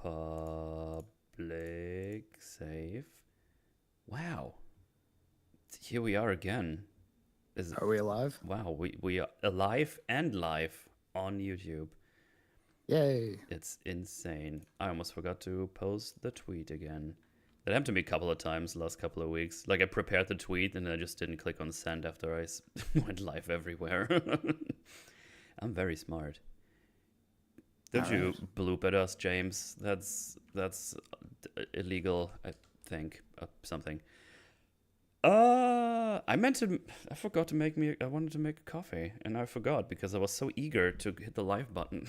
Public save. Wow. Here we are again. Are we alive? Wow, we are alive and live on YouTube. Yay. It's insane. I almost forgot to post the tweet again. That happened to me a couple of times the last couple of weeks. Like I prepared the tweet and I just didn't click on send after I went live everywhere. I'm very smart. Don't you bloop at us, James? That's illegal, I think. Something. I forgot to I wanted to make a coffee, and I forgot because I was so eager to hit the live button.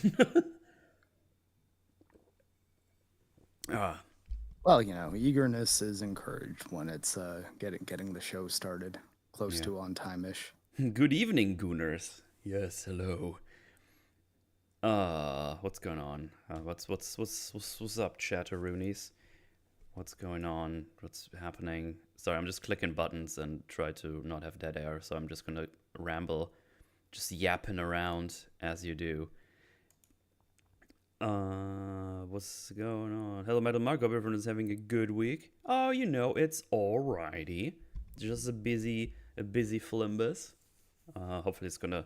Well, eagerness is encouraged when it's getting the show started close to on time-ish. Good evening, Gooners. Yes, hello. What's going on? What's up, chatteroonies? What's going on? What's happening? Sorry, I'm just clicking buttons and try to not have dead air, so I'm just gonna ramble, just yapping around as you do. What's going on? Hello, Metal Marc. Hope everyone is having a good week. Oh, it's alrighty. Just a busy flimbus. Hopefully it's gonna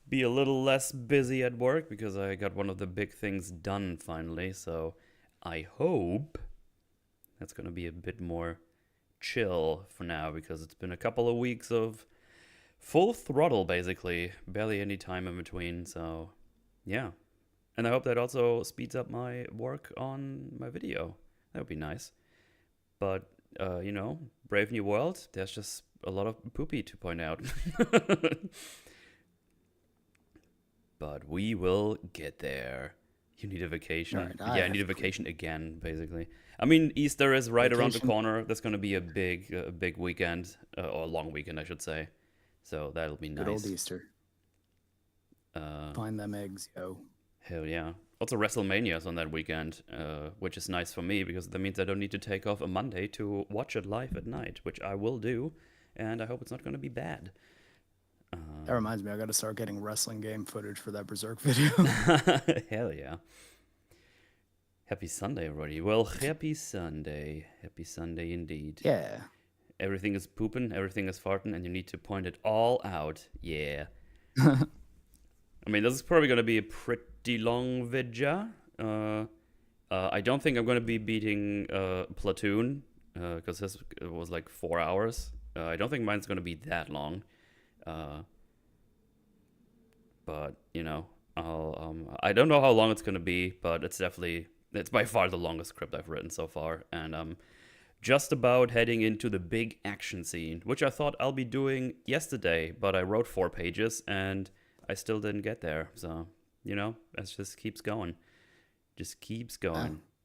be a little less busy at work because I got one of the big things done finally, so I hope that's going to be a bit more chill for now because it's been a couple of weeks of full throttle basically, barely any time in between, so yeah. And I hope that also speeds up my work on my video. That would be nice. But, Brave New World, there's just a lot of poopy to point out. But we will get there. You need a vacation. Right, I need a vacation again, basically. I mean, Easter is right around the corner. That's going to be a big weekend, or a long weekend, I should say. So that'll be nice. Good old Easter. Find them eggs, yo. Hell yeah. Also, WrestleMania is on that weekend, which is nice for me because that means I don't need to take off a Monday to watch it live at night, which I will do, and I hope it's not going to be bad. That reminds me, I got to start getting wrestling game footage for that Berserk video. Hell yeah. Happy Sunday, everybody. Well, happy Sunday. Happy Sunday indeed. Yeah. Everything is pooping, everything is farting, and you need to point it all out. Yeah. I mean, this is probably going to be a pretty long vidja. I don't think I'm going to be beating Platoon, because this was like 4 hours. I don't think mine's going to be that long. But I don't know how long it's gonna be, but it's by far the longest script I've written so far, and I'm just about heading into the big action scene, which I thought I'll be doing yesterday, but I wrote 4 pages and I still didn't get there. So it just keeps going,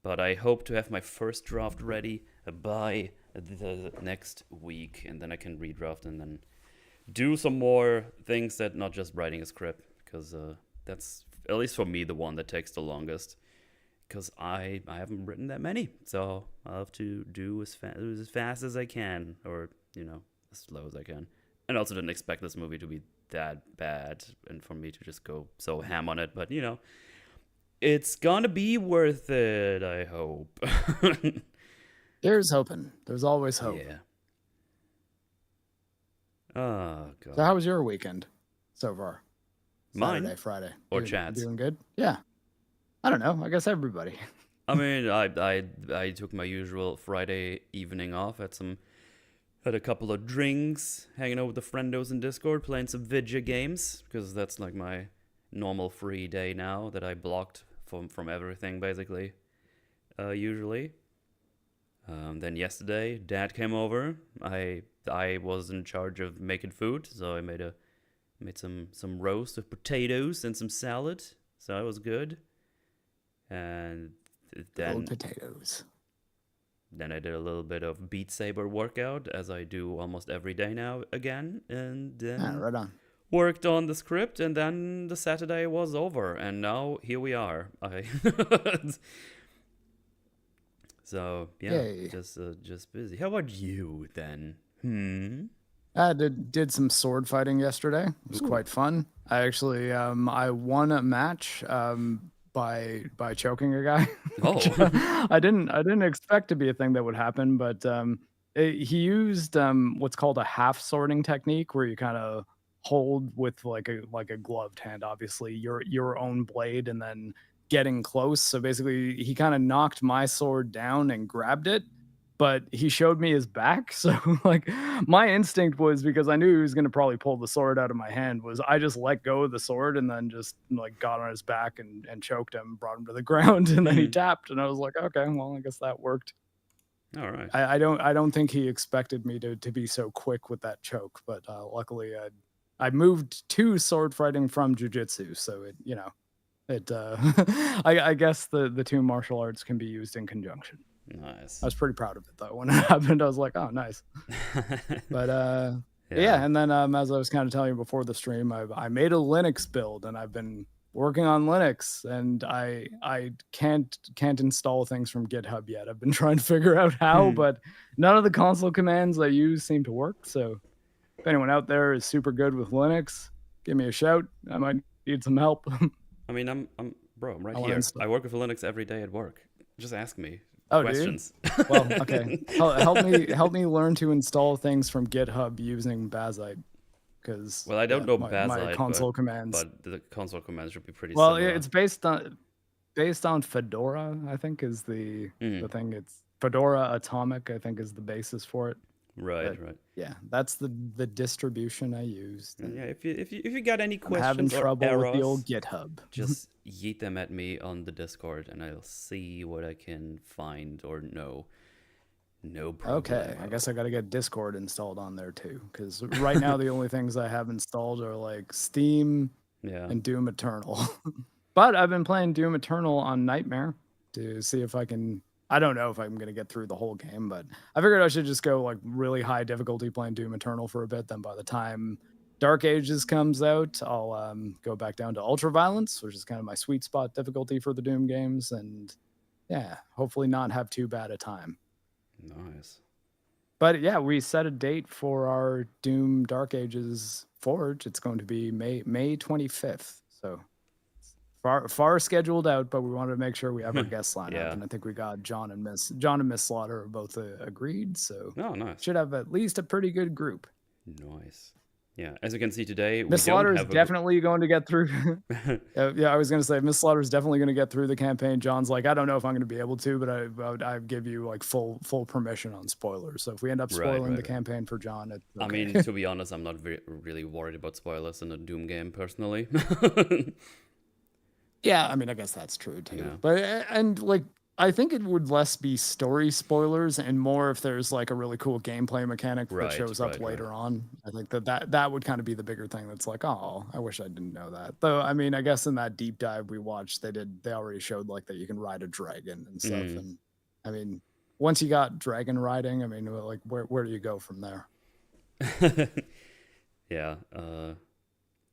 But I hope to have my first draft ready by the next week, and then I can redraft and then do some more things that not just writing a script, because that's, at least for me, the one that takes the longest, because I haven't written that many, so I'll have to do as fast as I can, or as slow as I can. And I also didn't expect this movie to be that bad and for me to just go so ham on it, but it's gonna be worth it, I hope. There's hoping. There's always hope. Yeah. Oh, God. So how was your weekend so far? Mine? Saturday, Friday. Or Chad's? Doing good? Yeah. I don't know. I guess everybody. I mean, I took my usual Friday evening off. Had a couple of drinks, hanging out with the friendos in Discord, playing some vidya games, because that's like my normal free day now that I blocked from everything, basically, usually. Then yesterday, Dad came over. I was in charge of making food, so I made some roast of potatoes and some salad, so it was good. And then Old potatoes. Then I did a little bit of Beat Saber workout, as I do almost every day now again, and then right on. Worked on the script, and then the Saturday was over, and now here we are. So yeah, Yay. just busy. How about you then? I did some sword fighting yesterday. It was quite fun. I actually I won a match, by choking a guy. Oh. I didn't expect to be a thing that would happen, but he used what's called a half sorting technique, where you kind of hold with like a gloved hand, obviously your own blade, and then getting close. So basically, he kind of knocked my sword down and grabbed it, but he showed me his back. So like my instinct was, because I knew he was going to probably pull the sword out of my hand, was I just let go of the sword and then just like got on his back and choked him, brought him to the ground, and then he tapped, and I was like, okay, well, I guess that worked. All right. I don't think he expected me to be so quick with that choke, but luckily I moved to sword fighting from jujitsu, so it I guess the two martial arts can be used in conjunction. Nice. I was pretty proud of it though when it happened. I was like, oh, nice. But yeah, and then as I was kind of telling you before the stream, I made a Linux build, and I've been working on Linux, and I can't install things from GitHub yet. I've been trying to figure out how, but none of the console commands I use seem to work. So if anyone out there is super good with Linux, give me a shout. I might need some help. I mean, I'm right I wanna here. install- I work with Linux every day at work. Just ask me Oh, questions. Well, okay. Help me learn to install things from GitHub using Bazite, because Well, I don't know my Bazite, console commands. but the console commands should be pretty Well, similar. it's based on Fedora, I think, is the thing. It's Fedora Atomic, I think, is the basis for it. Right, But right. yeah, that's the distribution I used. Yeah, if you got any I'm having questions or trouble with the errors, old GitHub. just yeet them at me on the Discord, and I'll see what I can find or know. No problem. Okay, I guess I got to get Discord installed on there too, because right now the only things I have installed are like Steam Yeah. and Doom Eternal. But I've been playing Doom Eternal on Nightmare to see if I can. I don't know if I'm going to get through the whole game, but I figured I should just go like really high difficulty playing Doom Eternal for a bit. Then by the time Dark Ages comes out, I'll go back down to Ultra Violence, which is kind of my sweet spot difficulty for the Doom games, and yeah, hopefully not have too bad a time. Nice. But yeah, we set a date for our Doom Dark Ages Forge. It's going to be May 25th. So far scheduled out, but we wanted to make sure we have our guest lineup. Yeah. And I think we got John and Miss Slaughter are both agreed. So Oh, nice. should have at least a pretty good group. Nice. Yeah, as you can see today, we Miss don't Slaughter is have definitely going to get through. Yeah, I was going to say Miss Slaughter is definitely going to get through the campaign. John's like, I don't know if I'm going to be able to, but I give you like full permission on spoilers. So if we end up spoiling the campaign for John, it's okay. I mean, to be honest, I'm not really worried about spoilers in a Doom game personally. Yeah, I mean, I guess that's true too. Yeah. But and like, I think it would less be story spoilers and more if there's like a really cool gameplay mechanic that shows up later on. I think that would kind of be the bigger thing. That's like, oh, I wish I didn't know that. Though, I mean, I guess in that deep dive we watched, they already showed like that you can ride a dragon and stuff. And I mean, once you got dragon riding, I mean, like where do you go from there? Yeah.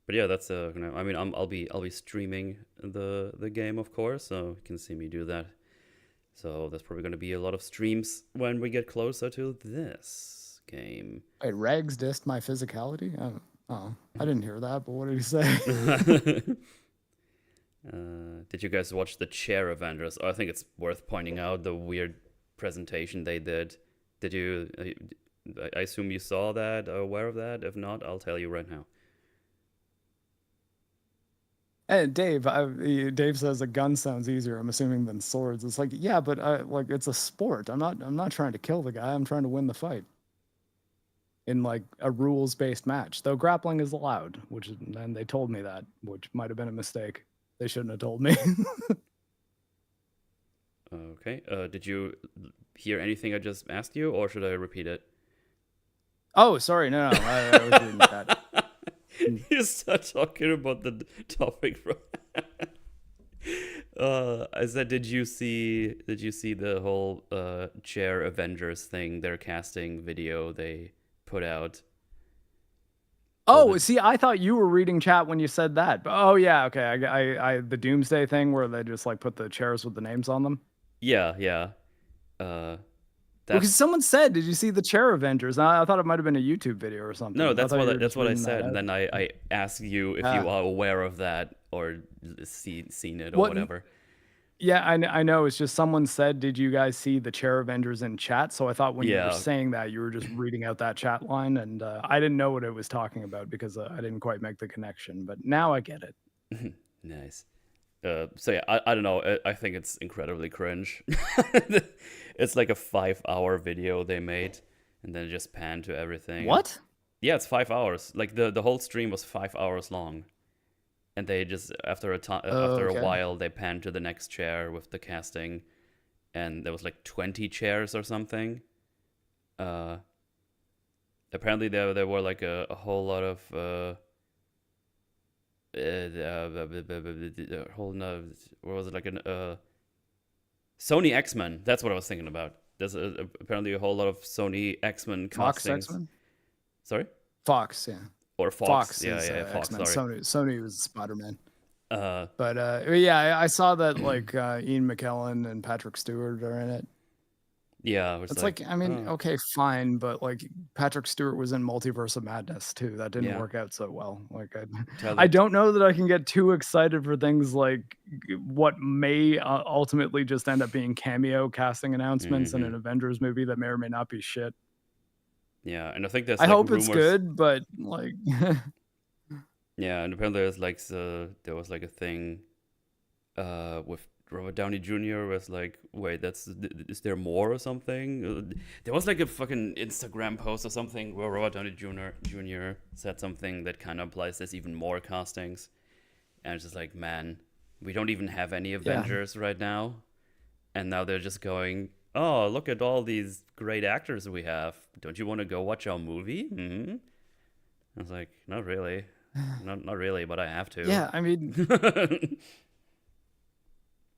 But yeah, that's I mean, I'll be streaming the game, of course, so you can see me do that. So there's probably going to be a lot of streams when we get closer to this game. Wait, Rags dissed my physicality? Oh, I didn't hear that, but what did he say? Did you guys watch the chair Avengers? Oh, I think it's worth pointing out the weird presentation they did. Did you? I assume you saw that, or aware of that. If not, I'll tell you right now. Hey, Dave, Dave says a gun sounds easier, I'm assuming, than swords. It's like, yeah, but like it's a sport. I'm not trying to kill the guy. I'm trying to win the fight in like a rules-based match. Though grappling is allowed, and they told me that, which might have been a mistake. They shouldn't have told me. Okay. Did you hear anything I just asked you, or should I repeat it? Oh, sorry. No, I was reading that. You start talking about the topic, bro. I said, did you see the whole chair Avengers thing? Their casting video they put out. Oh, see, I thought you were reading chat when you said that. Oh yeah, okay. I the Doomsday thing where they just like put the chairs with the names on them. Yeah. Because someone said, "Did you see the chair Avengers?" And I thought it might have been a YouTube video or something. No, that's what I said. And then I asked you if you are aware of that or seen it or whatever. Yeah, I know. It's just someone said, "Did you guys see the Chair Avengers in chat?" So I thought when you were Yeah. saying that, you were just reading out that chat line, and I didn't know what it was talking about because I didn't quite make the connection. But now I get it. Nice. So yeah, I don't know. I think it's incredibly cringe. It's like a 5 hour video they made, and then just panned to everything. And What? yeah, it's 5 hours. Like the whole stream was 5 hours long, and they just Oh, after a okay. while they panned to the next chair with the casting, and there was like 20 chairs or something. Uh, Apparently there were like a whole lot of whole no, what was it like an Sony X-Men? That's what I was thinking about. There's apparently a whole lot of Sony X-Men Fox castings. X-Men? Sorry, Fox, yeah. or Fox? Fox Yeah, is yeah, Fox. X-Men. Sorry. Sony was Spider-Man. Uh, But yeah, I saw that like Ian McKellen and Patrick Stewart are in it. yeah, it was It's like, I mean, oh, okay, fine, but like Patrick Stewart was in Multiverse of Madness too. That didn't yeah. work out so well. Like Tell I it. don't know that I can get too excited for things like what may ultimately just end up being cameo casting announcements in Hmm. an Avengers movie that may or may not be shit. Yeah, and I think there's I like hope it's rumors. good, but like Yeah, and apparently there was like a thing with Robert Downey Jr. was like, wait, is there more or something? There was like a fucking Instagram post or something where Robert Downey Jr. said something that kind of implies there's even more castings, and it's just like, man, we don't even have any yeah. Avengers right now, and now they're just going, oh, look at all these great actors we have. Don't you want to go watch our movie? Hmm. I was like, not really, not really, but I have to. Yeah, I mean,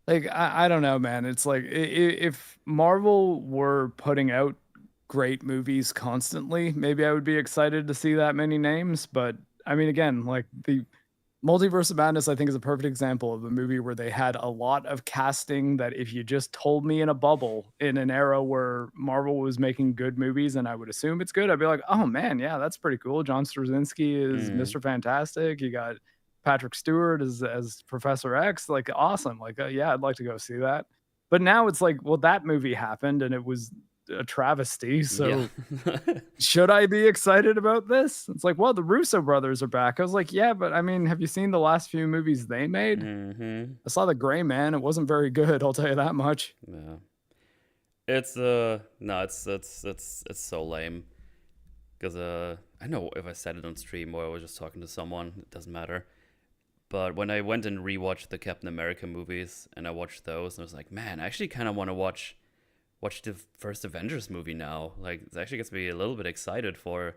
like I don't know, man. It's like if Marvel were putting out great movies constantly, maybe I would be excited to see that many names. But I mean, again, like the Multiverse of Madness, I think is a perfect example of a movie where they had a lot of casting that if you just told me in a bubble in an era where Marvel was making good movies and I would assume it's good, I'd be like, oh man, yeah, that's pretty cool. John Straczynski is Mm, Mr. Fantastic. You got Patrick Stewart as Professor X. Like, awesome. Like, yeah, I'd like to go see that. But now it's like, well, that movie happened and it was a travesty. yeah. So should I be excited about this? It's like, well, the Russo brothers are back. I was like, yeah, but I mean, have you seen the last few movies they made? Hmm. I saw The Gray Man. It wasn't very good, I'll tell you that much. Yeah. It's no, it's so lame because I know if I said it on stream or I was just talking to someone, it doesn't matter. But when I went and rewatched the Captain America movies and I watched those, and I was like, man, I actually kind of want to watch the first Avengers movie now. Like, it actually gets me a little bit excited for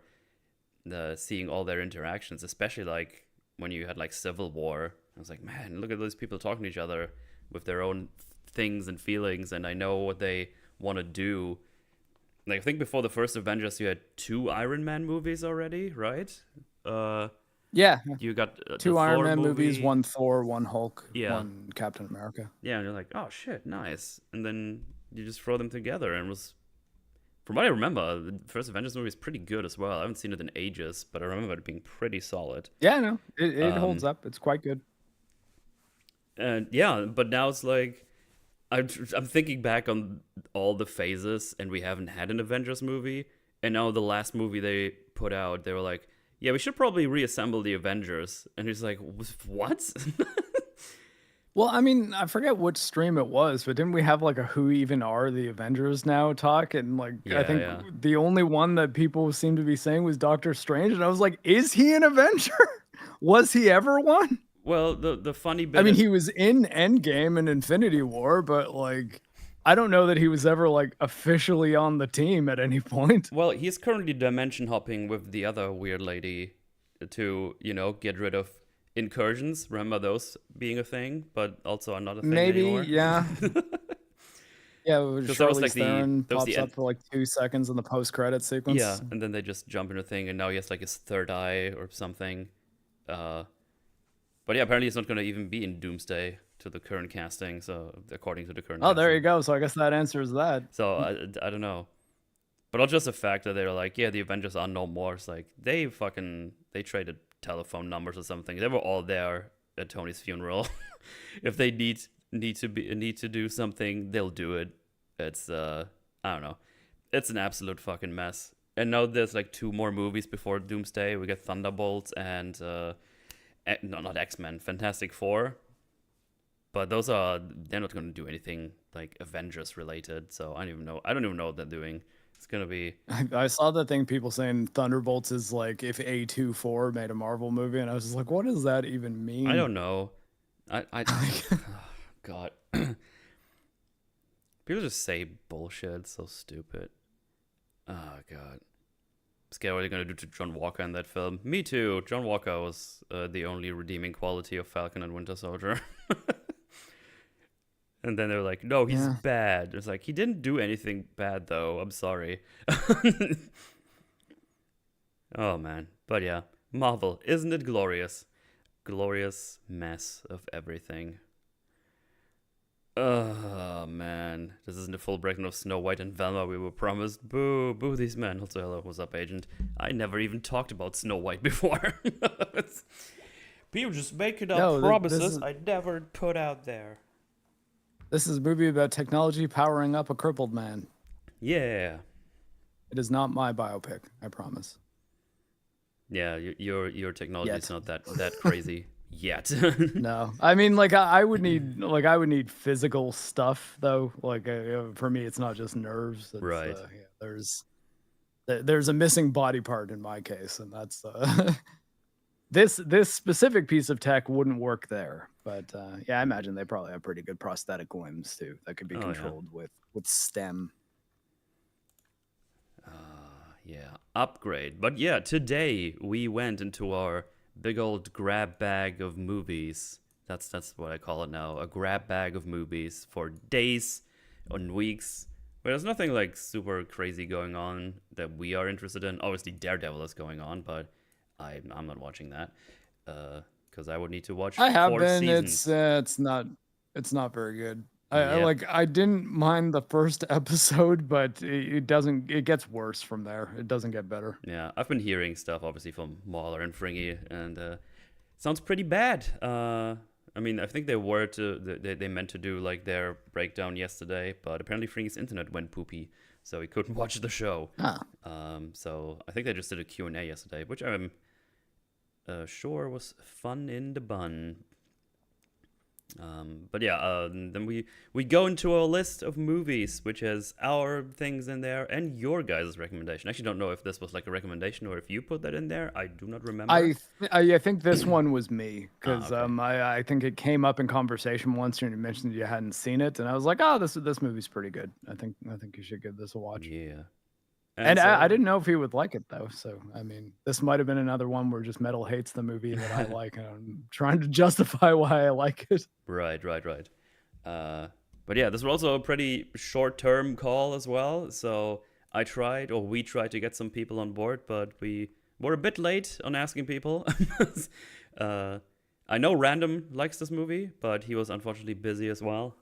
the seeing all their interactions, especially like when you had like Civil War. I was like, man, look at those people talking to each other with their own things and feelings, and I know what they want to do. Like, I think before the first Avengers, you had two Iron Man movies already, right? Uh, Yeah, you got the 2 Iron Thor Man movies, movie. 1 Thor, 1 Hulk, Yeah, 1 Captain America. yeah, and you're like, oh shit, nice. And then you just throw them together, and it was, from what I remember, the first Avengers movie is pretty good as well. I haven't seen it in ages, but I remember it being pretty solid. Yeah, no, it holds Um, up. It's quite good. and yeah, but now it's like I'm thinking back on all the phases, and we haven't had an Avengers movie. And now the last movie they put out, they were like, "Yeah, we should probably reassemble the Avengers." And he's like, "What?" Well, I mean, I forget which stream it was, but didn't we have like a "Who even are the Avengers now" talk? And like, I Yeah, think yeah. the only one that people seem to be saying was Doctor Strange, and I was like, is he an Avenger? Was he ever one? Well, the funny I bit mean, in he was in Endgame and Infinity War, but like, I don't know that he was ever like officially on the team at any point. well, he's currently dimension hopping with the other weird lady to get rid of incursions. Remember those being a thing, but also are not a thing Maybe, anymore. yeah. Yeah, Because that was like Charlize Theron that was the pops end. up for like 2 seconds in the post-credit Yeah, sequence. and then they just jump in a thing, and now he has like his third eye or something. Uh, but yeah, apparently he's not going to even be in Doomsday to the current casting. So according to the current Oh, there you casting, go. So I guess that answers that. so I don't know. But just the fact that they're like, yeah, the Avengers are no more. It's like they traded telephone numbers or something. They were all there at Tony's funeral. If they need need to do something, they'll do it. It's I don't know. It's an absolute fucking mess. And now there's like 2 more movies before Doomsday. We get Thunderbolts and no, not X-Men, Fantastic Four. But they're not going to do anything like Avengers related. So I don't even know what they're doing. It's going to be. I saw the thing people saying Thunderbolts is like if A24 made a Marvel movie, and I was just like, what does that even mean? I don't know. I oh, God. People just say bullshit. It's so stupid. Oh, God. I'm scared what they're going to do to John Walker in that film. Me too. John Walker was the only redeeming quality of Falcon and Winter Soldier. And then they're like, no, he's bad. It's like, he didn't do anything bad, though. I'm sorry. Oh, man. But yeah, Marvel. Isn't it glorious? Glorious mess of everything. Oh, man. This isn't the full breakdown of Snow White and Velma we were promised. Boo, boo these men. Also, hello, what's up, Agent? I never even talked about Snow White before. People just making up promises I never put out there. This is a movie about technology powering up a crippled man. Yeah. It is not my biopic, I promise. Yeah, your technology is not that crazy yet. No, I mean, like I would need physical stuff though. Like for me, it's not just nerves. It's, right. There's a missing body part in my case, and that's this specific piece of tech wouldn't work there. But yeah, I imagine they probably have pretty good prosthetic limbs too that could be controlled with STEM. Yeah, upgrade. But yeah, today we went into our big old grab bag of movies. That's what I call it now. A grab bag of movies for days and weeks. But there's nothing like super crazy going on that we are interested in. Obviously, Daredevil is going on, but I'm not watching that because I would need to watch. I have 4 been. seasons. It's not very good. I didn't mind the first episode, but it gets worse from there. It doesn't get better. Yeah, I've been hearing stuff obviously from Mahler and Fringy, and sounds pretty bad. I mean, I think they meant to do like their breakdown yesterday, but apparently Fringy's internet went poopy, so he couldn't watch the show. So I think they just did a Q&A yesterday, which I'm sure was fun in the bun. But yeah, then we go into a list of movies, which has our things in there and your guys' recommendation. I actually don't know if this was like a recommendation or if you put that in there. I do not remember. I think this one was me because I think it came up in conversation once and you mentioned you hadn't seen it, and I was like, oh, this movie's pretty good. I think you should give this a watch. Yeah. And I didn't know if he would like it, though. So, I mean, this might have been another one where just Metal hates the movie that I like. And I'm trying to justify why I like it. Right. But yeah, this was also a pretty short-term call as well. So we tried to get some people on board, but we were a bit late on asking people. I know Random likes this movie, but he was unfortunately busy as well.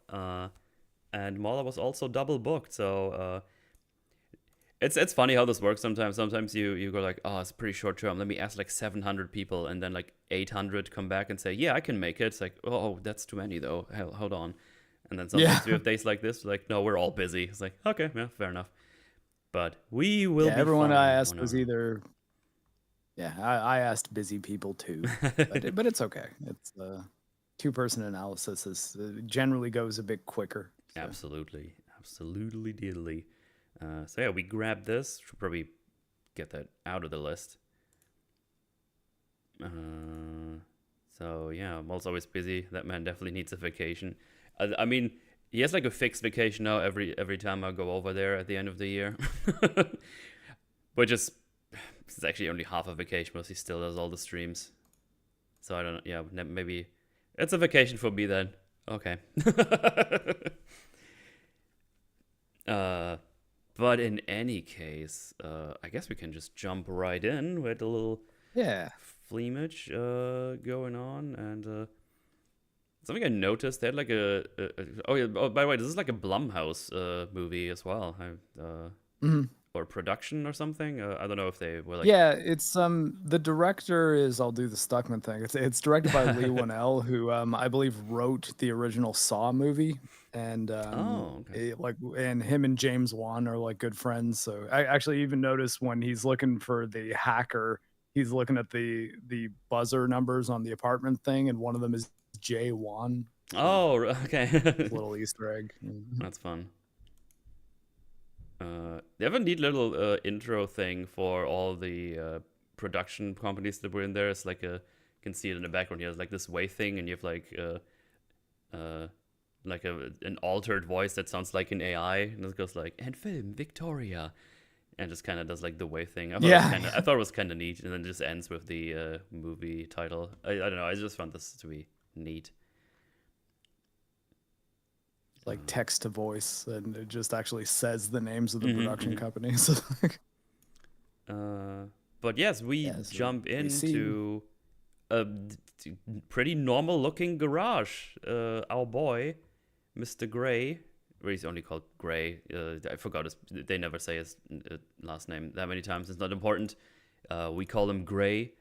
And Mala was also double booked, so... It's funny how this works sometimes. Sometimes you go like, oh, it's pretty short term. Let me ask like 700 people, and then like 800 come back and say, yeah, I can make it. It's like, oh, that's too many though. Hold on. And then sometimes we have days like this, like, no, we're all busy. It's like, okay, yeah, fair enough. But we will. Yeah, everyone I asked was either. Yeah, I asked busy people too, but it's okay. It's 2-person analysis generally goes a bit quicker. So. Absolutely diddly. So yeah, we grabbed this. Should probably get that out of the list. So yeah, I'm also always busy. That man definitely needs a vacation. I mean, he has like a fixed vacation now every time I go over there at the end of the year. Which is it's actually only half a vacation because he still does all the streams. So I don't know. Yeah, maybe it's a vacation for me then. Okay. But in any case, I guess we can just jump right in with a little fleamage going on. And something I noticed, they had like by the way, this is like a Blumhouse movie as well. or production or something. I don't know if they were like. Yeah, it's the director is I'll do the Stuckman thing. It's directed by Lee Winnell, who I believe wrote the original Saw movie, and Oh, okay. and him and James Wan are like good friends. So I actually even noticed when he's looking for the hacker, he's looking at the buzzer numbers on the apartment thing, and one of them is J Wan. So Oh, okay. little Easter egg. Mhm. That's fun. They have a neat little intro thing for all the production companies that were in there. It's like you can see it in the background here. It's like this way thing, and you have like an altered voice that sounds like an AI, and it goes like, "And film Victoria," and just kind of does like the way thing. I thought it was kind of neat, and then it just ends with the movie title. I don't know. I just found this to be neat. Like text to voice, and it just actually says the names of the Mhm, production mhm. companies. But yes, we Yes, jump we see. into a pretty normal looking garage. Our boy, Mr. Gray, or he's only called Gray. I forgot his. They never say his last name that many times. It's not important. We call him Gray.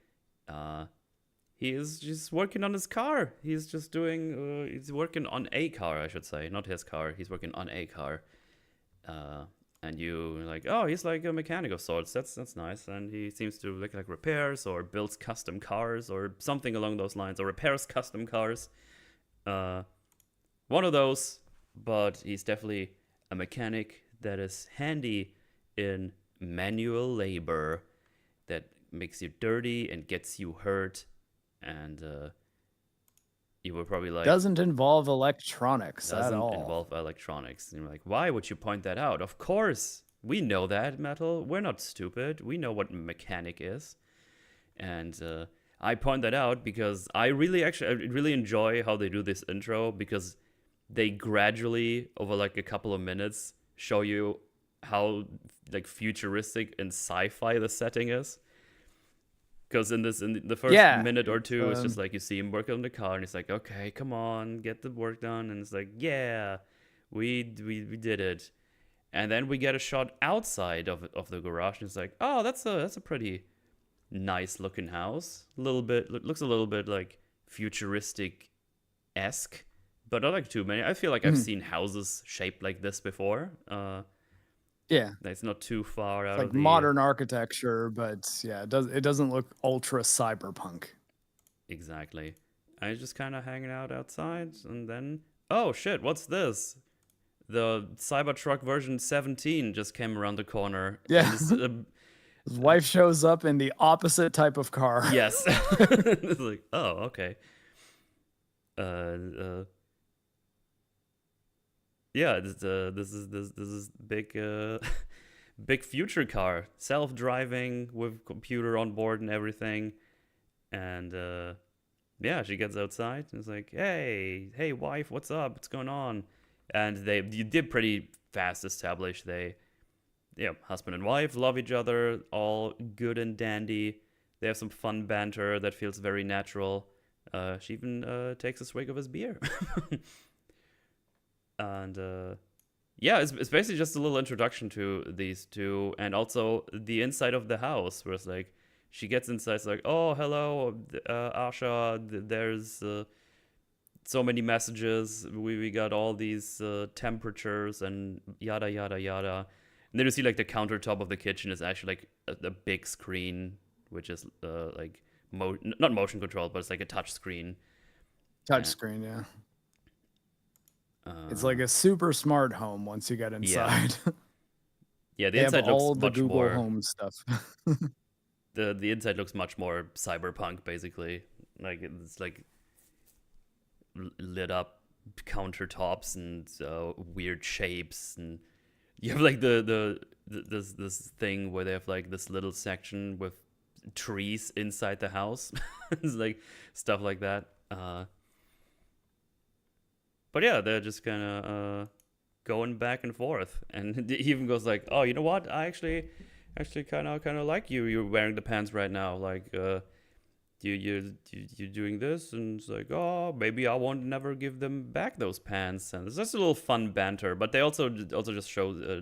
He is just working on his car. He's just doing. He's working on a car, I should say, not his car. He's working on a car. And you like, oh, he's like a mechanic of sorts. That's nice. And he seems to look like repairs or builds custom cars or something along those lines, or repairs custom cars. One of those, but he's definitely a mechanic that is handy in manual labor that makes you dirty and gets you hurt. And you were probably like, Doesn't involve electronics at doesn't all. involve electronics. And you're like, why would you point that out? Of course, we know that, Metal. We're not stupid. We know what mechanic is. And I point that out because I really enjoy how they do this intro, because they gradually, over like a couple of minutes, show you how like futuristic and sci-fi the setting is. Because in the first Yeah, minute or it's two, it's just like you see him working on the car, and he's like, "Okay, come on, get the work done." And it's like, "Yeah, we did it." And then we get a shot outside of the garage, and it's like, "Oh, that's a pretty nice looking house. A little bit looks a little bit like futuristic esque, but not like too many. I feel like I've seen houses shaped like this before. yeah, It's not too far it's out like of the modern architecture, but yeah, it doesn't look ultra cyberpunk. exactly. I was just kind of hanging out outside, and then, oh shit, what's this? The Cybertruck version 17 just came around the corner. Yeah, And this, his wife shows up in the opposite type of car. yes. It's like, oh, okay. Yeah, this is big big future car, self-driving with computer on board and everything. And yeah, she gets outside and is like, hey wife, what's up, what's going on? And you did pretty fast establish husband and wife love each other, all good and dandy. They have some fun banter that feels very natural. She even takes a swig of his beer. And yeah, it's basically just a little introduction to these two, and also the inside of the house, where it's like she gets inside, it's like, oh, hello, Asha, there's so many messages, we got all these temperatures and yada yada yada. And then you see like the countertop of the kitchen is actually like a big screen, which is like not motion controlled, but it's like a touch screen. Touchscreen, yeah. It's like a super smart home once you get inside. Yeah, the They have inside all looks the much Google more. Home stuff. The inside looks much more cyberpunk, basically. Like it's like lit up countertops and weird shapes, and you have like this thing where they have like this little section with trees inside the house. It's like stuff like that. But yeah, they're just kind of going back and forth, and he even goes like, "Oh, you know what? I actually kind of like you. You're wearing the pants right now. Like, you doing this." And it's like, "Oh, maybe I won't never give them back those pants." And it's just a little fun banter. But they also just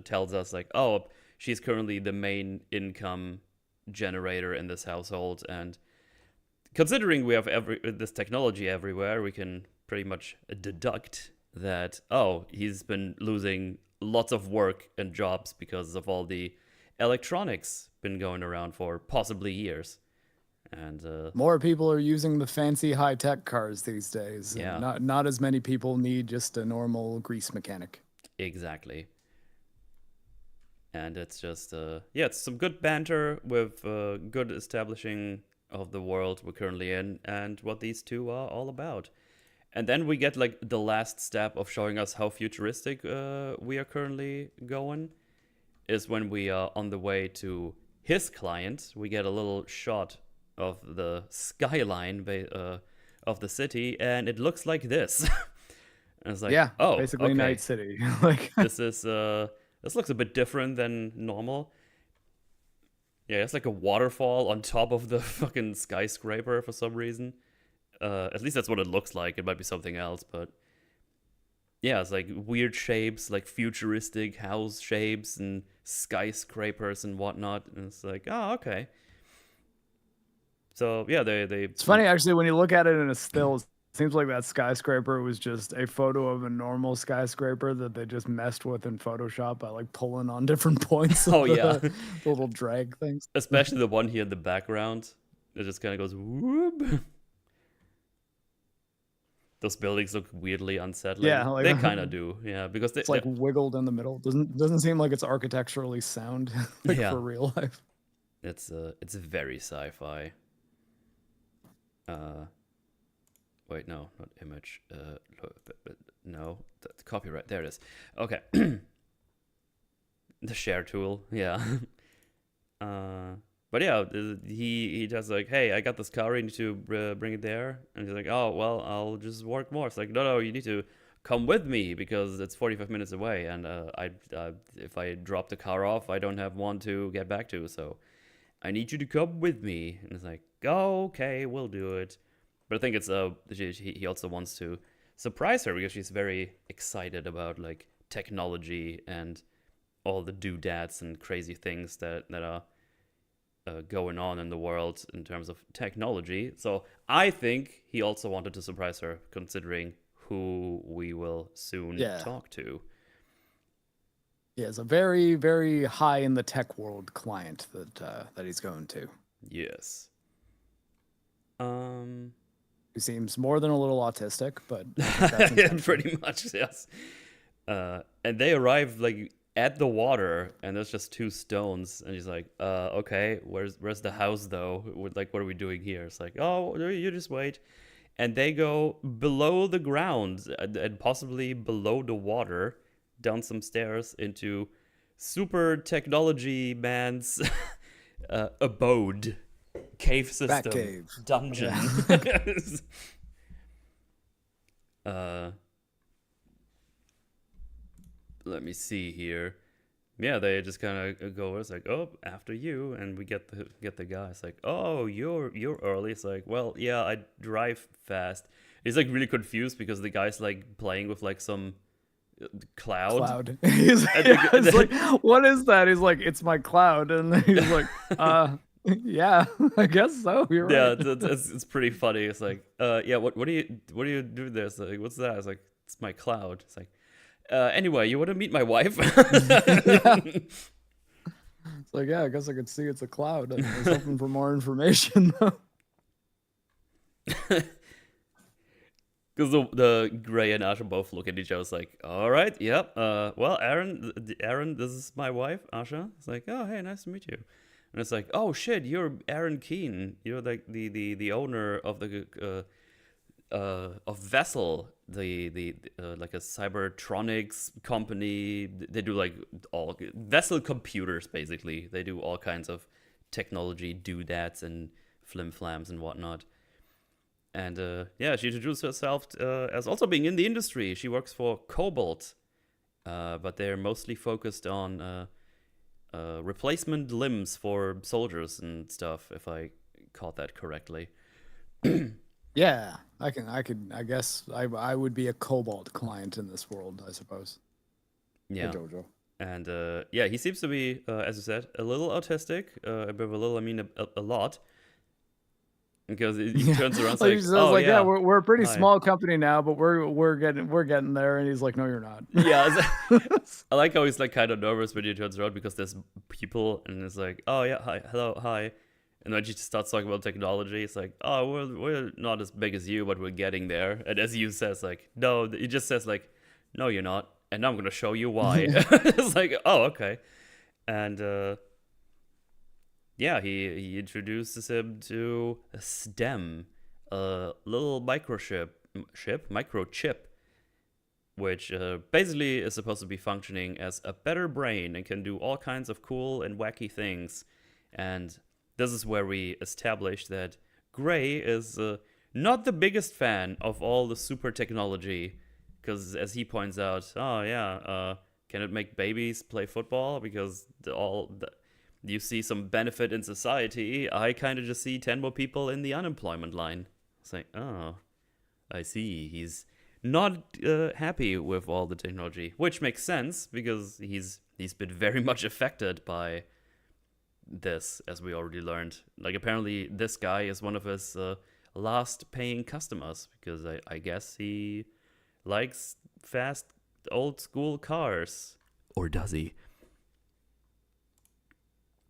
tells us like, "Oh, she's currently the main income generator in this household, and considering we have this technology everywhere, we can pretty much deduct that, oh, he's been losing lots of work and jobs because of all the electronics been going around for possibly years. And more people are using the fancy high-tech cars these days. Yeah. Not as many people need just a normal grease mechanic. Exactly. And it's just, it's some good banter with good establishing of the world we're currently in and what these two are all about. And then we get like the last step of showing us how futuristic we are currently going, is when we are on the way to his client. We get a little shot of the skyline of the city, and it looks like this. And it's like, Yeah, oh, basically okay. Night City. Like This is this looks a bit different than normal. Yeah, it's like a waterfall on top of the fucking skyscraper for some reason. At least that's what it looks like. It might be something else, but yeah, it's like weird shapes, like futuristic house shapes and skyscrapers and whatnot. And it's like, oh, okay. So yeah, they it's funny actually when you look at it in a still. It seems like that skyscraper was just a photo of a normal skyscraper that they just messed with in Photoshop by like pulling on different points. Oh yeah, the little drag things. Especially the one here in the background. It just kind of goes whoop. Those buildings look weirdly unsettling. Yeah, like, they kind of do. Yeah, because it's like wiggled in the middle. Doesn't seem like it's architecturally sound like for real life. It's very sci-fi. Wait, no, not image. No, that's copyright. There it is. Okay. The share tool. Yeah. But yeah, he just like, hey, I got this car. You need to bring it there. And he's like, oh, well, I'll just work more. It's like, no, you need to come with me because it's 45 minutes away. And if I drop the car off, I don't have one to get back to. So I need you to come with me. And it's like, oh, okay, we'll do it. But I think it's he also wants to surprise her because she's very excited about like technology and all the doodads and crazy things that are going on in the world in terms of technology. So I think he also wanted to surprise her, considering who we will soon talk to. Yeah, it's a very, very high in the tech world client that he's going to. Yes. He seems more than a little autistic, but yeah, pretty much, yes. And they arrive like at the water, and there's just two stones, and he's like, okay, where's the house though? Like, what are we doing here? It's like, oh, you just wait. And they go below the ground and possibly below the water, down some stairs into super technology man's abode, cave system, cave. dungeon. Let me see here. Yeah, they just kind of go. It's like, oh, after you, and we get the guy. It's like, oh, you're early. It's like, well, yeah, I drive fast. He's like really confused because the guy's like playing with like some cloud. He's like, what is that? He's like, it's my cloud, and he's like, yeah, I guess so. You're right. Yeah, it's pretty funny. It's like, yeah, what do you do there? It's like, what's that? It's like, it's my cloud. It's like, anyway, you want to meet my wife? Yeah. It's like, yeah, I guess I could see it's a cloud. I was hoping for more information though. Because the Gray and Asha both look at each other. It's like, all right, yep. Well, Aaron, this is my wife, Asha. It's like, oh, hey, nice to meet you. And it's like, oh shit, you're Aaron Keen. You're like the owner of the of Vessel, the like a cybertronics company. They do like all Vessel computers basically. They do all kinds of technology doodads and flim-flams and whatnot. And yeah, she introduced herself as also being in the industry. She works for Cobalt, but they're mostly focused on replacement limbs for soldiers and stuff, if I caught that correctly. Yeah, I guess I would be a Cobalt client in this world, I suppose. Yeah. Hey, Jojo. And yeah, he seems to be, as you said, a little autistic. A bit of a little, I mean, a lot. Because he Yeah, turns around, and like he like, says, "Oh like, yeah, yeah, we're a pretty hi." small company now, but we're getting there. And he's like, no, you're not. Yeah, I like how he's like kind of nervous when he turns around because there's people, and it's like, "Oh yeah, hi, hello, hi," and then she starts talking about technology. It's like, "Oh, we're not as big as you, but we're getting there." And as you says, like, "No," he just says like, "No, you're not," and now I'm gonna show you why. Yeah. It's like, "Oh, okay," and yeah, he introduces him to a STEM, a little microchip, which basically is supposed to be functioning as a better brain and can do all kinds of cool and wacky things. And this is where we establish that Gray is not the biggest fan of all the super technology, because as he points out, oh yeah, can it make babies play football? Because you see some benefit in society. I kind of just see 10 more people in the unemployment line. It's like, oh, I see. He's not happy with all the technology, which makes sense because he's been very much affected by this, as we already learned. Like apparently, this guy is one of his last paying customers because I guess he likes fast old school cars, or does he?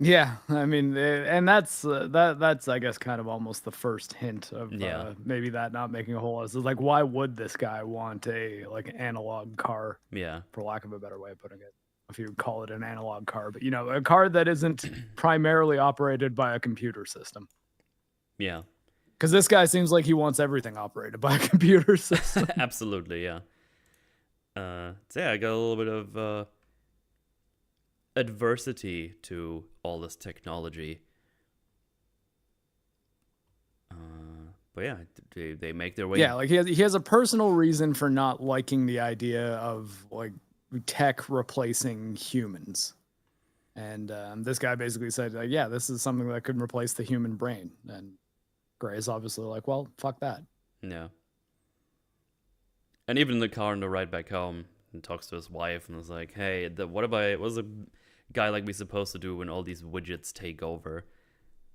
Yeah, I mean, and that's I guess kind of almost the first hint of Yeah, maybe that not making a whole lot. So like, why would this guy want a like analog car, yeah, for lack of a better way of putting it? If you call it an analog car, but a car that isn't primarily operated by a computer system. yeah. Because this guy seems like he wants everything operated by a computer system. Absolutely, yeah. So yeah, I got a little bit of adversity to all this technology. But yeah, they make their way. Yeah, like he has a personal reason for not liking the idea of like tech replacing humans. And this guy basically said, yeah, this is something that could replace the human brain. And Gray is obviously like, well, fuck that. Yeah. And even in the car on the ride back home, and talks to his wife and is like, "Hey, what's a guy like me supposed to do when all these widgets take over?"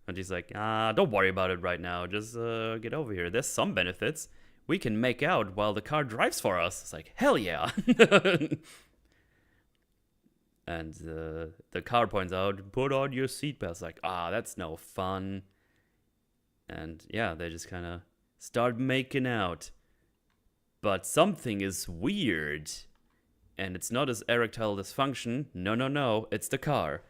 And he's like, don't worry about it right now. Just get over here. There's some benefits. We can make out while the car drives for us." It's like, hell yeah. And the car points out, "Put on your seatbelts." Like, that's no fun. And yeah, they just kind of start making out. But something is weird. And it's not his erectile dysfunction. No. It's the car.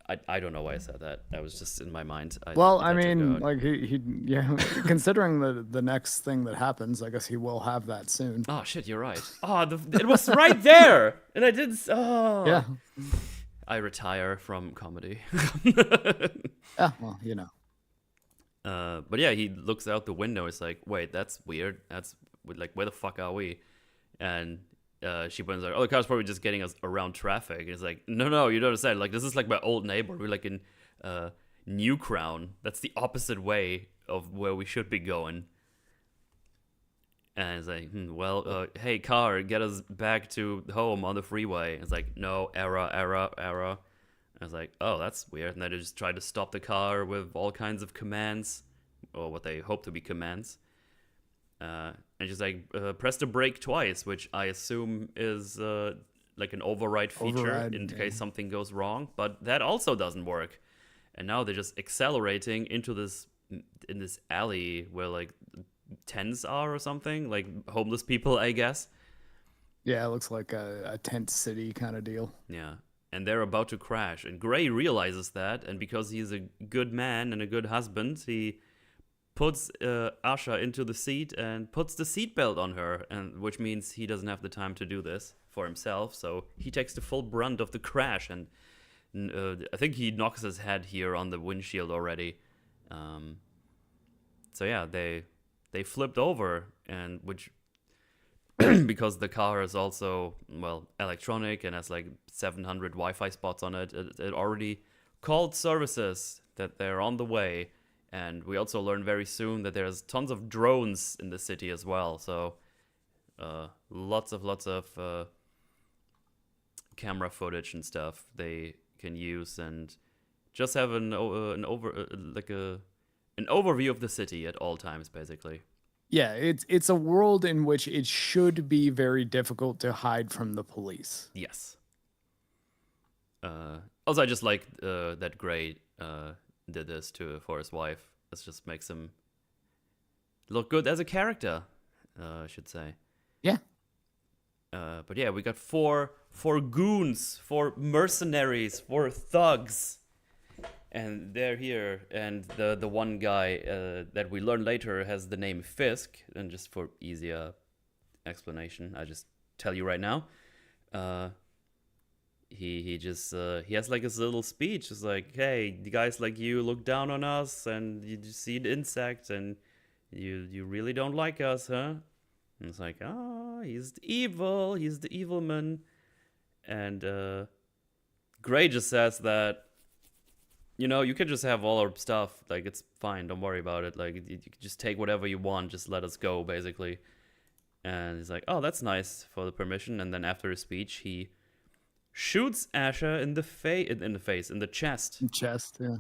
I don't know why I said that. That was just in my mind. Well, I mean, like he yeah, considering the next thing that happens, I guess he will have that soon. Oh shit, you're right. It was right there, and I didn't. Oh, Yeah. I retire from comedy. Yeah, well, But yeah, he looks out the window. It's like, wait, that's weird. That's like, where the fuck are we? And she points like, "Oh, the car's probably just getting us around traffic." And it's like, no, you don't understand. Like, this is like my old neighbor. We're like in New Crown. That's the opposite way of where we should be going. And it's like, hey, car, get us back to home on the freeway. And it's like, no, error. And I was like, oh, that's weird. And then they just tried to stop the car with all kinds of commands, or what they hope to be commands. And just like press the brake twice, which I assume is like an override feature in case something goes wrong. But that also doesn't work. And now they're just accelerating into this alley where like tents are or something, like homeless people, I guess. Yeah, it looks like a tent city kind of deal. Yeah. And they're about to crash. And Gray realizes that, and because he's a good man and a good husband, he puts Asha into the seat and puts the seatbelt on her, and which means he doesn't have the time to do this for himself, so he takes the full brunt of the crash, and I think he knocks his head here on the windshield already. So yeah, they flipped over, and which because the car is also, well, electronic and has like 700 Wi-Fi spots on it, it already called services that they're on the way. And we also learn very soon that there's tons of drones in the city as well. So lots of camera footage and stuff they can use, and just have an overview of the city at all times, basically. Yeah, it's a world in which it should be very difficult to hide from the police. Yes. Also, I just like that Gray did this for his wife. This just makes him look good as a character, I should say. Yeah. But yeah, we got four goons, 4 mercenaries, 4 thugs, and they're here. And the one guy that we learn later has the name Fisk. And just for easier explanation, I just tell you right now. He has like his little speech. It's like, hey, the guys like you look down on us, and you just see the insect, and you really don't like us, huh? And it's like, he's the evil man. And Gray just says that, you can just have all our stuff, like, it's fine, don't worry about it, like, you can just take whatever you want, just let us go, basically. And he's like, oh, that's nice for the permission. And then after his speech, he shoots Asher in the chest. Chest, yeah.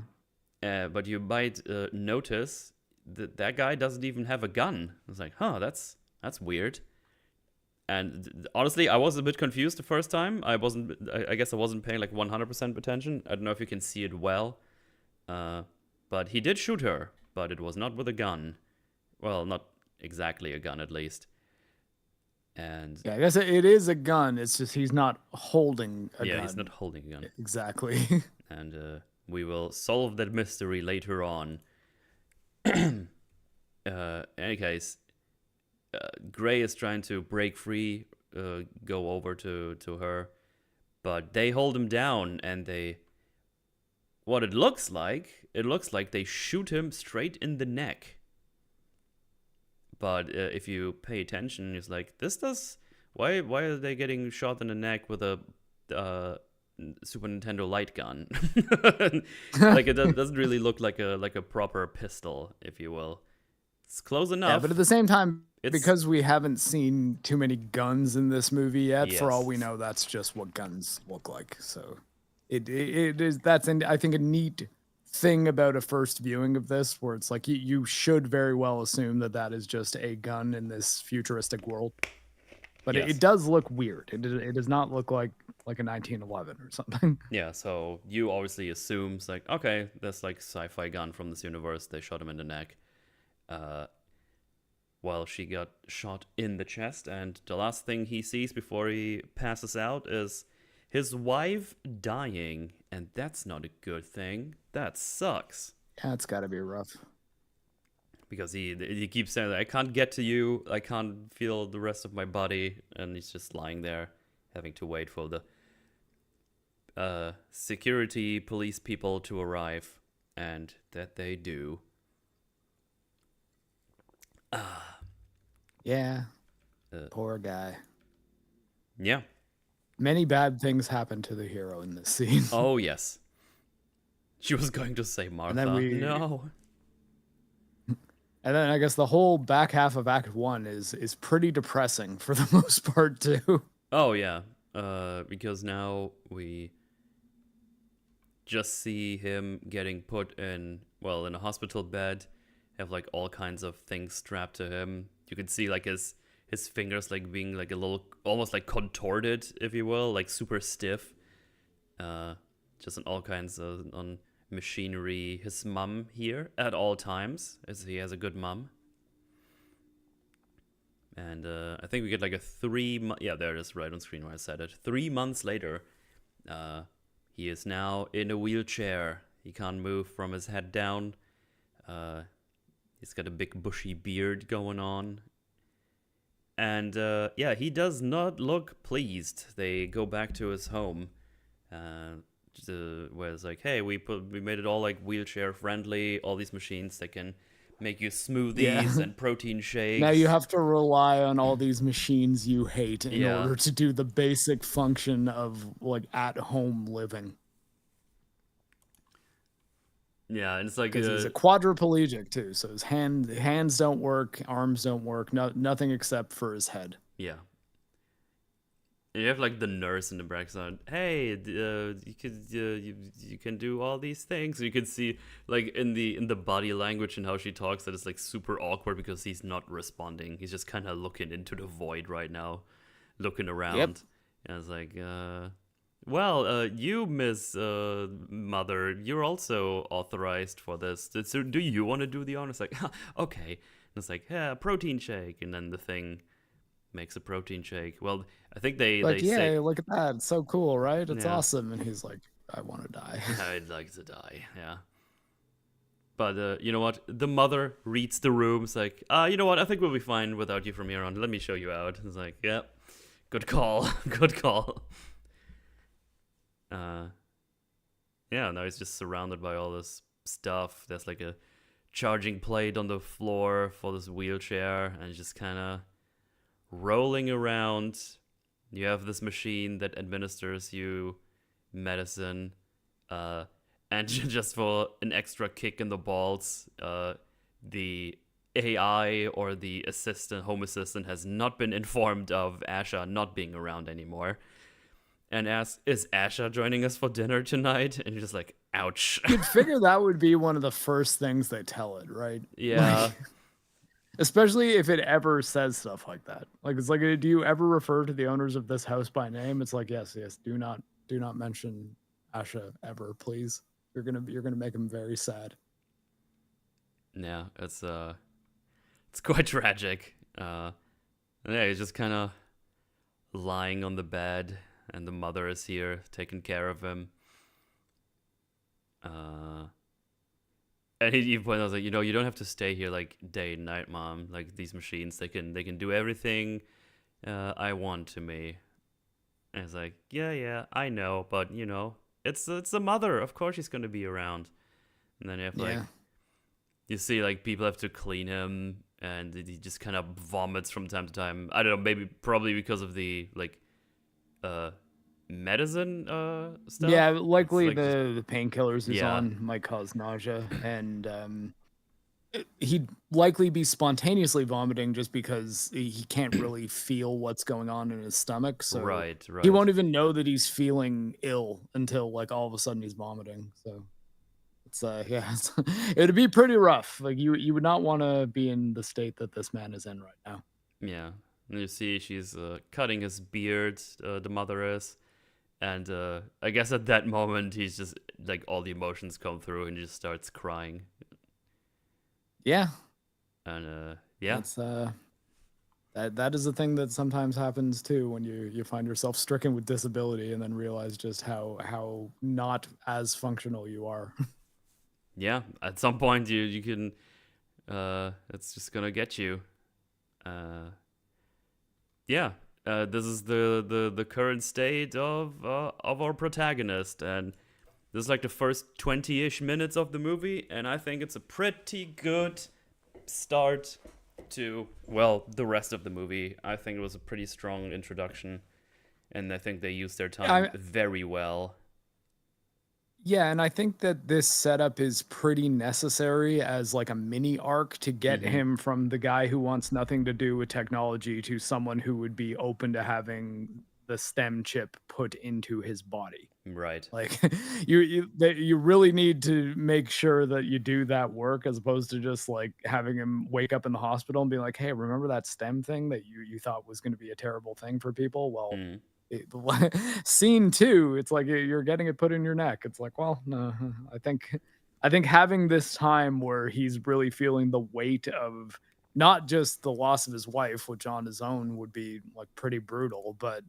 But you might notice that guy doesn't even have a gun. It's like, that's weird. And honestly, I was a bit confused the first time. I guess I wasn't paying like 100% attention. I don't know if you can see it well. But he did shoot her, but it was not with a gun. Well, not exactly a gun, at least. And yeah, I guess it is a gun. It's just he's not holding a gun. Yeah, he's not holding a gun. Exactly. And we will solve that mystery later on. Any case, Gray is trying to break free, go over to her, but they hold him down, and what it looks like they shoot him straight in the neck. But if you pay attention, it's like, why are they getting shot in the neck with a Super Nintendo light gun? Like, it doesn't really look like a proper pistol, if you will. It's close enough. Yeah, but at the same time, because we haven't seen too many guns in this movie yet, Yes. for all we know, that's just what guns look like. So that's I think a neat thing about a first viewing of this, where it's like you should very well assume that is just a gun in this futuristic world. But Yes. it does look weird. It does not look like a 1911 or something. Yeah, so you obviously assume, it's like, okay, that's like sci-fi gun from this universe. They shot him in the neck. While she got shot in the chest, and the last thing he sees before he passes out is his wife dying, and that's not a good thing. That sucks. Yeah, it's got to be rough. Because he keeps saying, I can't get to you, I can't feel the rest of my body, and he's just lying there, having to wait for the security police people to arrive, and that they do. Yeah. Poor guy. Yeah. Many bad things happen to the hero in this scene. Oh, yes. She was going to say Martha. No. And then I guess the whole back half of Act 1 is pretty depressing for the most part, too. Oh, yeah. Because now we just see him getting put in a hospital bed, have like all kinds of things strapped to him. You can see like his fingers like being like a little, almost like contorted, if you will, like super stiff. Just on all kinds of on machinery. His mom here at all times, as he has a good mom. And I think we get like a 3 month. Yeah, there it is, right on screen where I said it. 3 months later, he is now in a wheelchair. He can't move from his head down. He's got a big bushy beard going on. And yeah, he does not look pleased. They go back to his home, where it's like, hey, we made it all like wheelchair friendly. All these machines that can make you smoothies and protein shakes. Now you have to rely on all these machines you hate in order to do the basic function of like at-home living. Yeah, and it's like because he's a quadriplegic too, so his hands don't work, arms don't work, nothing except for his head. Yeah. You have like the nurse in the background. Hey, you can do all these things. You can see like in the body language and how she talks that it's like super awkward because he's not responding. He's just kind of looking into the void right now, looking Yep. around. And it's like, well, you, Miss Mother, you're also authorized for this. So do you want to do the honors? Like, okay. And it's like, yeah, protein shake, and then the thing makes a protein shake. Well, I think Like, they say, yeah, look at that. It's so cool, right? It's yeah, awesome. And he's like, I want to die. I'd like to die. Yeah. But you know what? The mother reads the room. It's like, you know what? I think we'll be fine without you from here on. Let me show you out. It's like, yeah, good call, good call. Yeah. Now he's just surrounded by all this stuff. There's like a charging plate on the floor for this wheelchair, and he's just kind of rolling around. You have this machine that administers you medicine, and just for an extra kick in the balls, the AI or the home assistant, has not been informed of Asha not being around anymore, and asks, "Is Asha joining us for dinner tonight?" And you're just like, "Ouch." You'd figure that would be one of the first things they tell it, right? Yeah. Like, especially if it ever says stuff like that. Like, it's like, do you ever refer to the owners of this house by name? It's like, yes, do not mention Asha ever, please. You're gonna make him very sad. Yeah, it's quite tragic. Yeah, he's just kind of lying on the bed, and the mother is here taking care of him. And he pointed out, like, you know, you don't have to stay here like day and night, Mom. Like, these machines, they can do everything I want to me. And it's like, yeah, I know, but you know, it's the mother. Of course, she's gonna be around. And then you have like, Yeah. you see like people have to clean him, and he just kind of vomits from time to time. I don't know, maybe probably because of the like medicine stuff. Yeah, It's likely like just, the painkillers he's yeah, on might cause nausea, and he'd likely be spontaneously vomiting just because he can't really feel what's going on in his stomach. So right, he right. won't even know that he's feeling ill until like all of a sudden he's vomiting. So it's yeah, it'd be pretty rough. Like you would not want to be in the state that this man is in right now. Yeah. And you see she's cutting his beard, the mother is. And I guess at that moment, he's just like all the emotions come through and he just starts crying. Yeah, And yeah, that's that is a thing that sometimes happens too when you find yourself stricken with disability and then realize just how not as functional you are. yeah. At some point, you can. It's just gonna get you. Yeah. This is the current state of our protagonist, and this is like the first 20-ish minutes of the movie, and I think it's a pretty good start to, well, the rest of the movie. I think it was a pretty strong introduction, and I think they used their time I, very well. Yeah, and I think that this setup is pretty necessary as like a mini arc to get Mm-hmm. him from the guy who wants nothing to do with technology to someone who would be open to having the stem chip put into his body. Right. Like you really need to make sure that you do that work as opposed to just like having him wake up in the hospital and be like, "Hey, remember that stem thing that you thought was going to be a terrible thing for people?" Well, Mm. it, scene two, it's like you're getting it put in your neck. It's like, well, no, I think having this time where he's really feeling the weight of not just the loss of his wife, which on his own would be like pretty brutal, but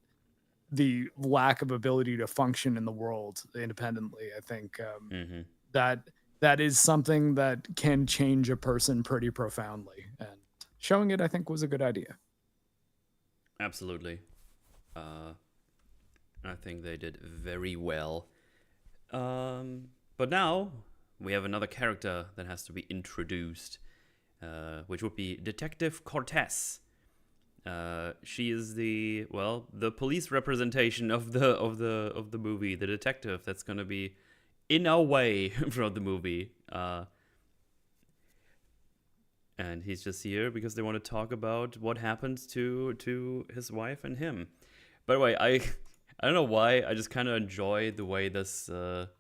the lack of ability to function in the world independently. I think Mm-hmm. that that is something that can change a person pretty profoundly, and showing it, I think, was a good idea. Absolutely. Uh, I think they did very well. But now we have another character that has to be introduced, which would be Detective Cortez. She is the police representation of the movie, the detective that's gonna be in our way throughout the movie. And he's just here because they want to talk about what happened to his wife and him. By the way, I I don't know why, I just kind of enjoy the way this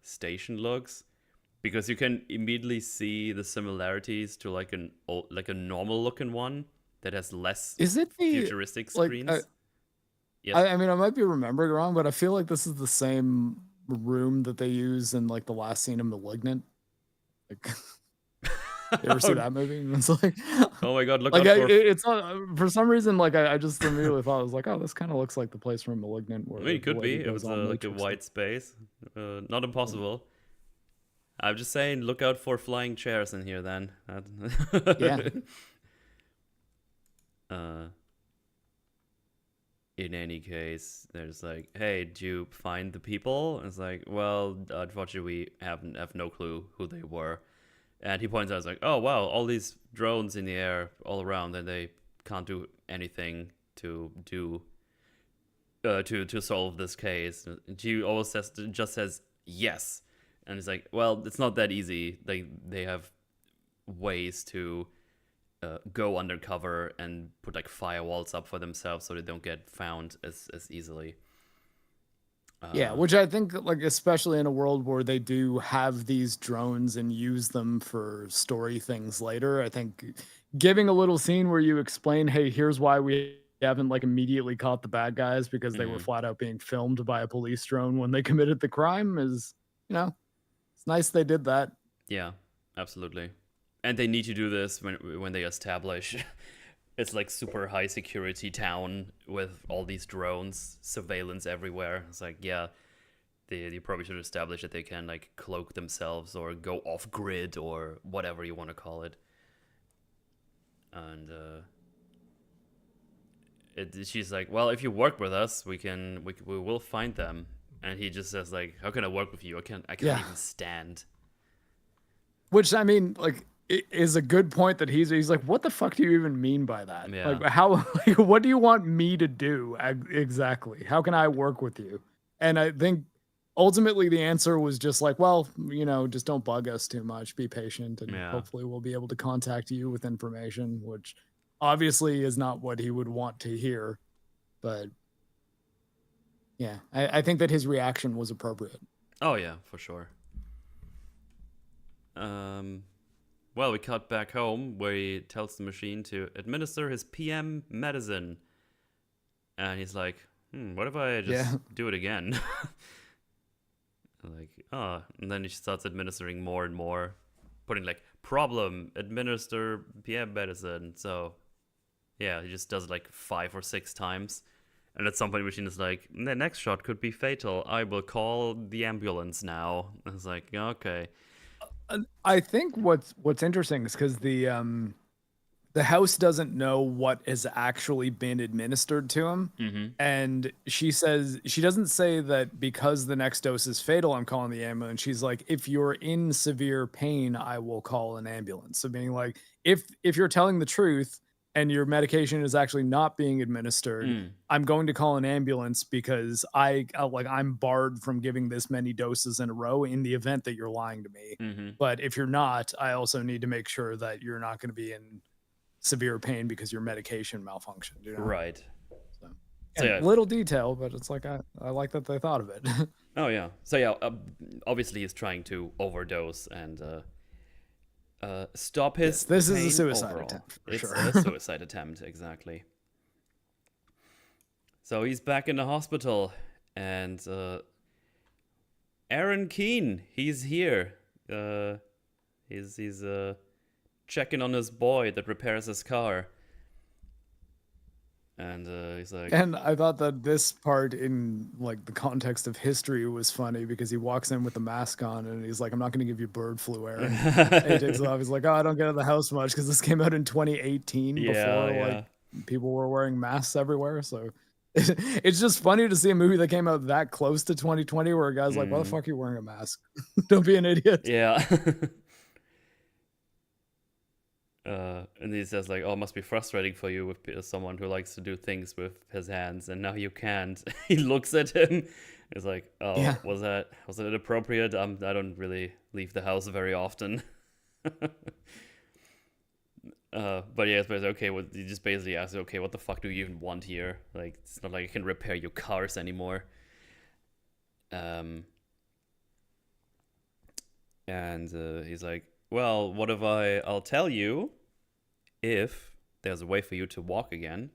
station looks because you can immediately see the similarities to like like a normal looking one that has less Is it the futuristic like? screens. Yes. I mean, I might be remembering wrong, but I feel like this is the same room that they use in like the last scene of *Malignant*. Like, you ever see that movie? And it's like, Oh my god, look like out for. it's not for some reason. Like I just immediately thought I was like, oh, this kind of looks like the place from *Malignant* I where mean, it the could be. lady It goes was all like a Matrix. white space. Not impossible. I'm just saying, look out for flying chairs in here then. Yeah. uh, in any case, there's like, hey, did you find the people? And it's like, well, unfortunately, we have no clue who they were. And he points out, it's like, oh wow, all these drones in the air all around, and they can't do anything to solve this case. And she always says yes, and it's like, well, it's not that easy. They have ways to go undercover and put like firewalls up for themselves so they don't get found as easily. Yeah, which I think, like, especially in a world where they do have these drones and use them for story things later, I think giving a little scene where you explain, hey, here's why we haven't like immediately caught the bad guys because they were Mhm. flat out being filmed by a police drone when they committed the crime is, you know, it's nice they did that. Yeah, absolutely. And they need to do this when they establish it's like super high security town with all these drones, surveillance everywhere. It's like, yeah, they probably should establish that they can like cloak themselves or go off grid or whatever you want to call it. And she's like, well, if you work with us, we will find them. And he just says like, how can I work with you? I can't Yeah. even stand. Which I mean, like, is a good point that he's like, what the fuck do you even mean by that? Yeah. Like, how, like, what do you want me to do exactly? How can I work with you? And I think ultimately the answer was just like, well, just don't bug us too much. Be patient, and Yeah. hopefully we'll be able to contact you with information, which obviously is not what he would want to hear. But yeah, I think that his reaction was appropriate. Oh yeah, for sure. Well, we cut back home where he tells the machine to administer his PM medicine. And he's like, what if I just do it again? Like, oh, and then he starts administering more and more, putting like, problem, administer PM medicine. So, yeah, he just does it like 5 or 6 times. And at some point, the machine is like, the next shot could be fatal. I will call the ambulance now. I was like, okay. I think what's interesting is because the house doesn't know what has actually been administered to him. Mm-hmm. And she doesn't say that because the next dose is fatal, I'm calling the ambulance. She's like, if you're in severe pain, I will call an ambulance. So being like, if you're telling the truth and your medication is actually not being administered, I'm going to call an ambulance because I'm barred from giving this many doses in a row in the event that you're lying to me. Mm-hmm. But if you're not, I also need to make sure that you're not going to be in severe pain because your medication malfunctioned. Right. So yeah, little detail, but it's like I like that they thought of it. Oh yeah. So yeah, obviously he's trying to overdose and stop his. This pain is a suicide overall. attempt. It's sure. a suicide attempt, exactly. So he's back in the hospital, and Aaron Keane, he's here. He's checking on his boy that repairs his car. And he's like, and I thought that this part in like the context of history was funny because he walks in with the mask on and he's like, I'm not going to give you bird flu, Aaron. And he takes it off. He's like, oh, I don't get out of the house much because this came out in 2018 before like people were wearing masks everywhere. So it's just funny to see a movie that came out that close to 2020 where a guy's like, why the fuck are you wearing a mask? Don't be an idiot. Yeah. And he says like, oh, it must be frustrating for you with someone who likes to do things with his hands, and now you can't. He looks at him. He's like, oh, yeah. was it inappropriate? I don't really leave the house very often. But yeah, it's basically, okay, well, you just basically ask, okay, what the fuck do you even want here? Like, it's not like I can repair your cars anymore. And he's like, well, what if I'll tell you if there's a way for you to walk again,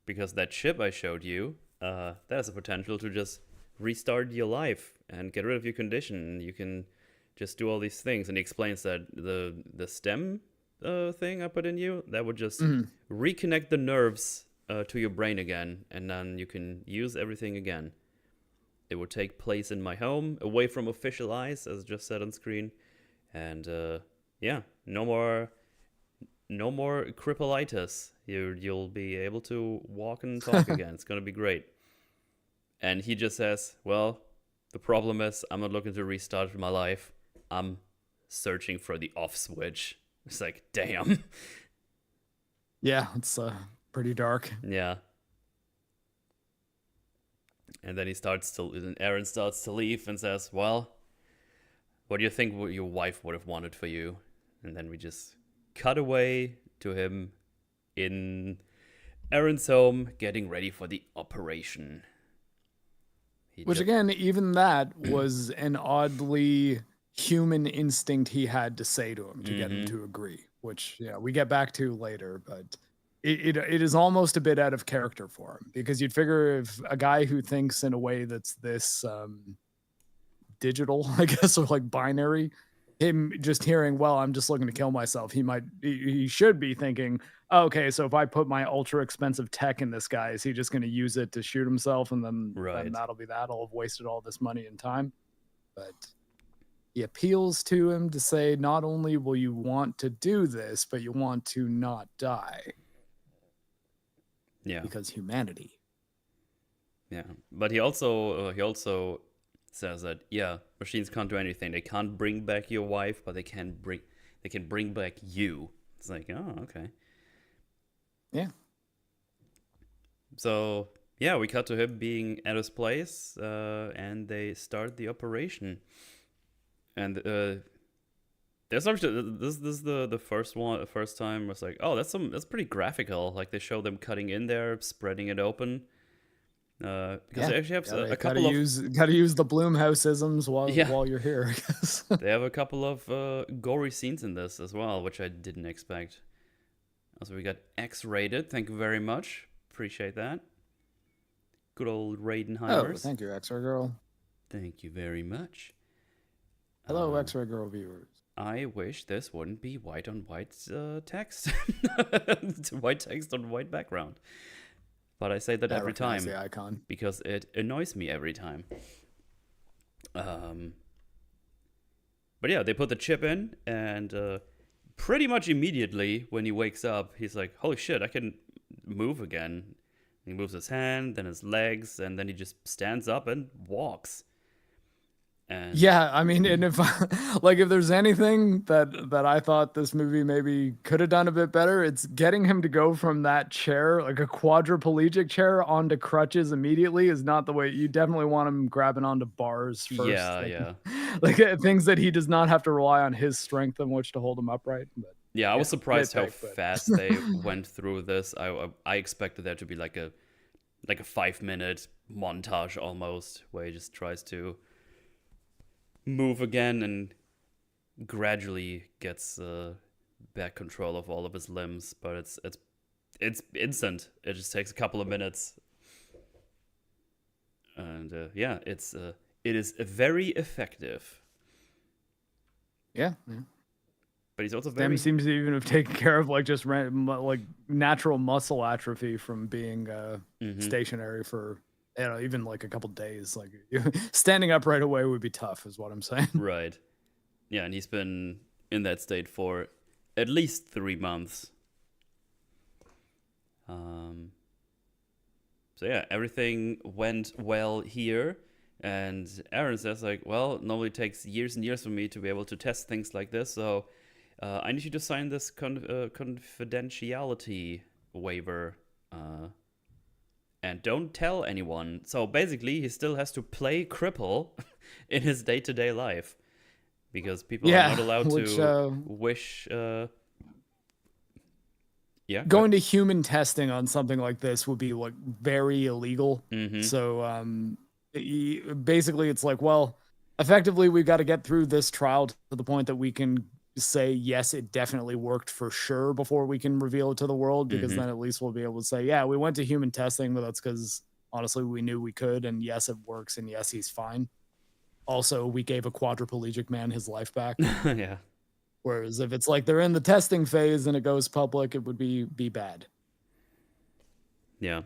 because that ship I showed you, that has the potential to just restart your life and get rid of your condition. You can just do all these things. And he explains that the stem thing I put in you, that would just reconnect the nerves to your brain again, and then you can use everything again. It would take place in my home, away from official eyes, as just said on screen. And yeah, no more crippleitis. You'll be able to walk and talk again. It's gonna be great. And he just says, well, the problem is I'm not looking to restart my life. I'm searching for the off switch. It's like, damn. Yeah, it's pretty dark. Yeah. And then Aaron starts to leave and says, well, what do you think your wife would have wanted for you? And then we just cut away to him in Aaron's home getting ready for the operation. Which again, even that was an oddly human instinct he had to say to him to get him to agree, which we get back to later, but it is almost a bit out of character for him, because you'd figure if a guy who thinks in a way that's this digital, I guess, or like binary, him just hearing, well, I'm just looking to kill myself, he should be thinking, okay, so if I put my ultra expensive tech in this guy, is he just going to use it to shoot himself, and then that'll be that? I'll have wasted all this money and time. But he appeals to him to say, not only will you want to do this, but you want to not die. Yeah. Because humanity. Yeah. But he also says that, yeah, machines can't do anything. They can't bring back your wife, but they can bring back you. It's like, oh, okay. Yeah. So, yeah, we cut to him being at his place, and they start the operation. And there's actually, this is the first time I was like, oh, that's pretty graphical. Like, they show them cutting in there, spreading it open. Because they actually have a couple gotta use the Blumhouse-isms while you're here, I guess. They have a couple of gory scenes in this as well, which I didn't expect. Also, we got X-rated. Thank you very much. Appreciate that. Good old Raidenheimers. Oh, thank you, X-Ray Girl. Thank you very much. Hello, X-Ray Girl viewers. I wish this wouldn't be white on white text. White text on white background. But I say that every time. The icon. Because it annoys me every time. But yeah, they put the chip in, and pretty much immediately when he wakes up, he's like, holy shit, I can move again. He moves his hand, then his legs, and then he just stands up and walks. And yeah, I mean, and if there's anything that I thought this movie maybe could have done a bit better, it's getting him to go from that chair, like a quadriplegic chair, onto crutches immediately is not the way. You definitely want him grabbing onto bars first. Yeah. Like things that he does not have to rely on his strength in which to hold him upright. But yeah, I was surprised how fast they went through this. I expected there to be like a 5-minute montage almost, where he just tries to move again and gradually gets back control of all of his limbs, but it's instant. It just takes a couple of minutes, and it is very effective. Yeah. But he's also Stem seems to even have taken care of like just like natural muscle atrophy from being stationary for even like a couple days. Like standing up right away would be tough, is what I'm saying. Right. Yeah, and he's been in that state for at least 3 months. So yeah, everything went well here. And Aaron says like, well, it normally takes years and years for me to be able to test things like this. So I need you to sign this confidentiality waiver. And don't tell anyone. So basically, he still has to play cripple in his day-to-day life. Because people are not allowed to wish Yeah. going to human testing on something like this would be like very illegal. Mm-hmm. So basically it's like, well, effectively we've got to get through this trial to the point that we can say yes, it definitely worked for sure before we can reveal it to the world, because Mm-hmm. then at least we'll be able to say, yeah, we went to human testing, but that's because honestly we knew we could, and yes, it works, and yes, he's fine. Also, we gave a quadriplegic man his life back. Yeah. Whereas if it's like they're in the testing phase and it goes public, it would be bad. Yeah.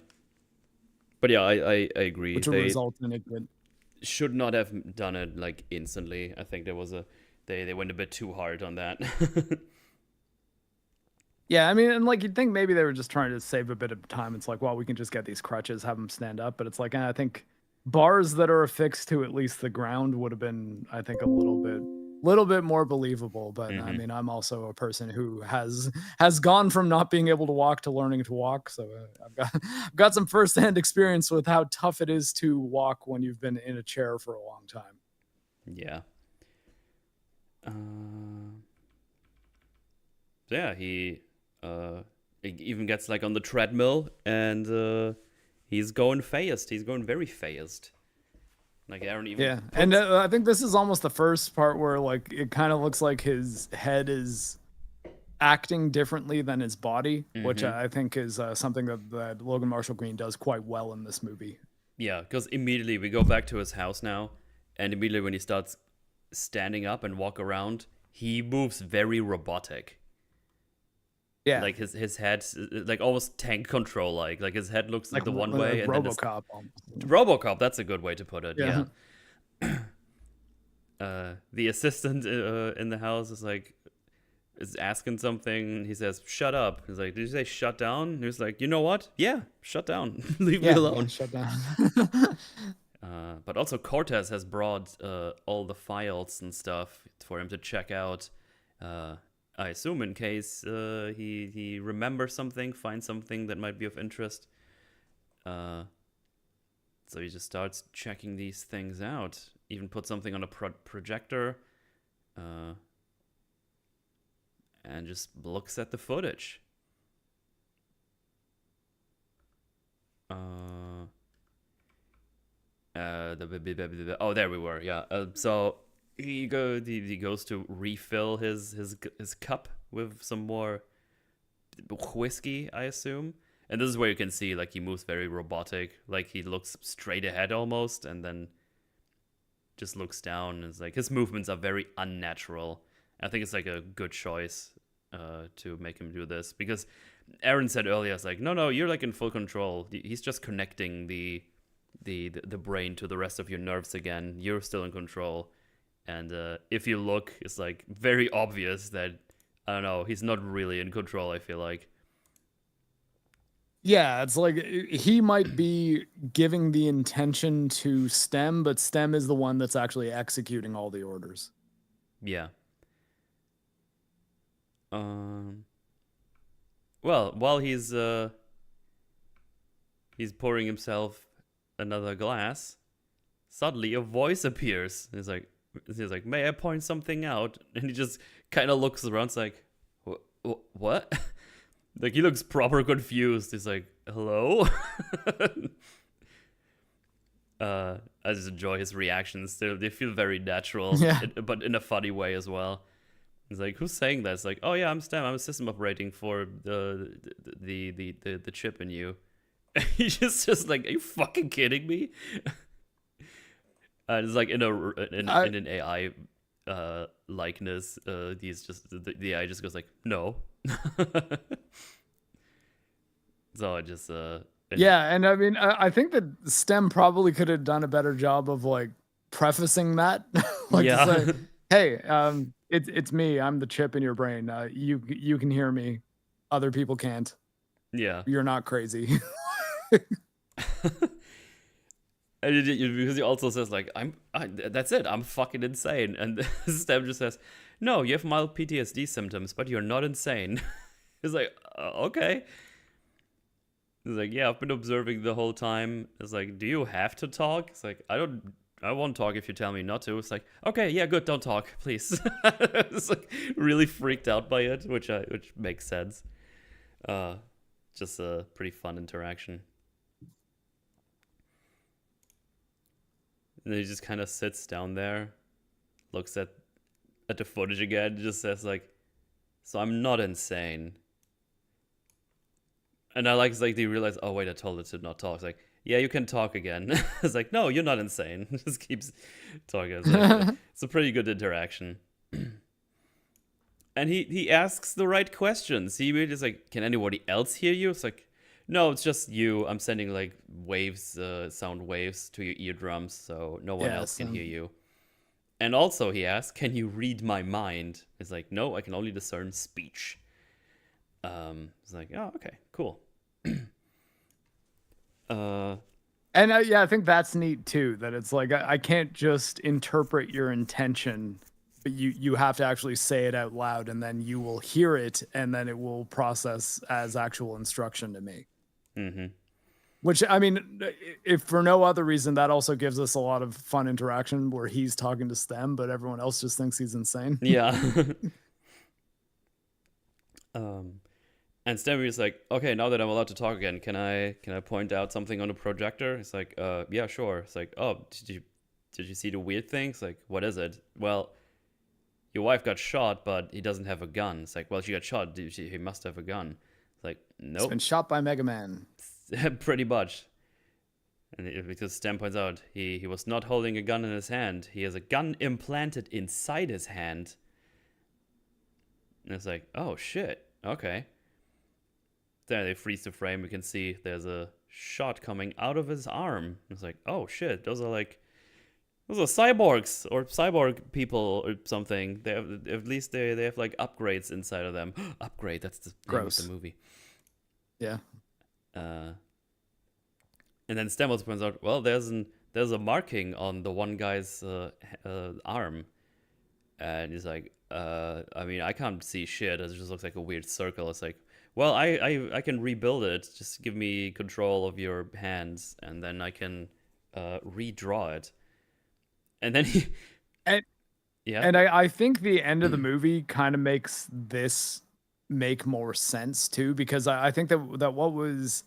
But yeah, I agree. Which would They result in a good. should not have done it like instantly. I think there was they went a bit too hard on that. Yeah, I mean, and like you'd think maybe they were just trying to save a bit of time. It's like, well, we can just get these crutches, have them stand up. But it's like, I think bars that are affixed to at least the ground would have been, I think, a little bit more believable. But I Mhm. mean, I'm also a person who has gone from not being able to walk to learning to walk. So I've got some firsthand experience with how tough it is to walk when you've been in a chair for a long time. Yeah. Yeah, he even gets like on the treadmill and he's going fast. He's going very fast. Like Aaron even Yeah, and I think this is almost the first part where like it kind of looks like his head is acting differently than his body, which I think is something that Logan Marshall Green does quite well in this movie. Yeah, because immediately we go back to his house now, and immediately when he starts standing up and walk around, he moves very robotic. Yeah, Like his head, like almost tank control, like his head looks like the one way, and then his RoboCop. Almost. RoboCop. That's a good way to put it. Yeah. The assistant in the house is asking something. He says, "Shut up." He's like, "Did you say shut down?" And he's like, "You know what? Yeah, shut down. Leave me alone." Yeah, shut down. But also Cortez has brought all the files and stuff for him to check out. I assume in case he remembers something, finds something that might be of interest. So he just starts checking these things out. Even put something on a projector. And just looks at the footage. Oh, there we were. Yeah. So he goes to refill his cup with some more whiskey, I assume. And this is where you can see like he moves very robotic, like he looks straight ahead almost, and then just looks down. It's like his movements are very unnatural. I think it's like a good choice to make him do this, because Aaron said earlier, it's like, no, you're like in full control. He's just connecting the brain to the rest of your nerves again. You're still in control. And if you look, it's like very obvious that, I don't know, he's not really in control, I feel like. Yeah, it's like he might be giving the intention to STEM, but STEM is the one that's actually executing all the orders. Yeah. Well, while he's pouring himself another glass, suddenly a voice appears. He's like, "May I point something out?" And he just kind of looks around, it's like, "What?" Like he looks proper confused. He's like, "Hello?" I just enjoy his reactions. They feel very natural, Yeah. but in a funny way as well. He's like, "Who's saying that?" It's like, "Oh yeah, I'm STEM. I'm a system operating for the chip in you." He's just like, "Are you fucking kidding me?" It's like in an AI likeness. The AI just goes like, "No." So I just Yeah, and I mean, I think that STEM probably could have done a better job of like prefacing that, like yeah. to say, "Hey, it's me. I'm the chip in your brain. You can hear me. Other people can't. Yeah. You're not crazy." And because he also says like, that's it, I'm fucking insane, and Stem just says, "No, you have mild PTSD symptoms, but you're not insane." He's like, "Okay." He's like, "Yeah, I've been observing the whole time." It's like, "Do you have to talk?" It's like, I won't talk if you tell me not to." It's like, "Okay, yeah, good, don't talk, please." It's like really freaked out by it, which makes sense. Uh, just a pretty fun interaction. And then he just kind of sits down there, looks at the footage again, just says like, "So I'm not insane." And I like, it's like they realize, oh wait, I told it to not talk. It's like, yeah, you can talk again. It's like, no, you're not insane. Just keeps talking. It's, like, it's a pretty good interaction. And he asks the right questions. He really is like, can anybody else hear you? It's like, no, it's just you. I'm sending like waves, sound waves to your eardrums, so no one else can hear you. And also he asks, can you read my mind? It's like, no, I can only discern speech. It's like, oh, okay, cool. And yeah, I think that's neat too. That it's like I can't just interpret your intention, but you have to actually say it out loud, and then you will hear it, and then it will process as actual instruction to me. Mm-hmm. Which, I mean, if for no other reason, that also gives us a lot of fun interaction where he's talking to Stem, but everyone else just thinks he's insane. Yeah. And Stem is like, okay, now that I'm allowed to talk again, can I point out something on the projector? It's like, yeah, sure. It's like, oh, did you see the weird thing? It's like, what is it? Well, your wife got shot, but he doesn't have a gun. It's like, well, she got shot. He must have a gun. It's like, nope. He's been shot by Mega Man. Pretty much. And because Stem points out, he was not holding a gun in his hand. He has a gun implanted inside his hand. And it's like, oh, shit. Okay. Then they freeze the frame. We can see there's a shot coming out of his arm. It's like, oh, shit. Those are cyborgs or cyborg people or something. They have, at least they have like upgrades inside of them. Upgrade, that's the name of the movie. Yeah. And then Stem also points out, well, there's a marking on the one guy's arm. And he's like, I mean, I can't see shit. It just looks like a weird circle. It's like, well, I can rebuild it. Just give me control of your hands, and then I can redraw it. And then I think the end of the movie kind of makes this make more sense too, because I think that what was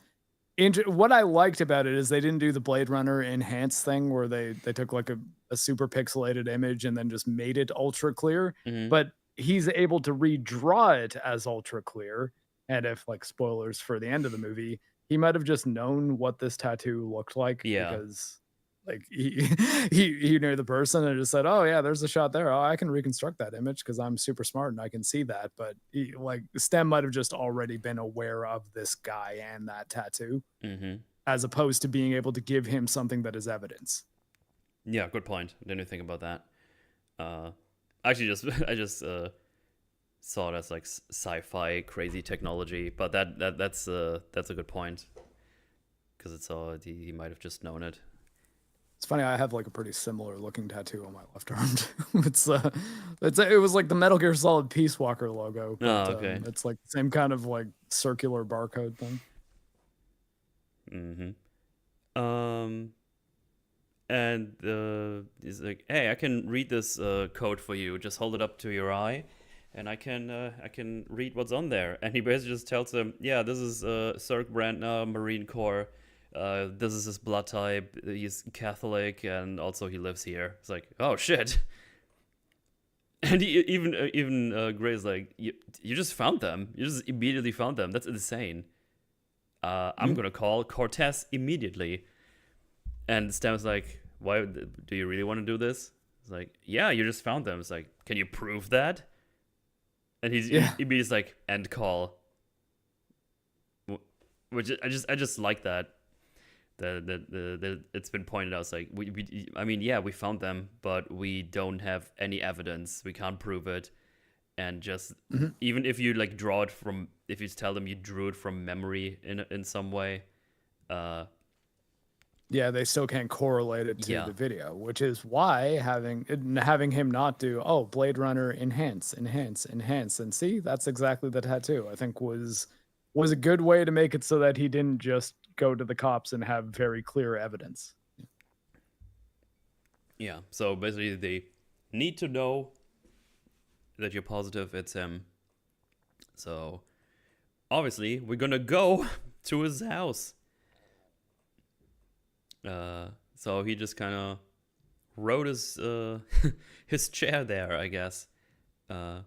what I liked about it is they didn't do the Blade Runner enhance thing where they took like a super pixelated image and then just made it ultra clear, but he's able to redraw it as ultra clear. And if, like, spoilers for the end of the movie, he might have just known what this tattoo looked like, because like he knew the person and just said, oh yeah, there's a shot there. Oh, I can reconstruct that image because I'm super smart and I can see that. But like Stem might have just already been aware of this guy and that tattoo, as opposed to being able to give him something that is evidence. Yeah, good point. Didn't even think about that. Actually, I just saw it as like sci-fi crazy technology, but that's a good point, because it's all he might have just known it. It's funny, I have like a pretty similar looking tattoo on my left arm too. It was like the Metal Gear Solid Peace Walker logo, but, okay. It's like the same kind of like circular barcode thing. And he's like, hey, I can read this code for you. Just hold it up to your eye, and I can read what's on there. And he basically just tells him, yeah, this is Cirque Brandner, Marine Corps. This is his blood type. He's Catholic, and also he lives here. It's like, oh shit. And he even Gray's like, you just found them. You just immediately found them. That's insane. I'm gonna call Cortez immediately. And Stem's like, why do you really want to do this? It's like, yeah, you just found them. It's like, can you prove that? And he's immediately like, end call. Which I just like that. It's been pointed out. It's like, we found them, but we don't have any evidence. We can't prove it. And just even if you like draw it from, if you tell them you drew it from memory in some way, they still can't correlate it to the video, which is why having him not do Blade Runner enhance, and see, that's exactly the tattoo. I think was a good way to make it so that he didn't just go to the cops and have very clear evidence. Yeah. So basically, they need to know that you're positive it's him. So obviously, we're gonna go to his house. So he just kind of rode his his chair there, I guess. And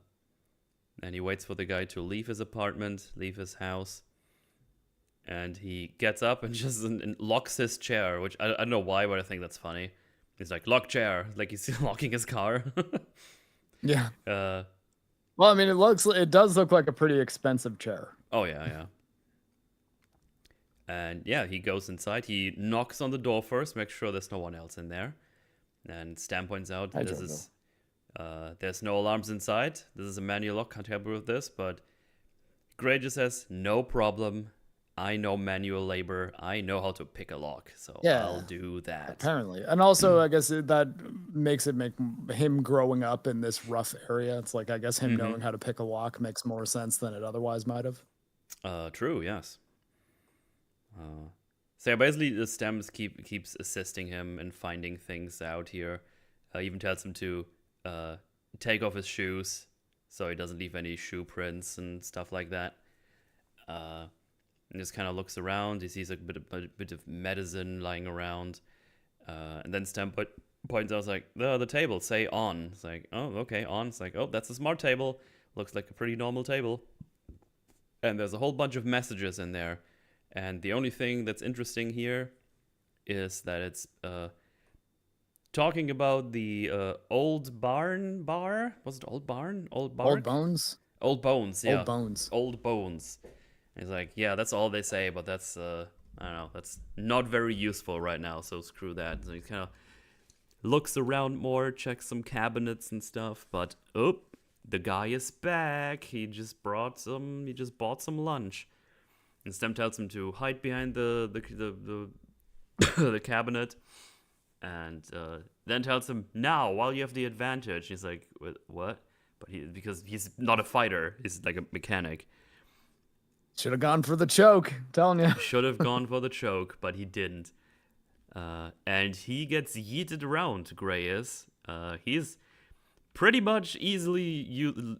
he waits for the guy to leave his apartment, leave his house. And he gets up and just and locks his chair, which I don't know why, but I think that's funny. He's like, lock chair, like he's locking his car. Yeah. Well, I mean, it does look like a pretty expensive chair. Oh, yeah. And yeah, he goes inside. He knocks on the door first, makes sure there's no one else in there. And Stan points out there's no alarms inside. This is a manual lock, can't help you with this. But Gray just says, no problem. I know manual labor. I know how to pick a lock, so I'll do that. Apparently. And also, I guess that makes him growing up in this rough area. It's like, I guess him knowing how to pick a lock makes more sense than it otherwise might have. True, yes. So yeah, basically the stems keeps assisting him in finding things out here. Even tells him to take off his shoes so he doesn't leave any shoe prints and stuff like that. And just kind of looks around. He sees a bit of medicine lying around. And then Stem points out, like, the table, say on. It's like, oh, okay, on. It's like, oh, that's a smart table. Looks like a pretty normal table. And there's a whole bunch of messages in there. And the only thing that's interesting here is that it's talking about the old barn bar. Was it old barn? Old bar? Old Bones? Old Bones, yeah. Old Bones. Old Bones. And he's like, yeah, that's all they say, but that's, I don't know, that's not very useful right now, so screw that. So he kind of looks around more, checks some cabinets and stuff, but, the guy is back. He just bought some lunch. And Stem tells him to hide behind the the cabinet, and then tells him, now, while you have the advantage. He's like, what? But because he's not a fighter, he's like a mechanic. Should have gone for the choke, I'm telling you. Should have gone for the choke, but he didn't. And he gets yeeted around, Gray is. He's pretty much easily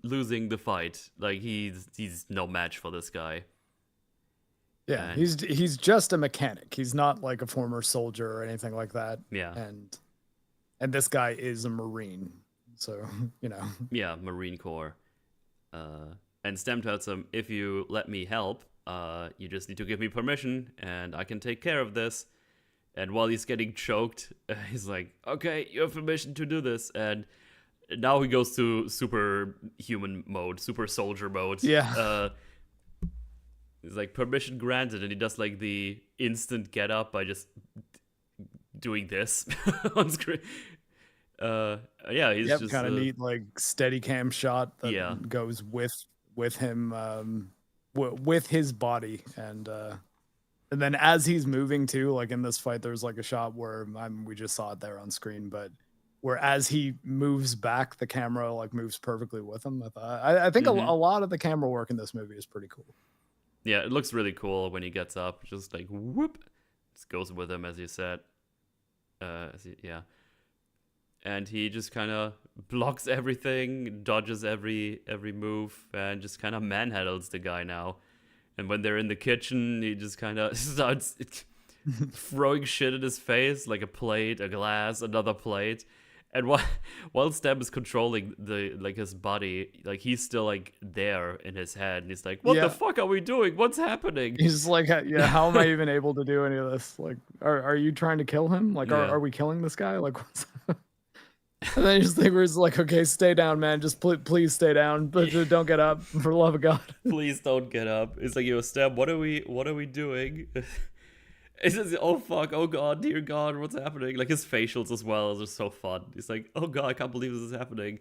losing the fight. Like, he's no match for this guy. Yeah, and he's just a mechanic. He's not like a former soldier or anything like that. Yeah. And this guy is a Marine. So, you know. Yeah, Marine Corps. And Stem tells him, if you let me help, you just need to give me permission, and I can take care of this. And while he's getting choked, he's like, okay, you have permission to do this. And now he goes to superhuman mode, super soldier mode. Yeah. He's like, permission granted, and he does like the instant get up by just doing this on screen. Yeah, he's just kind of neat, like steady cam shot that goes with him, with his body, and then as he's moving too, like in this fight, there's like a shot where we just saw it there on screen, but where as he moves back, the camera like moves perfectly with him. I think a lot of the camera work in this movie is pretty cool. Yeah, it looks really cool when he gets up, just like whoop, just goes with him, as you said. And he just kind of blocks everything, dodges every move, and just kind of manhandles the guy now. And when they're in the kitchen, he just kind of starts throwing shit in his face, like a plate, a glass, another plate. And while Stem is controlling his body, like he's still like there in his head, and he's like, "What the fuck are we doing? What's happening?" He's like, "Yeah, how am I even able to do any of this? Like, are you trying to kill him? Like, are we killing this guy? Like, what's?" And then he's like, "Okay, stay down, man. Just please stay down, but don't get up, for the love of God." Please don't get up. It's like, yo, Stem, what are we doing? It's just, oh fuck, oh god, dear god, what's happening? Like his facials as well are just so fun. He's like, oh god, I can't believe this is happening.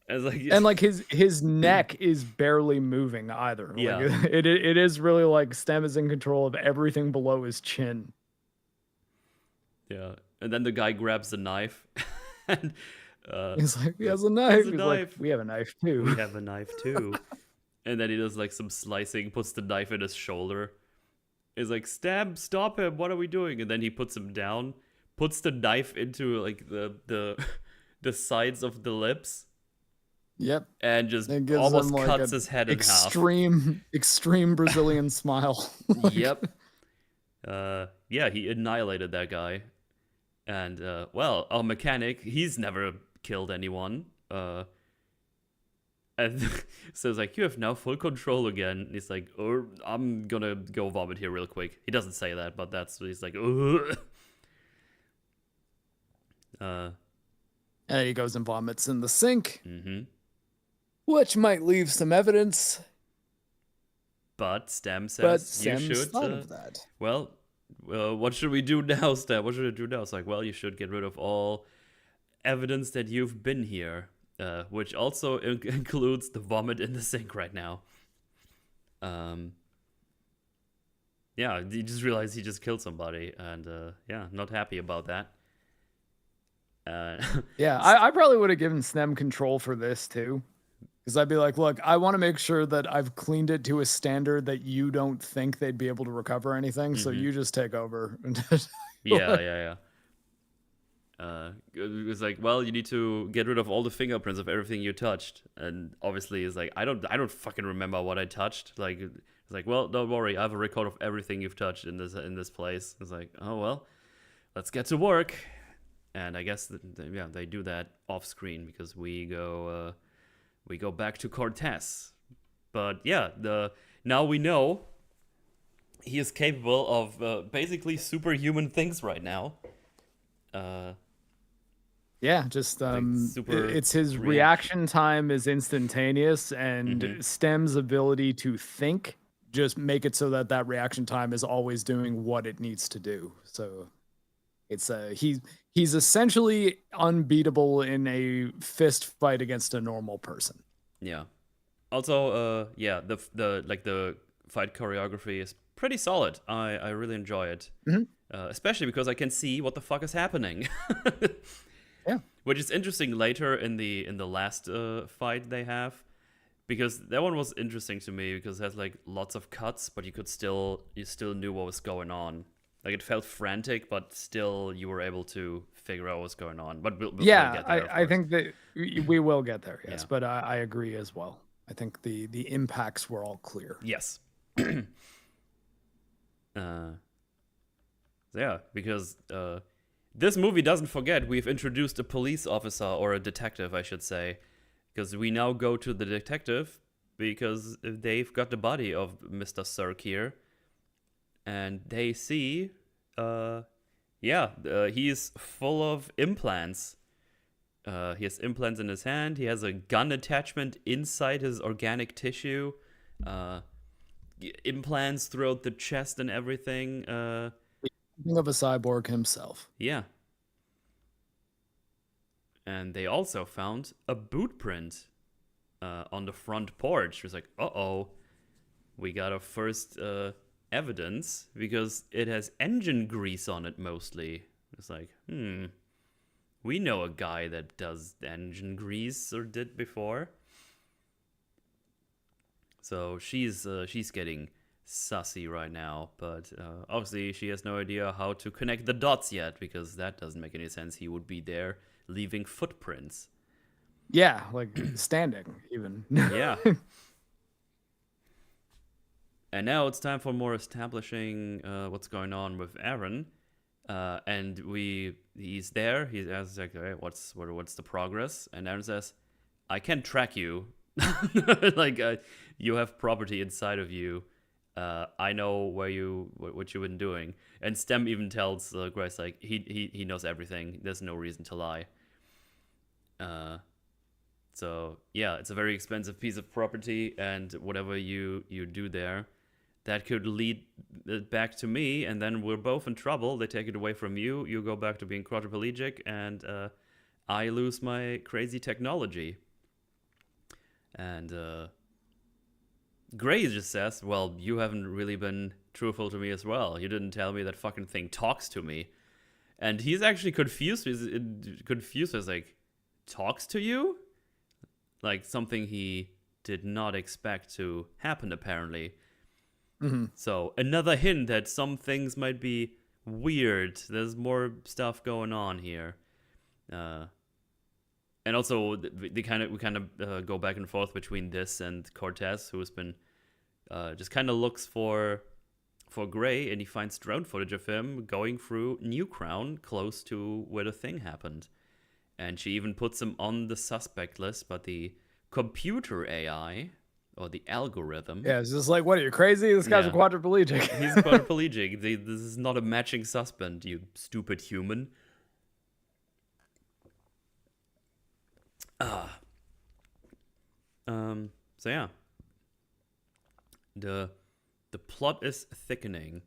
And like his neck is barely moving either. Yeah, like, it is really like Stem is in control of everything below his chin. Yeah, and then the guy grabs the knife, and he's like, he has a knife. He's like, we have a knife too. We have a knife too. And then he does like some slicing, puts the knife in his shoulder. Is like, stop him, what are we doing? And then he puts him down, puts the knife into like the sides of the lips, Yep. and just It gives almost them like cuts a his head in half. extreme Brazilian smile. Like, Yep. Yeah, he annihilated that guy. And, well, our mechanic, he's never killed anyone. And so it's like, you have now full control again. And he's like, oh, I'm gonna go vomit here real quick. He doesn't say that, but he's like, ugh. And he goes and vomits in the sink, Mm-hmm. which might leave some evidence. But Stem But says you Sam's should. thought of that. Well, what should we do now, Stem? What should I do now? It's like, well, you should get rid of all evidence that you've been here, which also includes the vomit in the sink right now. Yeah, he just realized he just killed somebody, and yeah, not happy about that. Yeah, I probably would have given Snem control for this too. Because I'd be like, look, I want to make sure that I've cleaned it to a standard that you don't think they'd be able to recover anything. So you just take over. Yeah. It was like, well, you need to get rid of all the fingerprints of everything you touched, and obviously, it's like I don't fucking remember what I touched. Like, it's like, well, don't worry, I have a record of everything you've touched in this place. It's like, oh well, let's get to work. And I guess they do that off screen because we go back to Cortez. But yeah, now we know he is capable of basically superhuman things right now. Yeah, just it's his reaction. reaction time is instantaneous, and Stem's ability to think just make it so that reaction time is always doing what it needs to do. So it's he's essentially unbeatable in a fist fight against a normal person. Yeah. Also, yeah, the fight choreography is pretty solid. I really enjoy it, especially because I can see what the fuck is happening. Yeah, which is interesting later in the last fight they have, because that one was interesting to me because it has like lots of cuts, but you still knew what was going on. Like it felt frantic, but still you were able to figure out what's going on. But we'll get there, I think that we will get there. Yes, yeah. But I agree as well. I think the impacts were all clear. Yes. Yeah, because this movie doesn't forget we've introduced a police officer, or a detective, I should say, because we now go to the detective because they've got the body of Mr. Cirque here, and they see, he's full of implants. He has implants in his hand. He has a gun attachment inside his organic tissue. Implants throughout the chest and everything. Something of a cyborg himself. Yeah. And they also found a boot print on the front porch. It was like, uh-oh, we got our first evidence, because it has engine grease on it mostly. It's like, we know a guy that does engine grease, or did before. So she's getting sussy right now, but obviously she has no idea how to connect the dots yet, because that doesn't make any sense. He would be there leaving footprints. Yeah, like standing even. Yeah. And now it's time for more establishing what's going on with Aaron. And he's there. He asks like, hey, what's the progress? And Aaron says, I can't track you. Like you have property inside of you. I know what you've been doing. And Stem even tells Grace like he knows everything. There's no reason to lie. So yeah, it's a very expensive piece of property, and whatever you do there, that could lead it back to me, and then we're both in trouble. They take it away from you. You go back to being quadriplegic, and I lose my crazy technology. And Gray just says, well, you haven't really been truthful to me as well. You didn't tell me that fucking thing talks to me. And he's actually confused. He's confused as like, talks to you? Like something he did not expect to happen, apparently. Mm-hmm. So another hint that some things might be weird. There's more stuff going on here. And And also, we kind of go back and forth between this and Cortez, who has been just kind of looks for Gray, and he finds drone footage of him going through New Crown, close to where the thing happened. And she even puts him on the suspect list, but the computer AI, or the algorithm... Yeah, it's just like, what, are you crazy? This guy's a quadriplegic. He's quadriplegic. This is not a matching suspect, you stupid human. So yeah. The plot is thickening.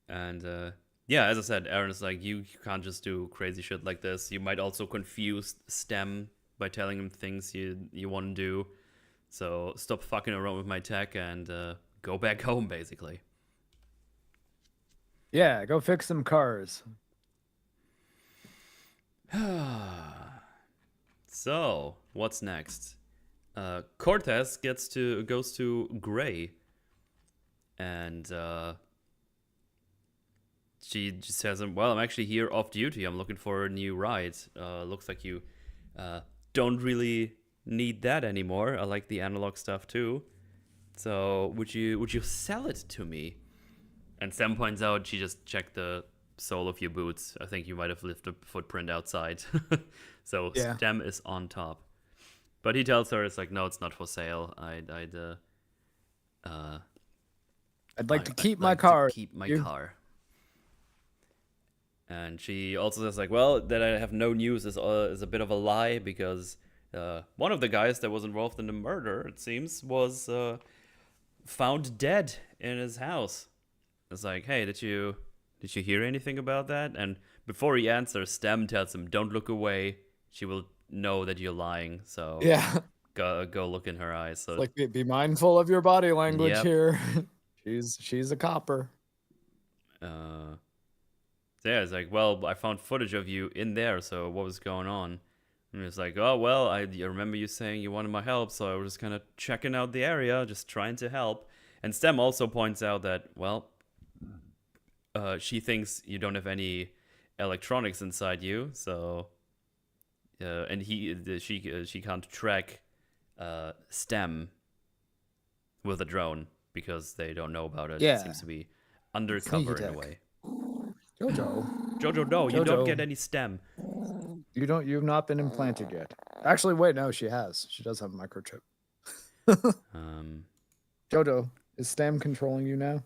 And yeah, as I said, Aaron is like, you can't just do crazy shit like this. You might also confuse Stem by telling him things you want to do. So stop fucking around with my tech and go back home, basically. Yeah, go fix some cars. So, what's next? Cortez goes to Gray, and she just says, "Well, I'm actually here off duty. I'm looking for a new ride. Looks like you don't really need that anymore. I like the analog stuff too. So would you sell it to me?" And Sam points out she just checked the sole of your boots. I think you might have left a footprint outside. So yeah. Stem is on top. But he tells her, it's like, no, it's not for sale. I'd like to keep my car. Keep my car. And she also says, like, well, that I have no news is a bit of a lie, because one of the guys that was involved in the murder, it seems, was found dead in his house. It's like, hey, did you hear anything about that? And before he answers, Stem tells him, don't look away. She will know that you're lying. So yeah, go look in her eyes. So like, be mindful of your body language here. She's a copper. So yeah, it's like, well, I found footage of you in there. So what was going on? And it's like, oh, well, I remember you saying you wanted my help. So I was just kind of checking out the area, just trying to help. And Stem also points out that, well, she thinks you don't have any electronics inside you, so and she can't track Stem with a drone because they don't know about it. Yeah. It seems to be undercover in a way. Jojo, no, you don't get any Stem. You've not been implanted yet. Actually, wait, no, she has. She does have a microchip. Jojo, is Stem controlling you now?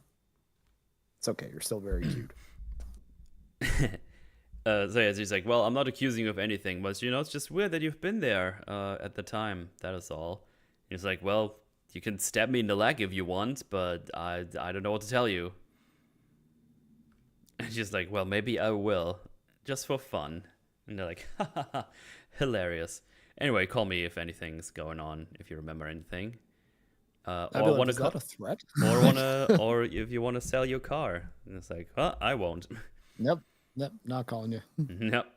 It's okay, you're still very cute. So yeah, she's like, well, I'm not accusing you of anything, but it's just weird that you've been there at the time. That is all. He's like, well, you can stab me in the leg if you want, but I don't know what to tell you. And she's like, well, maybe I will, just for fun. And they're like, ha ha ha, hilarious. Anyway, call me if anything's going on, if you remember anything. Or want to call a threat, or if you want to sell your car. And it's like, I won't. Yep, not calling you. Yep.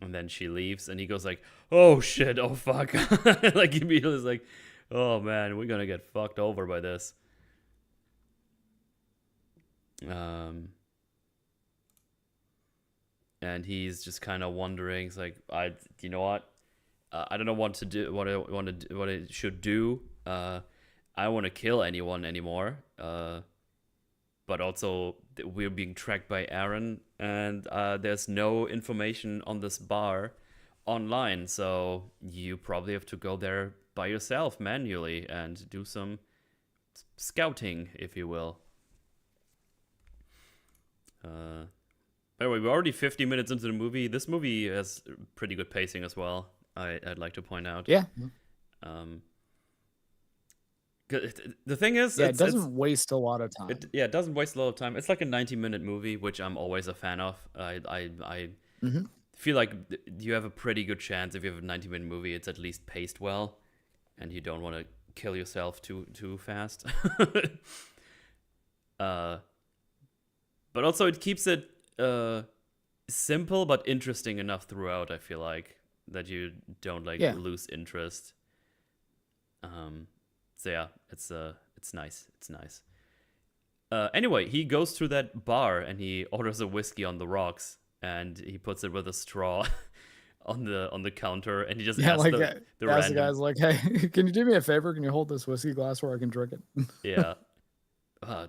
And then she leaves, and he goes like, "Oh shit! Oh fuck!" Like immediately, is like, "Oh man, we're gonna get fucked over by this." And he's just kind of wondering. It's like, you know what? I don't know what to do. What I should do. I don't want to kill anyone anymore. But also, we're being tracked by Aaron, and there's no information on this bar online, so you probably have to go there by yourself manually and do some scouting, if you will. Anyway, we're already 50 minutes into the movie. This movie has pretty good pacing as well, I'd like to point out. Yeah. The thing is, it doesn't waste a lot of time. It doesn't waste a lot of time. It's like a 90-minute movie, which I'm always a fan of. I feel like you have a pretty good chance if you have a 90-minute movie, it's at least paced well, and you don't want to kill yourself too fast. But also, it keeps it simple but interesting enough throughout. I feel like that you don't lose interest. So yeah, it's nice. It's nice. Anyway, he goes to that bar and he orders a whiskey on the rocks and he puts it with a straw on the counter, and he just Yeah, asks like the ask the random. guys like, "Hey, can you do me a favor? Can you hold this whiskey glass where I can drink it?" Yeah.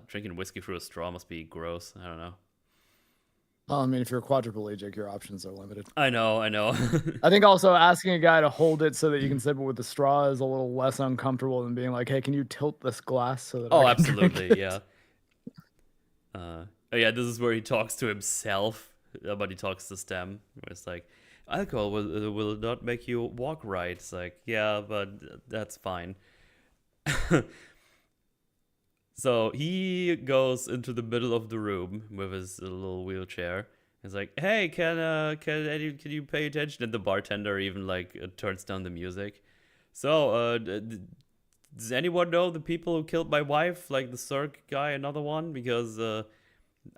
Drinking whiskey through a straw must be gross. I don't know. Well, I mean, if you're quadriplegic, your options are limited. I know, I know. I think also asking a guy to hold it so that you can sip it with the straw is a little less uncomfortable than being like, "Hey, can you tilt this glass so that Oh, I can drink absolutely, it?" yeah. Oh yeah, this is where he talks to himself, but he talks to Stem. Where it's like, alcohol will not make you walk right. It's like, yeah, but that's fine. So he goes into the middle of the room with his little wheelchair. He's like, "Hey, can you pay attention?" And the bartender even like turns down the music. So, does anyone know the people who killed my wife? Like the Cirque guy, another one? Because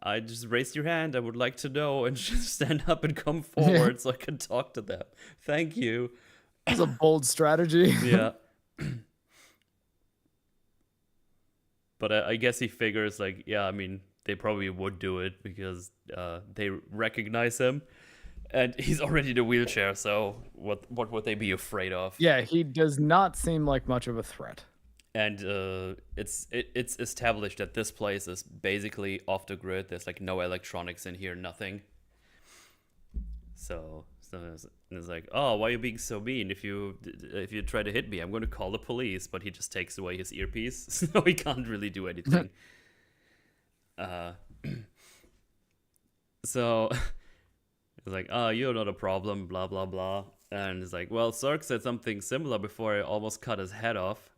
I just raised your hand. I would like to know, and just stand up and come Yeah, forward so I can talk to them. Thank you. it's a bold strategy. Yeah. But I guess he figures like, yeah, I mean, they probably would do it because they recognize him, and he's already in a wheelchair. So what would they be afraid of? Yeah, he does not seem like much of a threat. And it's established that this place is basically off the grid. There's like no electronics in here, nothing. So it's like, oh, why are you being so mean? If you try to hit me, I'm going to call the police. But he just takes away his earpiece, so he can't really do anything. So it's like, oh, you're not a problem, blah blah blah. And it's like, well, Sark said something similar before I almost cut his head off,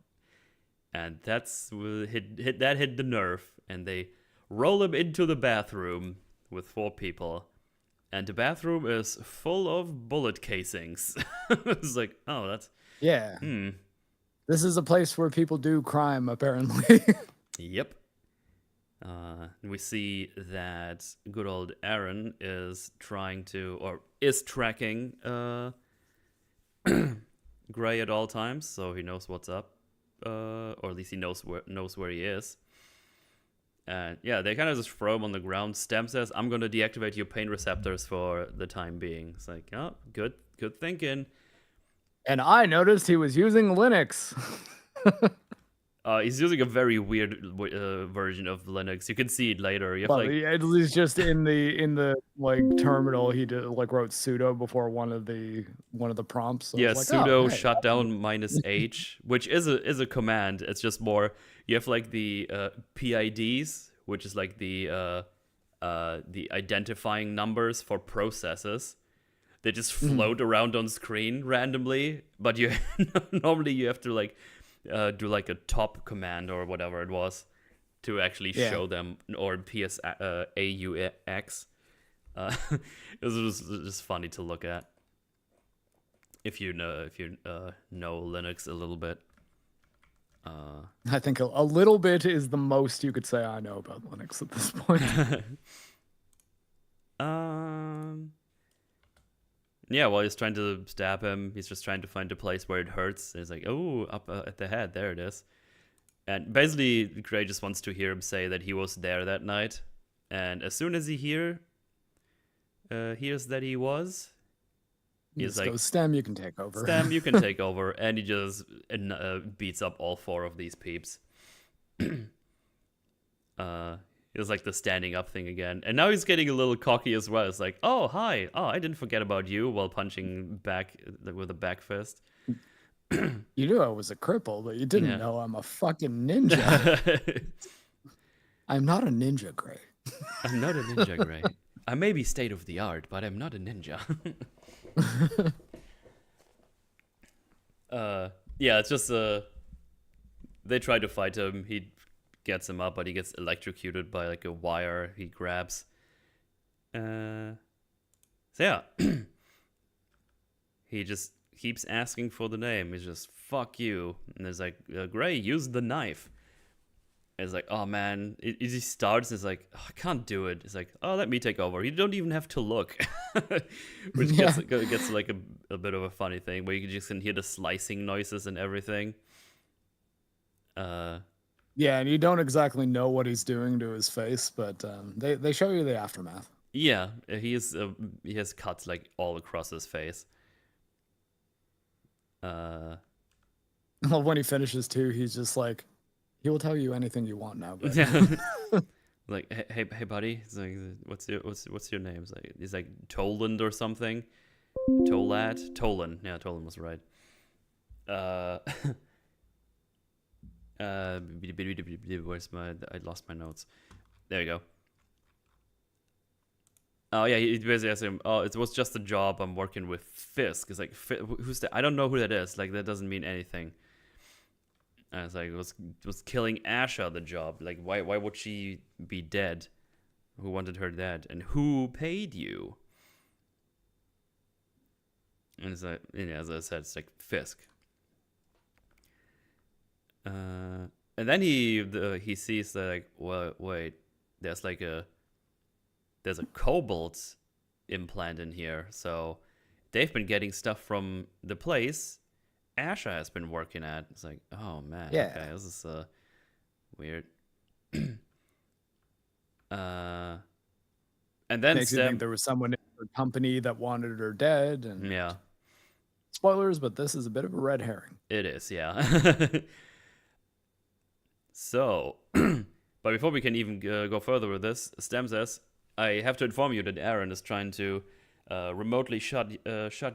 and that's hit the nerve. And they roll him into the bathroom with 4 people. And the bathroom is full of bullet casings. It's like, oh, that's... Yeah. This is a place where people do crime, apparently. Yep. We see that good old Aaron is tracking Gray at all times, so he knows what's up, or at least he knows where he is. And yeah, they kind of just throw him on the ground. Stem says, "I'm going to deactivate your pain receptors for the time being." It's like, oh, good thinking. And I noticed he was using Linux. He's using a very weird version of Linux. You can see it later. You have Well, like, at least just in the like terminal, he did like wrote sudo before one of the prompts. So yeah, I was like, sudo oh, hey. shutdown -h, which is a command. It's just more, you have like the PIDs, which is like the identifying numbers for processes. They just float around on screen randomly, but you normally you have to like do like a top command or whatever it was to actually show them, or PSAUX. It was just funny to look at if you know Linux a little bit. I think a little bit is the most you could say I know about Linux at this point. Yeah, while he's trying to stab him, he's just trying to find a place where it hurts. And he's like, oh, up at the head, there it is. And basically, Gray just wants to hear him say that he was there that night. And as soon as he hears that he was, he's like, Stem, you can take over. Stem, you can take over. And he just beats up all 4 of these peeps. It was like the standing up thing again. And now he's getting a little cocky as well. It's like, oh, hi. Oh, I didn't forget about you, while punching back with a back fist. You knew I was a cripple, but you didn't know I'm a fucking ninja. I'm not a ninja, Gray. I'm not a ninja, Gray. I may be state of the art, but I'm not a ninja. Yeah, it's just they try to fight him. He gets him up, but he gets electrocuted by like a wire he grabs. So yeah, he just keeps asking for the name. He's just, fuck you. And there's like, Gray, use the knife. And it's like, oh man, he starts, it's like, oh, I can't do it. It's like, oh, let me take over. You don't even have to look. Which gets like a bit of a funny thing, where you just can hear the slicing noises and everything. Yeah, and you don't exactly know what he's doing to his face, but they show you the aftermath. Yeah, he has cuts like all across his face. Well, when he finishes too, he's just like, he will tell you anything you want now. But like, hey, buddy. It's like, what's your name? It's like Toland or something. Tolan. Yeah, Tolan was right. Where's my? I lost my notes. There you go. Oh yeah, he basically asked him. Oh, it was just a job. I'm working with Fisk. It's like, who's that? I don't know who that is. Like, that doesn't mean anything. And it's like, was killing Asha the job? Like, why would she be dead? Who wanted her dead? And who paid you? And it's like, as I said, it's like Fisk. And then he sees that, like, well, wait, there's a cobalt implant in here, so they've been getting stuff from the place Asha has been working at. It's like, oh man, yeah. Okay, this is weird. And then makes you think there was someone in her company that wanted her dead, and yeah, spoilers, but this is a bit of a red herring. It is, yeah. So, but before we can even go further with this, Stem says, I have to inform you that Aaron is trying to remotely shut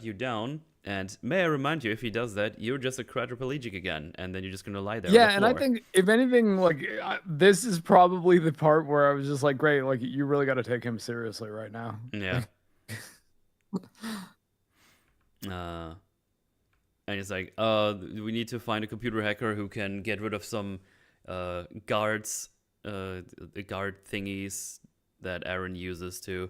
you down. And may I remind you, if he does that, you're just a quadriplegic again, and then you're just gonna lie there. Yeah, and I think if anything, like this is probably the part where I was just like, great, like you really got to take him seriously right now. Yeah. And he's like, we need to find a computer hacker who can get rid of some guards, the guard thingies that Aaron uses to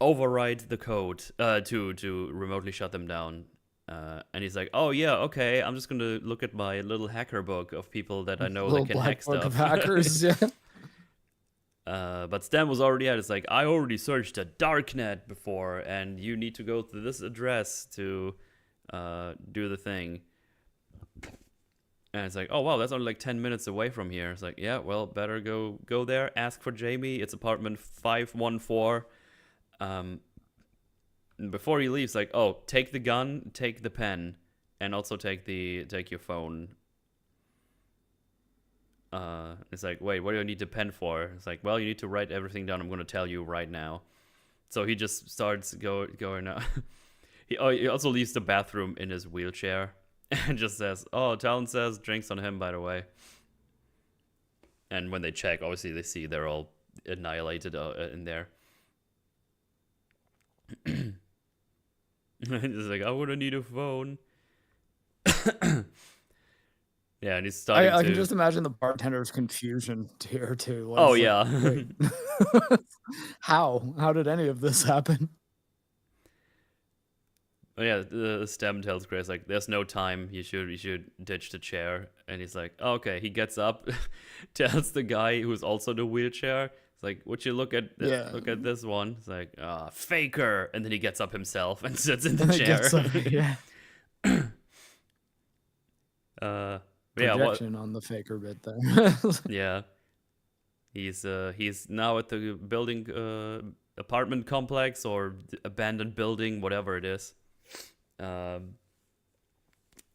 override the code to remotely shut them down. And he's like, oh yeah, okay, I'm just gonna look at my little hacker book of people that I know that can hack stuff. Of hackers, yeah. But Stem was already at. It's like, I already searched a darknet before, and you need to go to this address to do the thing. And it's like, oh wow, that's only like 10 minutes away from here. It's like, yeah, well, better go there. Ask for Jamie. It's apartment 514. Before he leaves, like, oh, take the gun, take the pen, and also take your phone. It's like, wait, what do I need the pen for? It's like, well, you need to write everything down. I'm going to tell you right now. So he just starts going out. He also leaves the bathroom in his wheelchair and just says, oh, Talon says drinks on him, by the way. And when they check, obviously they see they're all annihilated in there. He's like, I'm going to need a phone. Yeah, and he's starting I can just imagine the bartender's confusion here too. Like, oh yeah. How did any of this happen? Oh yeah, the Stem tells Grace, like, there's no time. You should ditch the chair. And he's like, oh, okay. He gets up, tells the guy who's also in the wheelchair. It's like, would you look at this one? It's like, faker. And then he gets up himself and sits in the chair. Projection on the faker bit there. Yeah, he's now at the building apartment complex or abandoned building, whatever it is, and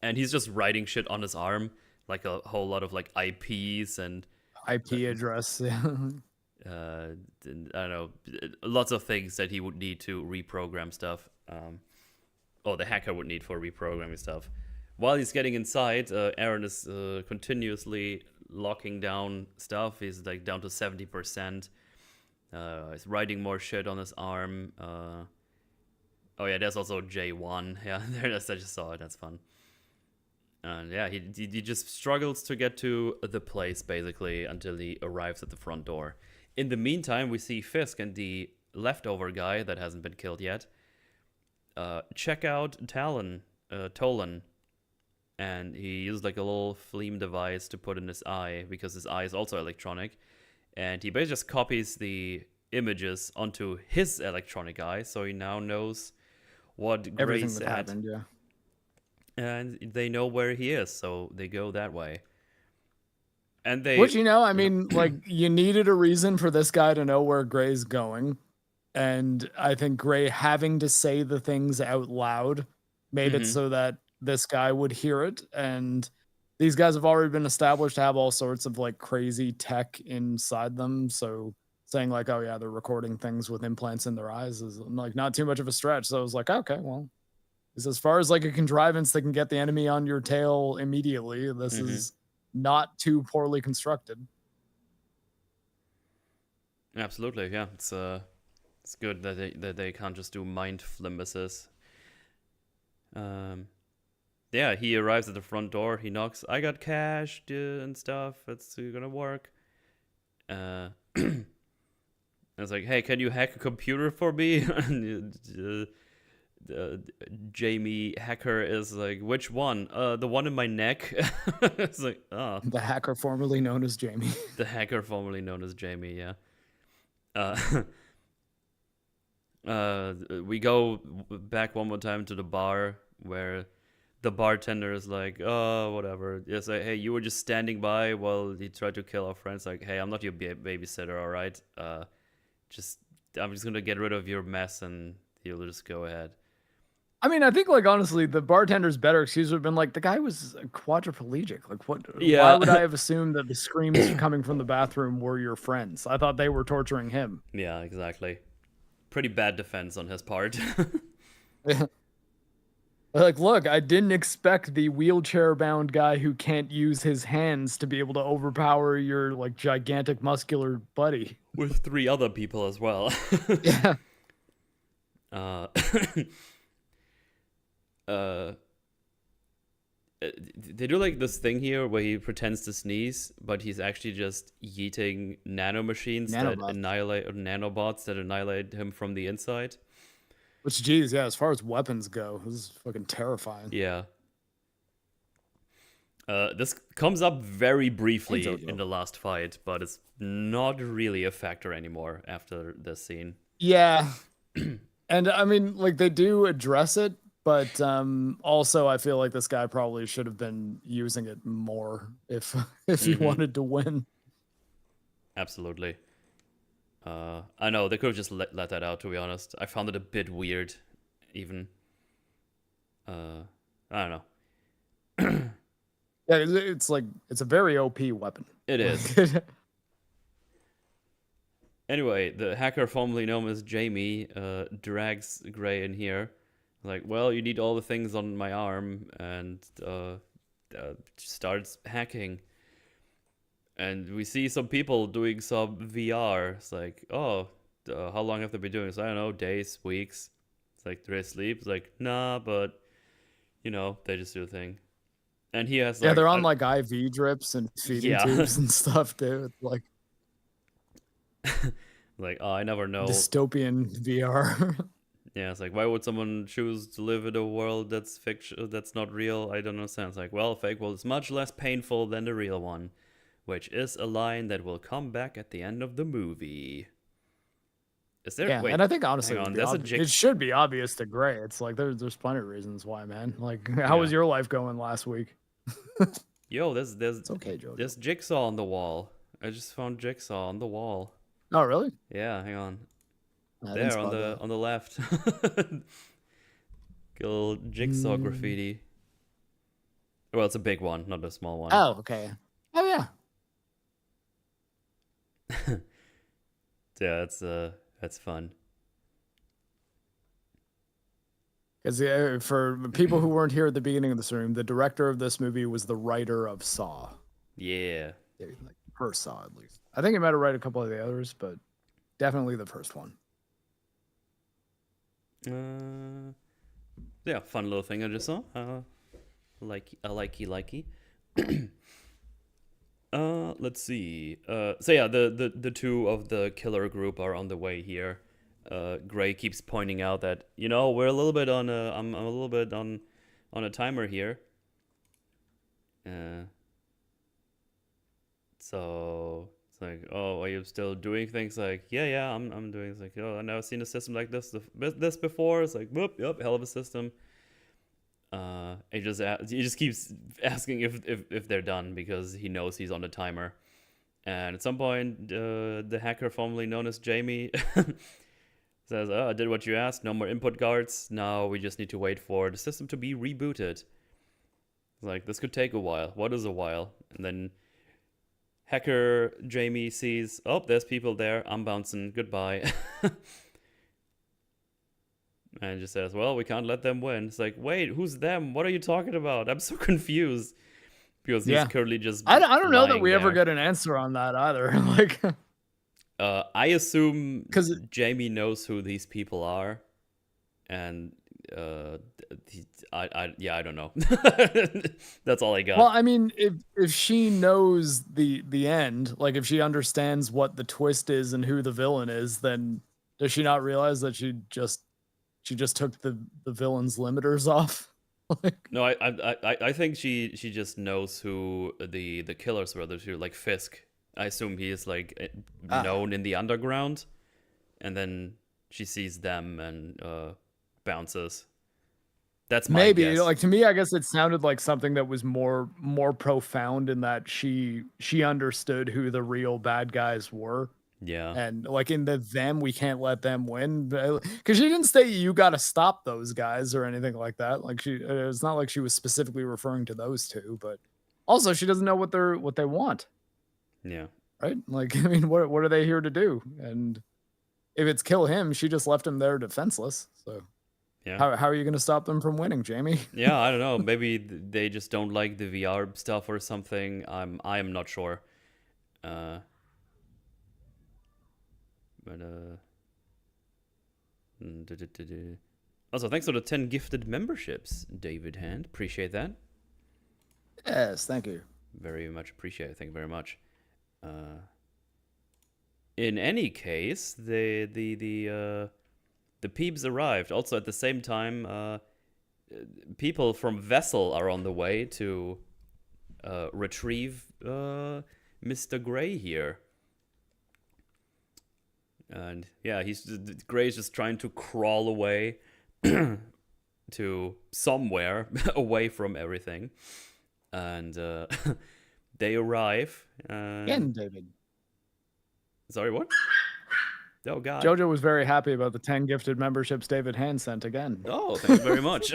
he's just writing shit on his arm, like a whole lot of like IPs and IP address. I don't know, lots of things that he would need to reprogram stuff, or the hacker would need for reprogramming stuff. While he's getting inside, Aaron is continuously locking down stuff. He's like down to 70%. He's writing more shit on his arm. Oh yeah, there's also J1. Yeah, I just saw it. That's fun. And yeah, he just struggles to get to the place basically until he arrives at the front door. In the meantime, we see Fisk and the leftover guy that hasn't been killed yet check out Tolan. And he used like a little flame device to put in his eye because his eye is also electronic. And he basically just copies the images onto his electronic eye, so he now knows what Gray's at. Happened, yeah. And they know where he is, so they go that way. And which, I mean, like, you needed a reason for this guy to know where Gray's going. And I think Gray having to say the things out loud made it so that this guy would hear it. And these guys have already been established to have all sorts of like crazy tech inside them. So saying like, oh yeah, they're recording things with implants in their eyes is like not too much of a stretch. So I was like, okay, well, is as far as like a contrivance that can get the enemy on your tail immediately. This Mm-hmm. is not too poorly constructed. Absolutely, yeah. It's good that they can't just do mind flimbuses. Yeah, he arrives at the front door. He knocks. I got cash and stuff. It's gonna work. It's like, hey, can you hack a computer for me? Jamie hacker is like, which one? The one in my neck. It's like, oh, The hacker formerly known as Jamie. the hacker formerly known as Jamie. Yeah. We go back one more time to the bar where the bartender is like, oh, whatever. It's like, hey, you were just standing by while he tried to kill our friends. Like, hey, I'm not your babysitter, all right? I'm just gonna get rid of your mess and you'll just go ahead. I mean, I think like honestly, the bartender's better excuse would have been like the guy was quadriplegic. Like, what? Yeah. Why would I have assumed that the screams coming from the bathroom were your friends? I thought they were torturing him. Yeah, exactly. Pretty bad defense on his part. Like, look, I didn't expect the wheelchair-bound guy who can't use his hands to be able to overpower your like gigantic muscular buddy. With 3 other people as well. Yeah. uh, they do like this thing here where he pretends to sneeze, but he's actually just yeeting nanobots that annihilate him from the inside. Which, geez, yeah, as far as weapons go, this is fucking terrifying. Yeah. This comes up very briefly Thanks, in the last fight, but it's not really a factor anymore after this scene. Yeah. And I mean, like they do address it, but also I feel like this guy probably should have been using it more if he wanted to win. Absolutely. I know they could have just let that out. To be honest, I found it a bit weird, even. I don't know. Yeah, it's like it's a very OP weapon. It is. Anyway, the hacker formerly known as Jamie drags Gray in here. Like, well, you need all the things on my arm, and starts hacking. And we see some people doing some VR. It's like, oh, how long have they been doing this? I don't know, days, weeks. It's like, do they sleep? It's like, nah, but, they just do a thing. And he has yeah, they're on like IV drips and feeding tubes and stuff, too. It's like, like, oh, I never know. Dystopian VR. Yeah, it's like, why would someone choose to live in a world that's fiction, that's not real? I don't understand. It's like, well, fake world is much less painful than the real one. Which is a line that will come back at the end of the movie. Is there? Yeah, wait, and I think honestly, it should be obvious to Gray. It's like there's plenty of reasons why, man. Like, how was your life going last week? Yo, there's it's okay, Joe. There's Jigsaw on the wall. I just found Jigsaw on the wall. Oh, really? Yeah, hang on. There on the left. Good little Jigsaw graffiti. Well, it's a big one, not a small one. Oh, okay. Oh, yeah. Yeah, that's fun. Because for people who weren't here at the beginning of this room, the director of this movie was the writer of Saw. Yeah. Like first Saw, at least. I think he might have written a couple of the others, but definitely the first one. Yeah, fun little thing I just saw. Likey. Let's see. So yeah, the 2 of the killer group are on the way here. Gray keeps pointing out that we're a little bit on I'm a little bit on a timer here. So it's like, oh, are you still doing things? Like, yeah, I'm doing. It's like, oh, I've never seen a system like this before. It's like, whoop, yep, hell of a system. He just keeps asking if they're done because he knows he's on the timer. And at some point, the hacker formerly known as Jamie says, "Oh, I did what you asked. No more input guards. Now we just need to wait for the system to be rebooted." Like, this could take a while. What is a while? And then hacker Jamie sees, oh, there's people there. I'm bouncing. Goodbye. And just says, well, we can't let them win. It's like, wait, who's them? What are you talking about? I'm so confused. Because he's currently just I don't know that we lying ever there. get an answer on that either. Like, I assume because Jamie knows who these people are. And I don't know. That's all I got. well, I mean, if she knows the end, like if she understands what the twist is and who the villain is, then does she not realize that she just took the villain's limiters off? Like, No, I think she just knows who the killers were. They're like Fisk. I assume he is like known in the underground, and then she sees them and bounces. That's my maybe guess. like to me, I guess it sounded like something that was more profound in that she understood who the real bad guys were. Yeah. And like in them, we can't let them win because she didn't say you got to stop those guys or anything like that. Like it's not like she was specifically referring to those two, but also she doesn't know what they want, Yeah. right? Like, I mean, what are they here to do? And if it's kill him, she just left him there defenseless. So Yeah. how are you going to stop them from winning, Jamie? Yeah, I don't know. Maybe they just don't like the VR stuff or something. I am not sure. But also, thanks for the 10 gifted memberships, David Hand. Appreciate that. Yes, thank you. Very much appreciate it. Thank you very much. In any case, the peeps arrived. Also, at the same time, people from Vessel are on the way to retrieve Mr. Gray here. And yeah, Gray's just trying to crawl away to somewhere away from everything. And they arrive. Again, David. Sorry, what? Oh, God. Jojo was very happy about the 10 gifted memberships David Hand sent again. Oh, thank you very much.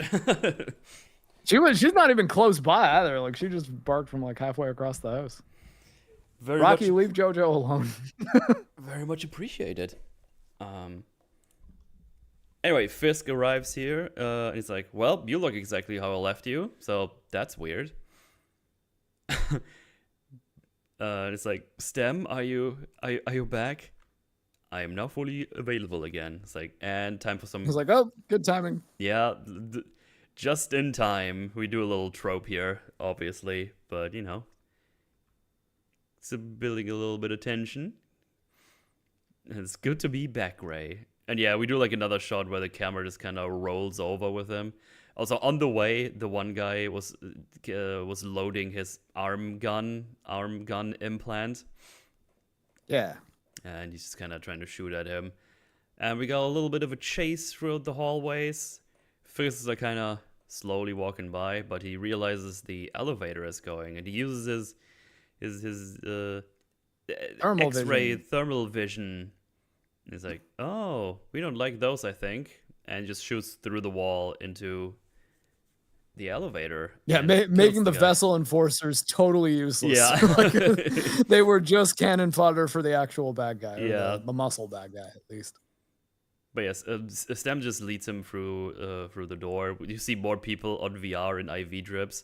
She's not even close by either. Like, she just barked from like halfway across the house. Rocky, leave Jojo alone. Very much appreciated. Anyway, Fisk arrives here. And he's like, well, you look exactly how I left you, so that's weird. And it's like, Stem, are you back? I am now fully available again. It's like, and time for some... I was like, oh, good timing. Yeah, just in time. We do a little trope here, obviously, but, you know, it's building a little bit of tension. It's good to be back, Ray. And yeah, we do like another shot where the camera just kind of rolls over with him. Also, on the way, the one guy was loading his arm gun implant. Yeah. And he's just kind of trying to shoot at him. And we got a little bit of a chase through the hallways. Fists are kind of slowly walking by, but he realizes the elevator is going, and he uses his X-ray thermal vision. He's like, oh, we don't like those, I think. And just shoots through the wall into the elevator. Yeah, making the Vessel enforcers totally useless. Yeah. Like, they were just cannon fodder for the actual bad guy. Yeah. The muscle bad guy, at least. But yes, Stem just leads him through the door. You see more people on VR and IV drips.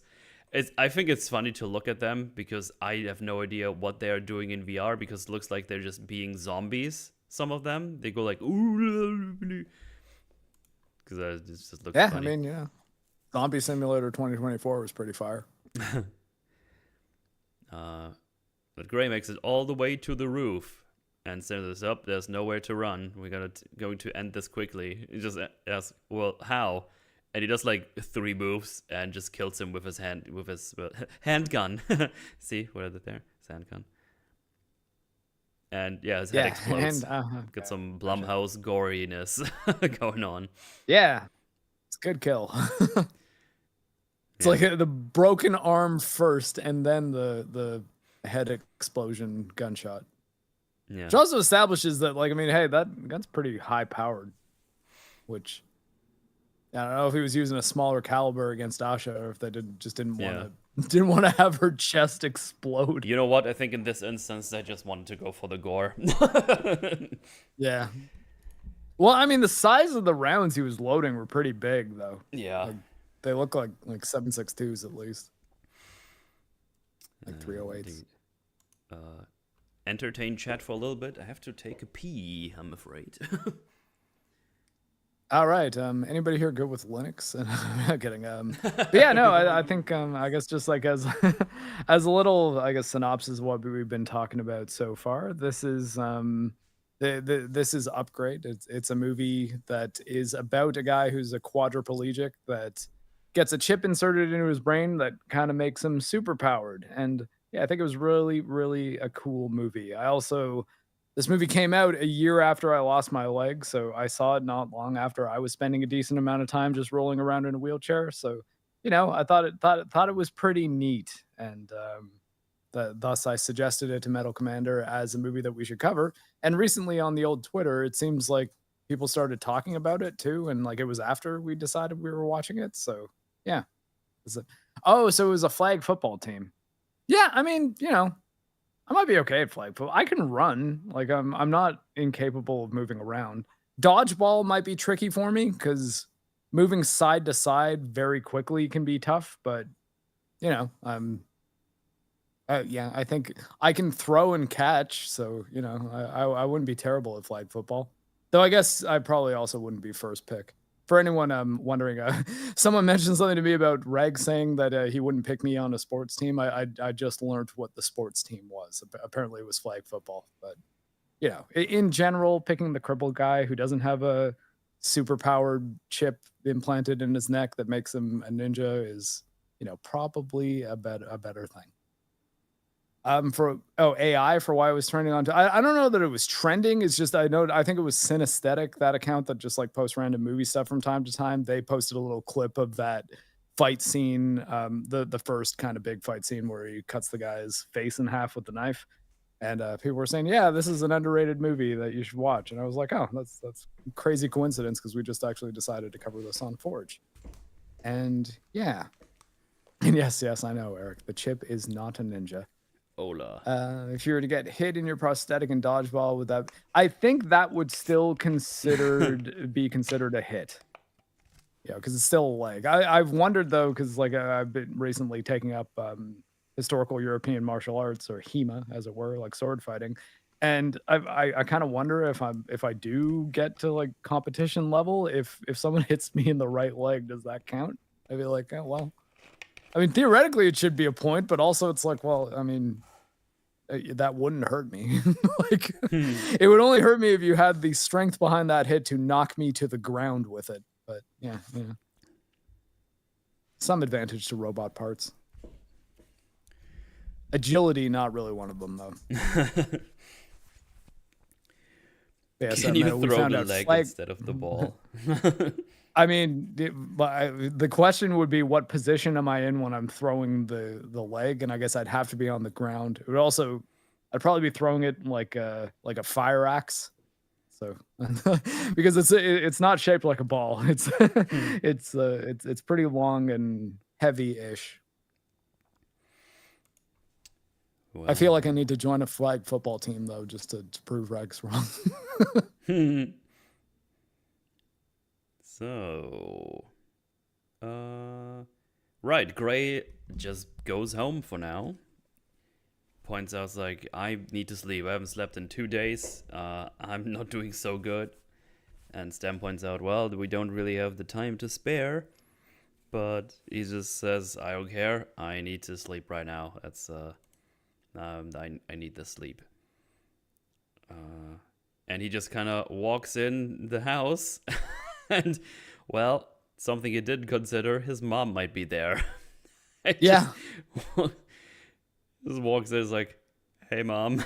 I think it's funny to look at them because I have no idea what they are doing in VR because it looks like they're just being zombies. Some of them, they go like ooh, because it just looks funny. I mean, yeah, Zombie Simulator 2024 was pretty fire. But Gray makes it all the way to the roof and says, "Up, there's nowhere to run. We're going to end this quickly." He just asks, "Well, how?" And he does like 3 moves and just kills him with his handgun. See what I did there? His handgun. And yeah, his head explodes. Got some Blumhouse goriness going on. Yeah, it's a good kill. It's like the broken arm first, and then the head explosion gunshot. Yeah. Which also establishes that, like, I mean, hey, that gun's pretty high powered, which I don't know if he was using a smaller caliber against Asha, or if they didn't Yeah. want to have her chest explode. You know what? I think in this instance, they just wanted to go for the gore. Yeah. Well, I mean, the size of the rounds he was loading were pretty big, though. Yeah. Like, they look like 7.62s at least. Like 308s. Entertain chat for a little bit. I have to take a pee, I'm afraid. All right. Anybody here good with Linux? I'm not kidding. But yeah, no, I think I guess just like as as a little, I guess, synopsis of what we've been talking about so far. This is this is Upgrade. It's a movie that is about a guy who's a quadriplegic that gets a chip inserted into his brain that kind of makes him super powered. And yeah, I think it was really, really a cool movie. This movie came out a year after I lost my leg, so I saw it not long after I was spending a decent amount of time just rolling around in a wheelchair. So, I thought it was pretty neat, and thus I suggested it to Metalcommander as a movie that we should cover. And recently on the old Twitter, it seems like people started talking about it too, and like it was after we decided we were watching it. So yeah, so it was a flag football team. Yeah, I mean, I might be okay at flag football. I can run. Like I'm not incapable of moving around. Dodgeball might be tricky for me because moving side to side very quickly can be tough. But yeah, I think I can throw and catch. So I wouldn't be terrible at flag football. Though I guess I probably also wouldn't be first pick. For anyone wondering, someone mentioned something to me about Reg saying that he wouldn't pick me on a sports team. I just learned what the sports team was. Apparently, it was flag football. But in general, picking the crippled guy who doesn't have a super powered chip implanted in his neck that makes him a ninja is probably a better thing. AI for why I was trending on. I don't know that it was trending. It's just I think it was Synesthetic, that account that just like posts random movie stuff from time to time. They posted a little clip of that fight scene, the first kind of big fight scene where he cuts the guy's face in half with the knife, and people were saying, yeah, this is an underrated movie that you should watch. And I was like, oh, that's crazy coincidence because we just actually decided to cover this on Forge. And yeah, and yes, I know, Eric. The chip is not a ninja. If you were to get hit in your prosthetic and dodgeball, would that? I think that would still be considered a hit. Yeah, because it's still a leg. I've wondered though, because like I've been recently taking up historical European martial arts, or HEMA, as it were, like sword fighting, and I kind of wonder if I do get to like competition level, if someone hits me in the right leg, does that count? I'd be like, oh, well. I mean, theoretically, it should be a point, but also it's like, well, I mean, that wouldn't hurt me. Like, it would only hurt me if you had the strength behind that hit to knock me to the ground with it. But yeah. Some advantage to robot parts. Agility, not really one of them, though. Yeah, can you throw the leg instead of the ball? I mean, the question would be, what position am I in when I'm throwing the leg? And I guess I'd have to be on the ground. It would also, I'd probably be throwing it like a fire axe. So because it's not shaped like a ball. It's pretty long and heavy-ish. Well, I feel like I need to join a flag football team though, just to prove Reg's wrong. So, right, Gray just goes home for now. Points out, like, I need to sleep. I haven't slept in 2 days. I'm not doing so good. And Stem points out, well, we don't really have the time to spare. But he just says, I don't care. I need to sleep right now. That's, I need the sleep. And he just kind of walks in the house. And, well, something he did consider, his mom might be there. Yeah. Just walks in, is like, hey, Mom.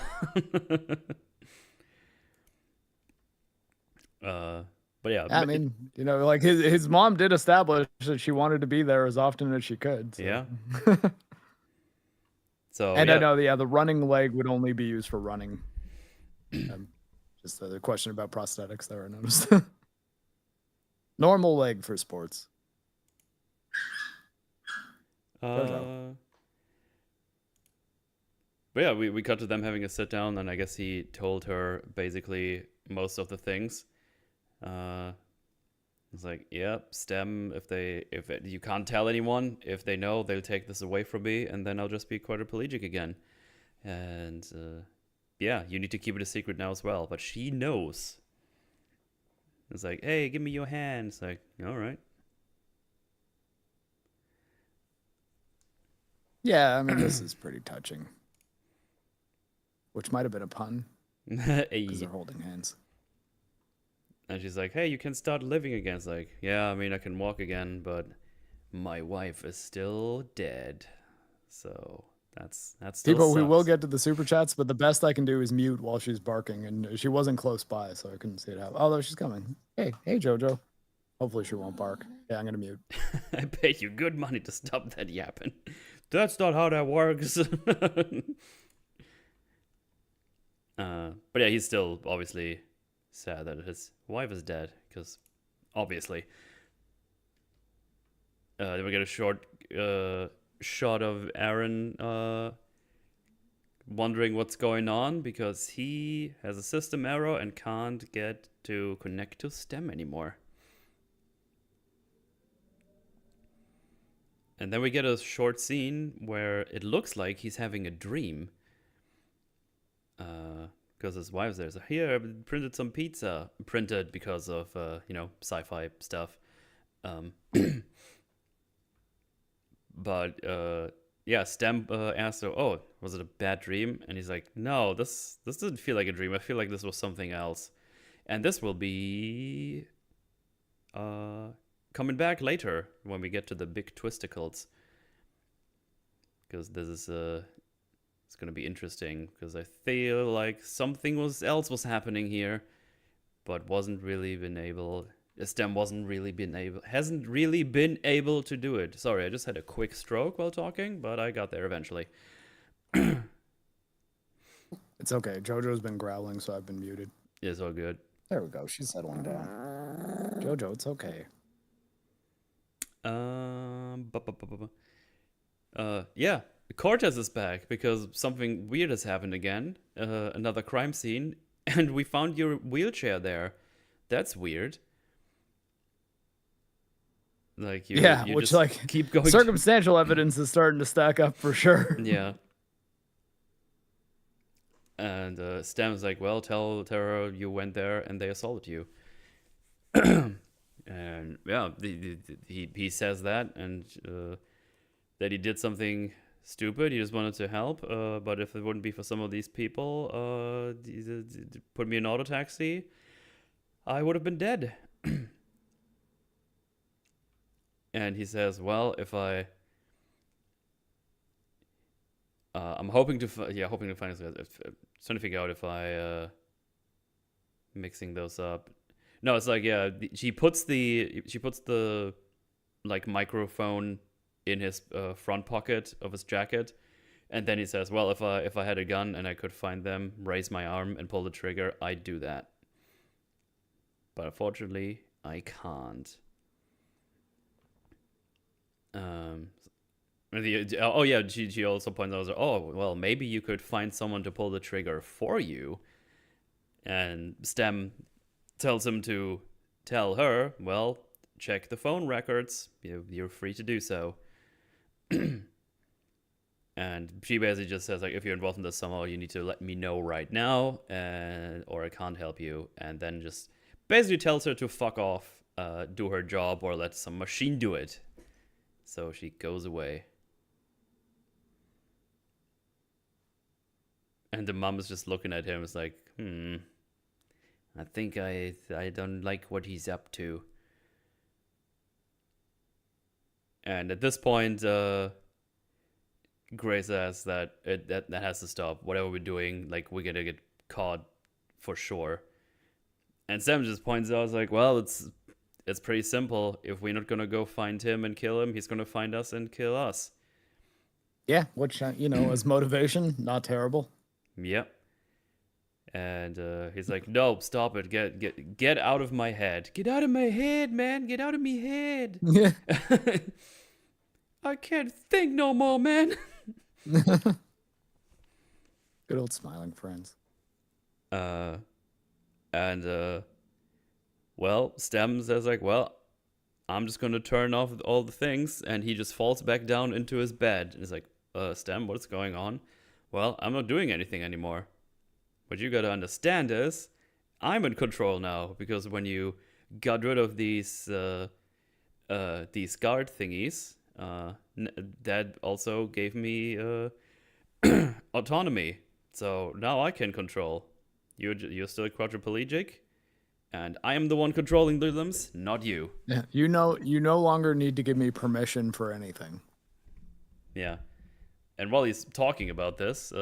But yeah. I mean, like his mom did establish that she wanted to be there as often as she could. So. Yeah. And yeah. I know, the running leg would only be used for running. Just the question about prosthetics there, I noticed. Normal leg for sports. But yeah, we cut to them having a sit down, and I guess he told her basically most of the things. It's like, yep, STEM. If you can't tell anyone, if they know, they'll take this away from me, and then I'll just be quadriplegic again. And yeah, you need to keep it a secret now as well. But she knows. It's like, hey, give me your hand. It's like, all right. Yeah, I mean, this is pretty touching. Which might have been a pun. Because they're holding hands. And she's like, hey, you can start living again. It's like, yeah, I mean, I can walk again, but my wife is still dead. So that's still People, sucks. we will get to the super chats, but the best I can do is mute while she's barking, and she wasn't close by, so I couldn't see it happen. Although she's coming. Hey, Jojo. Hopefully she won't bark. Yeah, I'm gonna mute. I paid you good money to stop that yapping. That's not how that works. But yeah, he's still obviously sad that his wife is dead, because obviously. Then we get a short shot of Aaron wondering what's going on because he has a system error and can't get to connect to STEM anymore. And then we get a short scene where it looks like he's having a dream. Because his wife's there. So here, I printed some pizza. Printed because of, sci-fi stuff. But, yeah, STEM asked her, oh, was it a bad dream? And he's like, no, this doesn't feel like a dream. I feel like this was something else. And this will be coming back later when we get to the big twisticles. Because this is it's going to be interesting. Because I feel like something else was happening here. But hasn't really been able to do it. Sorry, I just had a quick stroke while talking, but I got there eventually. It's okay. Jojo's been growling, so I've been muted. It's all good. There we go. She's settling down. Jojo, it's okay. Yeah, Cortez is back because something weird has happened again. Another crime scene, and we found your wheelchair there. That's weird. Like you which just like keep going. Circumstantial evidence is starting to stack up for sure. Yeah. And Stem's like, well, tell her you went there and they assaulted you. And yeah, he says that, and that he did something stupid. He just wanted to help. But if it wouldn't be for some of these people, put me in an auto taxi, I would have been dead. And he says, well, if I'm hoping to find this. Trying to figure out if I mixing those up. No, it's like, yeah, she puts the like microphone in his front pocket of his jacket, and then he says, well, if I had a gun and I could find them, raise my arm and pull the trigger, I'd do that. But unfortunately, I can't. She also points out, oh, well, maybe you could find someone to pull the trigger for you. And Stem tells him to tell her, well, check the phone records. You're free to do so. And she basically just says, like, if you're involved in this somehow, you need to let me know right now, or I can't help you. And then just basically tells her to fuck off, do her job, or let some machine do it. So she goes away. And the mom is just looking at him. It's like, I think I don't like what he's up to. And at this point, Grace says that that has to stop. Whatever we're doing, like, we're gonna get caught for sure. And Sam just points out, like, well, it's pretty simple. If we're not gonna go find him and kill him, he's gonna find us and kill us. Yeah, which as motivation, not terrible. Yep. And he's like, "No, stop it! Get out of my head! Get out of my head, man! Get out of me head! Yeah. I can't think no more, man." Good old smiling friends. And well, Stem says like, "Well, I'm just gonna turn off all the things," and he just falls back down into his bed. And he's like, Stem, what's going on?" "Well, I'm not doing anything anymore. What you gotta understand is, I'm in control now, because when you got rid of these guard thingies, that also gave me autonomy. So now I can control. You're still quadriplegic, and I am the one controlling the limbs, not you." Yeah, you no longer need to give me permission for anything. Yeah. And while he's talking about this,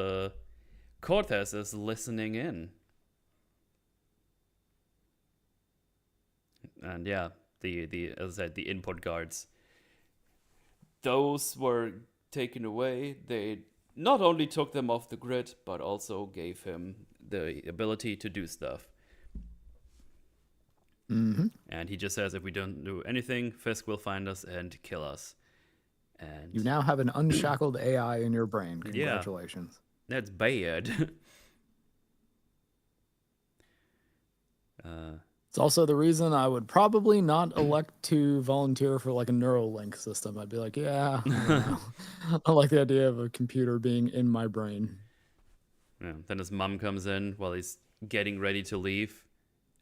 Cortez is listening in. And yeah, the as I said, the input guards, those were taken away. They not only took them off the grid, but also gave him the ability to do stuff. Mm-hmm. And he just says, if we don't do anything, Fisk will find us and kill us. And You now have an unshackled AI in your brain. Congratulations. That's bad. It's also the reason I would probably not elect to volunteer for like a Neuralink system. I'd be like, yeah, I don't know. I like the idea of a computer being in my brain. Yeah. Then his mom comes in while he's getting ready to leave,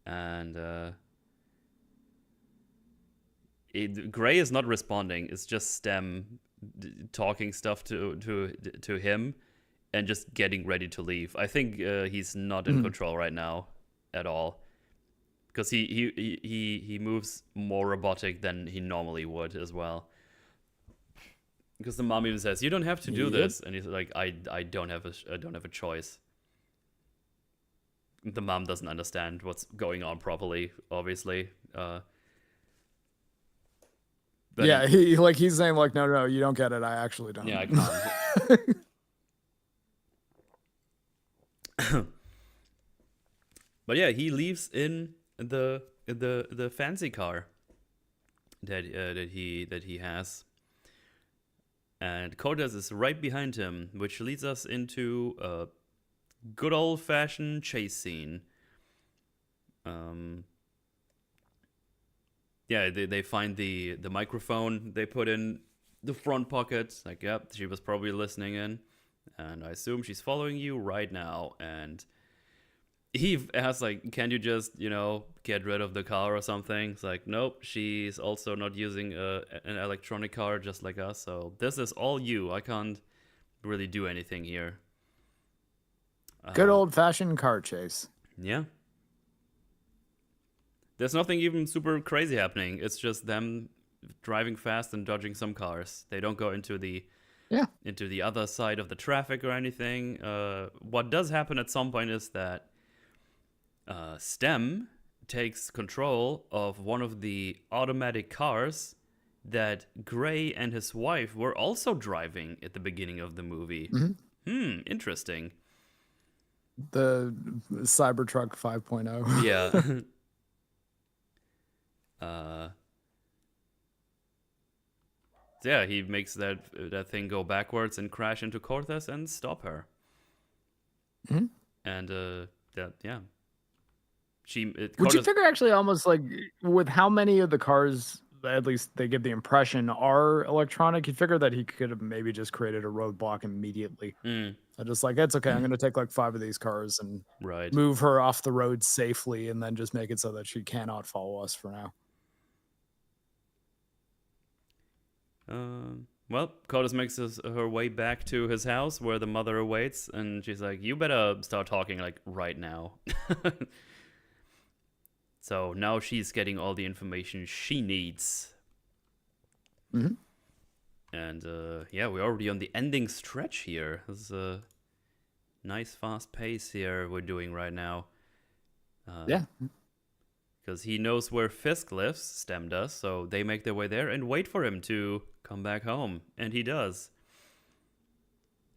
and Gray is not responding. It's just Stem talking stuff to him, and just getting ready to leave. I think he's not in control right now at all, because he moves more robotic than he normally would as well. Because the mom even says, "You don't have to do this," and he's like, "I don't have a choice." The mom doesn't understand what's going on properly, obviously. But yeah, he's saying like, no, you don't get it. I actually don't. Yeah, I can't. But yeah, he leaves in the fancy car that he has, and Cortez is right behind him, which leads us into a good old fashioned chase scene. Yeah, they find the microphone they put in the front pocket. Like, yep, she was probably listening in, and I assume she's following you right now. And he asks, like, "Can you just, get rid of the car or something?" It's like, nope, she's also not using an electronic car just like us, so this is all you. I can't really do anything here. Good old-fashioned car chase. Yeah. There's nothing even super crazy happening. It's just them driving fast and dodging some cars. They don't go into the other side of the traffic or anything. What does happen at some point is that Stem takes control of one of the automatic cars that Gray and his wife were also driving at the beginning of the movie. Interesting. The Cybertruck 5.0. Yeah. Yeah, he makes that thing go backwards and crash into Cortez and stop her. And yeah. Would you figure actually almost like with how many of the cars, at least they give the impression, are electronic, you'd figure that he could have maybe just created a roadblock immediately. I just like, it's okay, I'm going to take like 5 of these cars and move her off the road safely and then just make it so that she cannot follow us for now. Well, Cortez makes her way back to his house where the mother awaits, and she's like, "You better start talking like right now." So now she's getting all the information she needs. And yeah, we're already on the ending stretch here. This is a nice fast pace here we're doing right now. Yeah. Because he knows where Fisk lives, Stem does, so they make their way there and wait for him to come back home. And he does.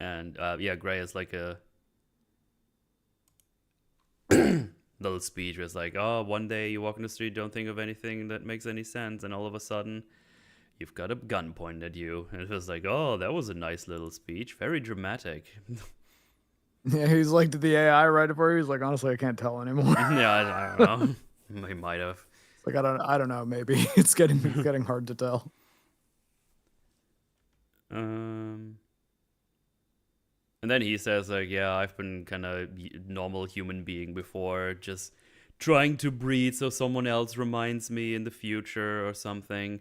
And yeah, Gray is like little speech was like, oh, one day you walk in the street, don't think of anything that makes any sense, and all of a sudden you've got a gun pointed at you. And it was like, oh, that was a nice little speech, very dramatic. Yeah, he's like to the AI right before he was like, honestly, I can't tell anymore. Yeah, I don't know. He might have. It's like I don't know. Maybe it's getting hard to tell. And then he says like, yeah, I've been kind of normal human being before, just trying to breed so someone else reminds me in the future or something.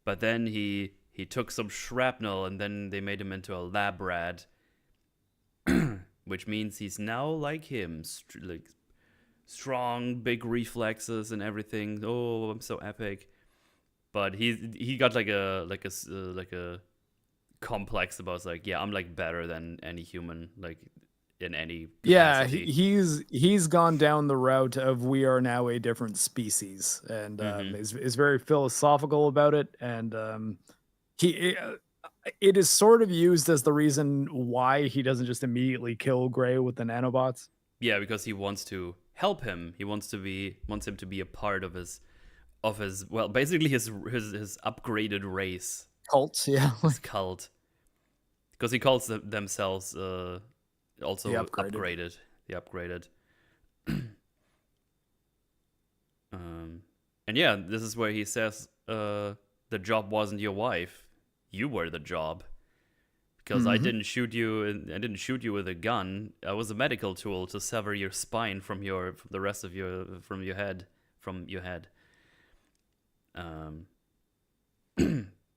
But then he took some shrapnel and then they made him into a lab rat, which means he's now like him, like strong, big reflexes and everything. Oh, I'm so epic. But he got like a complex about like, yeah, I'm like better than any human, like in any capacity. Yeah, he's gone down the route of we are now a different species, and is very philosophical about it, and it is sort of used as the reason why he doesn't just immediately kill Gray with the nanobots. Yeah, because he wants to help him. He wants him to be a part of his well, basically his upgraded race. Cults, yeah. His cult. Because he calls themselves also The upgraded. The upgraded. And yeah, this is where he says, the job wasn't your wife. You were the job. Because I didn't shoot you with a gun. I was a medical tool to sever your spine from your head.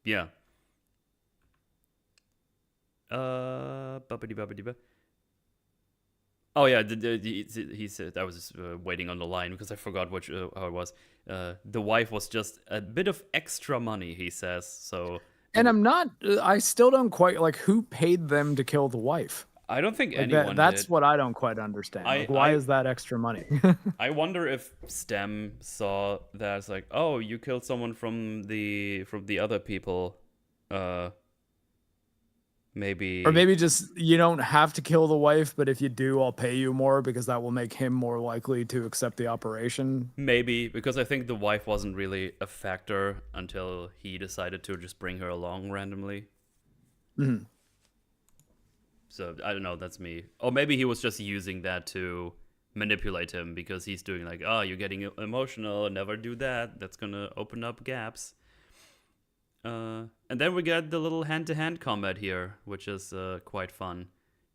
Yeah. Bubbidi. Oh yeah, he said I was just waiting on the line because I forgot how it was. The wife was just a bit of extra money, he says. So. And I still don't quite like who paid them to kill the wife. I don't think like anyone that's did. what I don't quite understand. Why is that extra money? I wonder if STEM saw that as like, oh, you killed someone from the other people. Maybe. Or maybe just you don't have to kill the wife, but if you do, I'll pay you more because that will make him more likely to accept the operation. Maybe, because I think the wife wasn't really a factor until he decided to just bring her along randomly. Mm-hmm. So, I don't know, that's me. Or maybe he was just using that to manipulate him because he's doing like, oh, you're getting emotional, never do that. That's gonna open up gaps. And then we get the little hand-to-hand combat here, which is quite fun.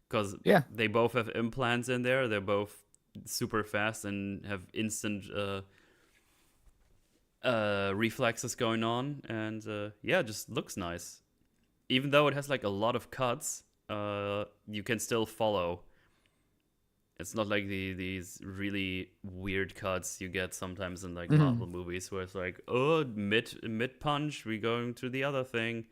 Because they both have implants in there. They're both super fast and have instant reflexes going on. And yeah, just looks nice. Even though it has like a lot of cuts, you can still follow. It's not like these really weird cuts you get sometimes in like Marvel movies where it's like, oh, mid punch, we're going to the other thing.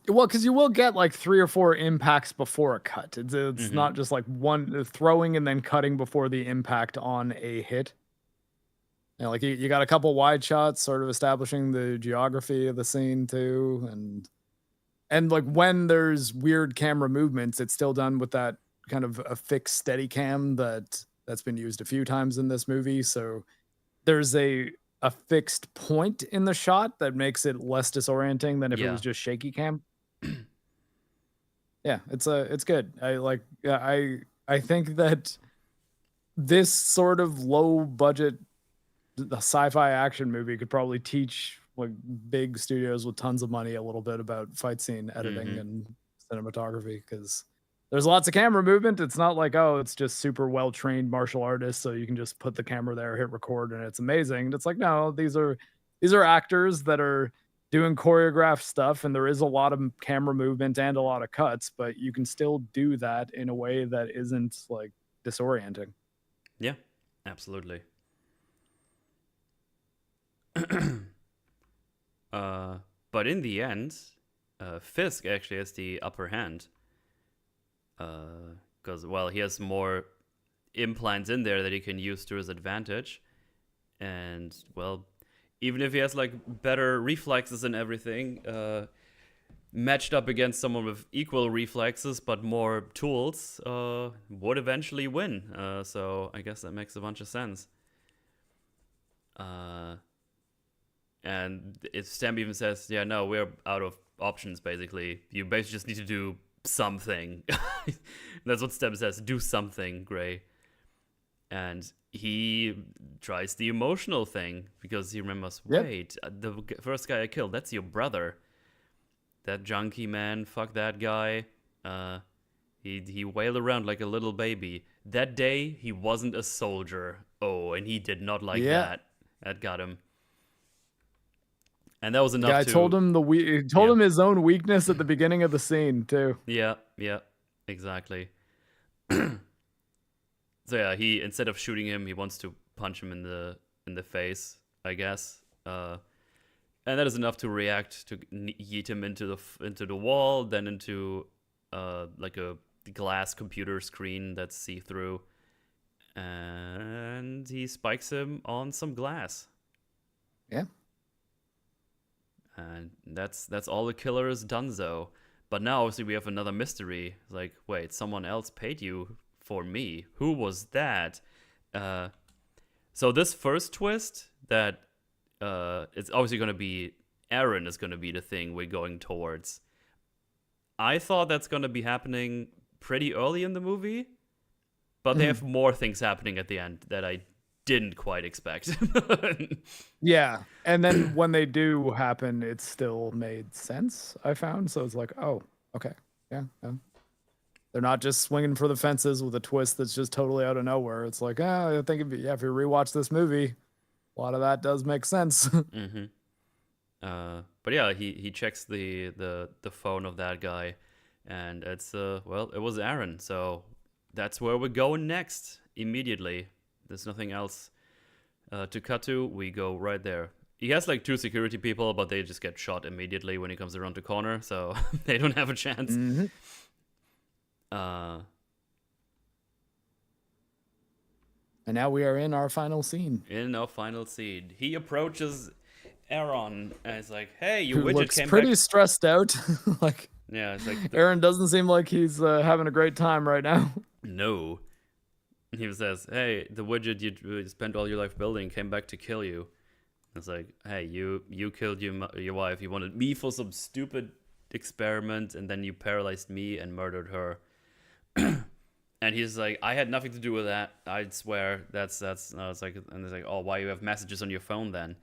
Well, because you will get like 3 or 4 impacts before a cut. It's not just like one throwing and then cutting before the impact on a hit. You know, like you got a couple wide shots, sort of establishing the geography of the scene too, and like when there's weird camera movements, it's still done with that kind of a fixed steady cam that's been used a few times in this movie. So there's a fixed point in the shot that makes it less disorienting than if it was just shaky cam. Yeah, it's good. I think that this sort of low budget sci-fi action movie could probably teach like big studios with tons of money a little bit about fight scene editing and cinematography, because there's lots of camera movement. It's not like, oh, it's just super well-trained martial artists, so you can just put the camera there, hit record, and it's amazing. It's like, no, these are actors that are doing choreographed stuff, and there is a lot of camera movement and a lot of cuts, but you can still do that in a way that isn't like disorienting. Yeah, absolutely. But in the end, Fisk actually has the upper hand. Because, well, he has more implants in there that he can use to his advantage. And, well, even if he has, like, better reflexes and everything, matched up against someone with equal reflexes but more tools, would eventually win. So I guess that makes a bunch of sense. And Stamp even says, yeah, no, we're out of options, basically. You basically just need to do something. That's what Stamp says, do something, Gray. And he tries the emotional thing, because he remembers, wait, the first guy I killed, that's your brother. That junkie man, fuck that guy. He wailed around like a little baby. That day, he wasn't a soldier. Oh, and he did not like that. That got him. And that was enough I told him him his own weakness at the beginning of the scene, too. Yeah, exactly. So yeah, he, instead of shooting him, he wants to punch him in the face, I guess. And that is enough to react, to yeet him into the wall, then into like a glass computer screen that's see-through, and he spikes him on some glass. Yeah. And that's all the killer is donezo. But now obviously we have another mystery. Like, wait, someone else paid you for me. Who was that? So this first twist that it's obviously going to be Aaron is going to be the thing we're going towards. I thought that's going to be happening pretty early in the movie, but they have more things happening at the end that I didn't quite expect. Yeah, and then when they do happen, it still made sense, I found. So it's like, oh, okay, yeah. They're not just swinging for the fences with a twist that's just totally out of nowhere. It's like, I think if you rewatch this movie, a lot of that does make sense. But yeah, he checks the phone of that guy, and it's it was Aaron. So that's where we're going next immediately. There's nothing else to cut to. We go right there. He has like 2 security people, but they just get shot immediately when he comes around the corner, so they don't have a chance. And now we are in our final scene. He approaches Aaron and is like, "Hey, your Who widget looks came pretty back." stressed out. Like, Yeah, it's like Aaron doesn't seem like he's having a great time right now. No. He says, "Hey, the widget you spent all your life building came back to kill you." It's like, "Hey, you killed your wife. You wanted me for some stupid experiment, and then you paralyzed me and murdered her." And he's like, "I had nothing to do with that. I swear. That's." No, it's like, and it's like, "Oh, why you have messages on your phone then?"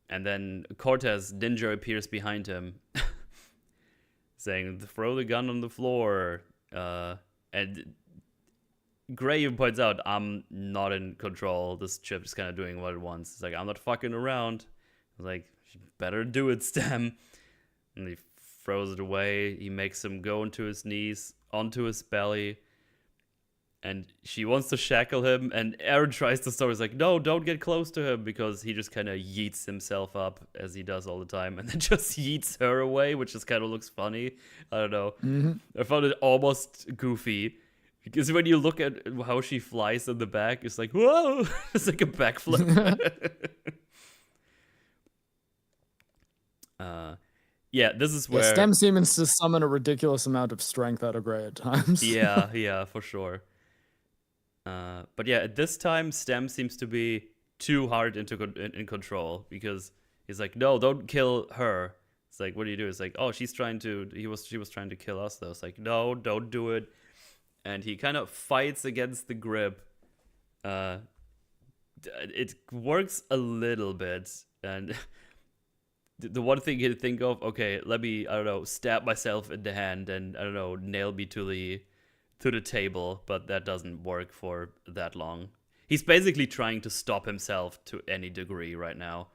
And then Cortez Ninja appears behind him, saying, "Throw the gun on the floor." And Gray points out, "I'm not in control. This chip is kind of doing what it wants." It's like, "I'm not fucking around." I was like, "You better do it, Stem." And he throws it away. He makes him go onto his knees, onto his belly. And she wants to shackle him, and Aaron tries to stop. He's like, "No, don't get close to him," because he just kind of yeets himself up, as he does all the time, and then just yeets her away, which just kind of looks funny. I don't know. I found it almost goofy, because when you look at how she flies in the back, it's like, whoa! It's like a backflip. Yeah, this is where... Stem seems to summon a ridiculous amount of strength out of Gray at times. Yeah, for sure. But yeah, at this time, Stem seems to be too hard in control, because he's like, "No, don't kill her." It's like, "What do you do?" It's like, "Oh, she was trying to kill us, though." It's like, "No, don't do it." And he kind of fights against the grip. It works a little bit, and the one thing he'd think of, okay, let me, I don't know, stab myself in the hand and, I don't know, nail me to the table, but that doesn't work for that long. He's basically trying to stop himself to any degree right now.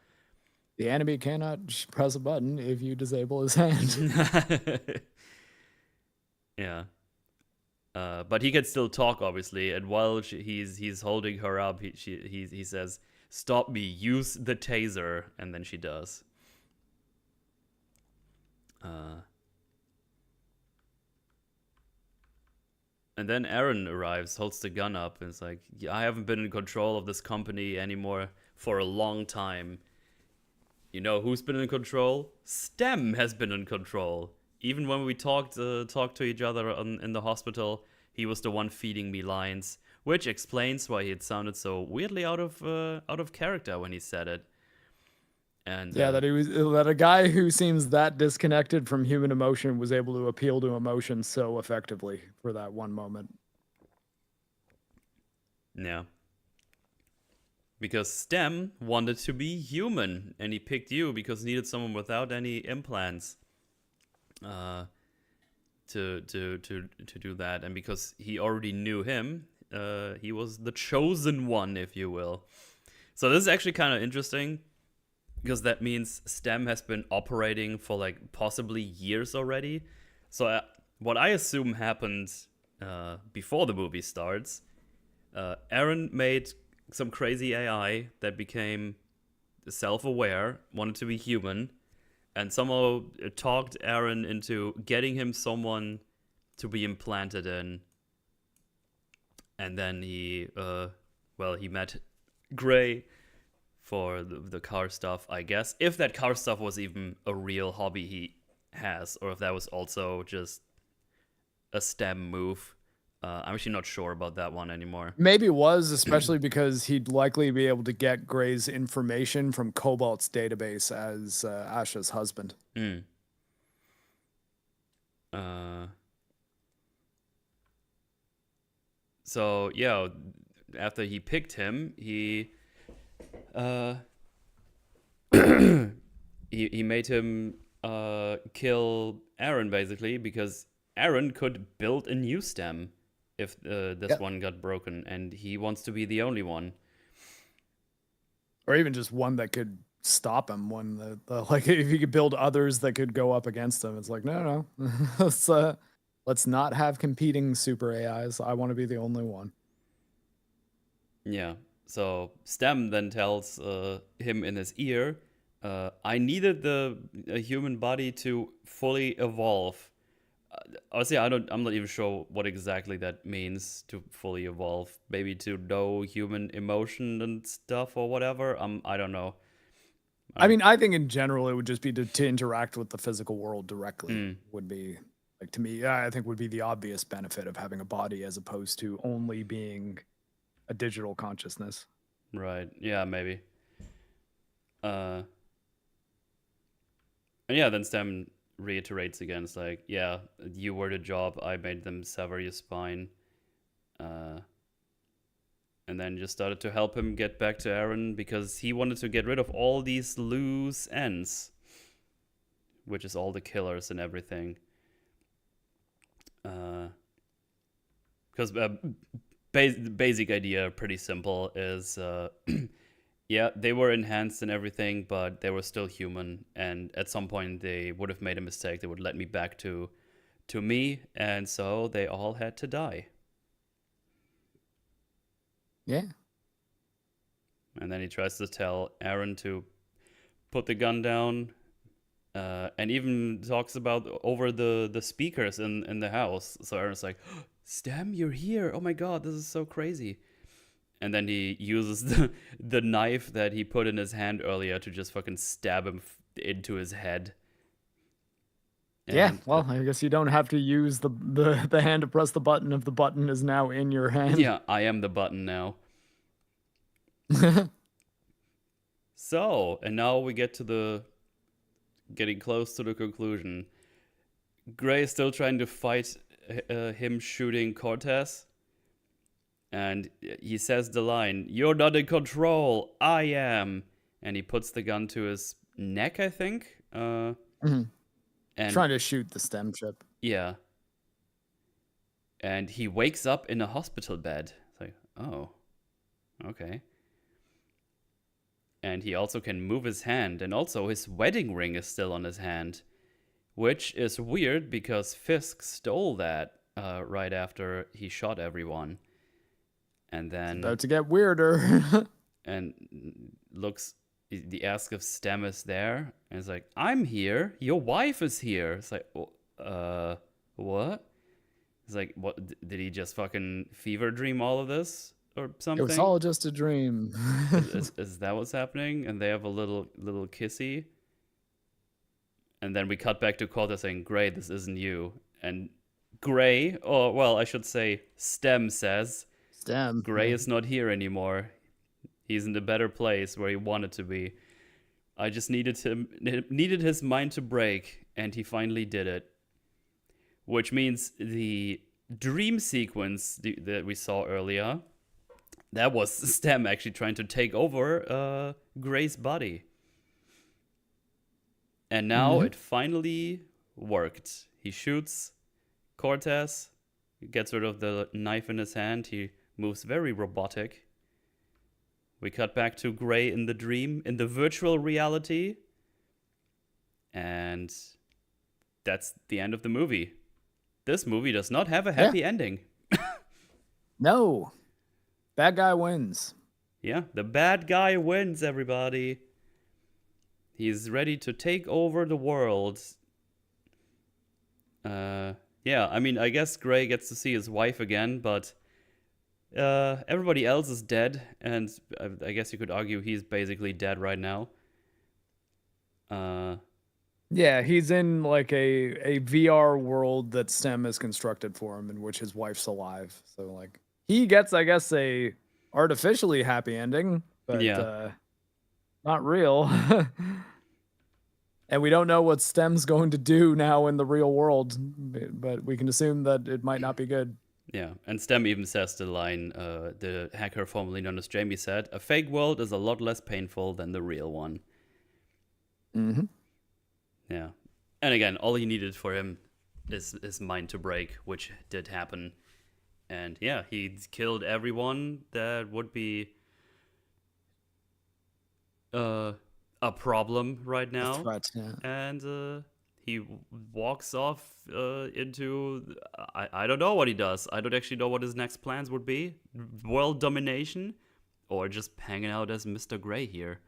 The enemy cannot press a button if you disable his hand. Yeah. But he can still talk, obviously, and while he's holding her up, he says, "Stop me, use the taser," and then she does. And then Aaron arrives, holds the gun up, and is like, "Yeah, I haven't been in control of this company anymore for a long time." You know who's been in control? Stem has been in control. even when we talked to each other in the hospital, he was the one feeding me lines, which explains why it sounded so weirdly out of character when he said it. And Yeah, that a guy who seems that disconnected from human emotion was able to appeal to emotion so effectively for that one moment. yeah, because Stem wanted to be human, and he picked you because he needed someone without any implants. To do that, and because he already knew him, he was the chosen one, if you will. So this is actually kind of interesting because that means STEM has been operating for like possibly years already. So what I assume happened before the movie starts, Aaron made some crazy AI that became self-aware, wanted to be human, and somehow talked Aaron into getting him someone to be implanted in. And then he met Gray for the car stuff, I guess. If that car stuff was even a real hobby he has, or if that was also just a STEM move. I'm actually not sure about that one anymore. Maybe it was, especially because he'd likely be able to get Gray's information from Cobalt's database as Asha's husband. Mm. So yeah, after he picked him, he he made him kill Aaron basically because Aaron could build a new stem if this one got broken, and he wants to be the only one. Or even just one that could stop him. One that like if he could build others that could go up against him. It's like no, let's not have competing super AIs. I want to be the only one. Yeah. So Stem then tells him in his ear, I needed a human body to fully evolve. Honestly, I'm not even sure what exactly that means, to fully evolve. Maybe to know human emotion and stuff or whatever. I don't know. I mean, I think in general it would just be to interact with the physical world directly. Would be like, to me, I think would be the obvious benefit of having a body as opposed to only being a digital consciousness. Right. Yeah, maybe. And yeah, then Stem reiterates again. It's like, yeah, you were the job. I made them sever your spine. And then just started to help him get back to Aaron because he wanted to get rid of all these loose ends, which is all the killers and everything. Because the basic idea, pretty simple, is yeah, they were enhanced and everything, but they were still human. And at some point, they would have made a mistake. They would let me back to me, and so they all had to die. Yeah. And then he tries to tell Aaron to put the gun down, and even talks about over the speakers in the house. So Aaron's like, Stem, you're here. Oh my god, this is so crazy. And then he uses the knife that he put in his hand earlier to just fucking stab him into his head. And, yeah, well, I guess you don't have to use the hand to press the button if the button is now in your hand. Yeah, I am the button now. So, and now we get to getting close to the conclusion. Gray is still trying to fight him shooting Cortez. And he says the line, "You're not in control, I am." And he puts the gun to his neck, I think. And trying to shoot the stem chip. Yeah. And he wakes up in a hospital bed. It's like, oh, okay. And he also can move his hand, and also his wedding ring is still on his hand, which is weird because Fisk stole that right after he shot everyone. And then it's about to get weirder. And looks, the ask of Stem is there, and it's like, I'm here, your wife is here. It's like, what? It's like, what, did he just fucking fever dream all of this or something? It was all just a dream. is that what's happening? And they have a little kissy, And then we cut back to Cortez saying, Gray, this isn't you. And Gray, or well, I should say Stem says, Stem. Gray is not here anymore. He's in a better place where he wanted to be. I just needed his mind to break, and he finally did it. Which means the dream sequence that we saw earlier, that was Stem actually trying to take over Gray's body. And now it finally worked. He shoots Cortez, he gets rid of the knife in his hand, he moves very robotic. We cut back to Gray in the dream, in the virtual reality. And that's the end of the movie. This movie does not have a happy ending. No. Bad guy wins. Yeah, the bad guy wins, everybody. He's ready to take over the world. Yeah, I mean, I guess Gray gets to see his wife again, but everybody else is dead, and I guess you could argue he's basically dead right now. Yeah, he's in like a VR world that STEM has constructed for him, in which his wife's alive. So like he gets, I guess, a artificially happy ending, but not real. And we don't know what STEM's going to do now in the real world, but we can assume that it might not be good. Yeah, and Stem even says the line, the hacker formerly known as Jamie said, a fake world is a lot less painful than the real one. Mm-hmm. Yeah. And again, all he needed for him is his mind to break, which did happen. And yeah, he killed everyone that would be a problem right now. A threat, yeah. And he walks off into I don't know what he does. I don't actually know what his next plans would be. World domination, or just hanging out as Mr. Gray here.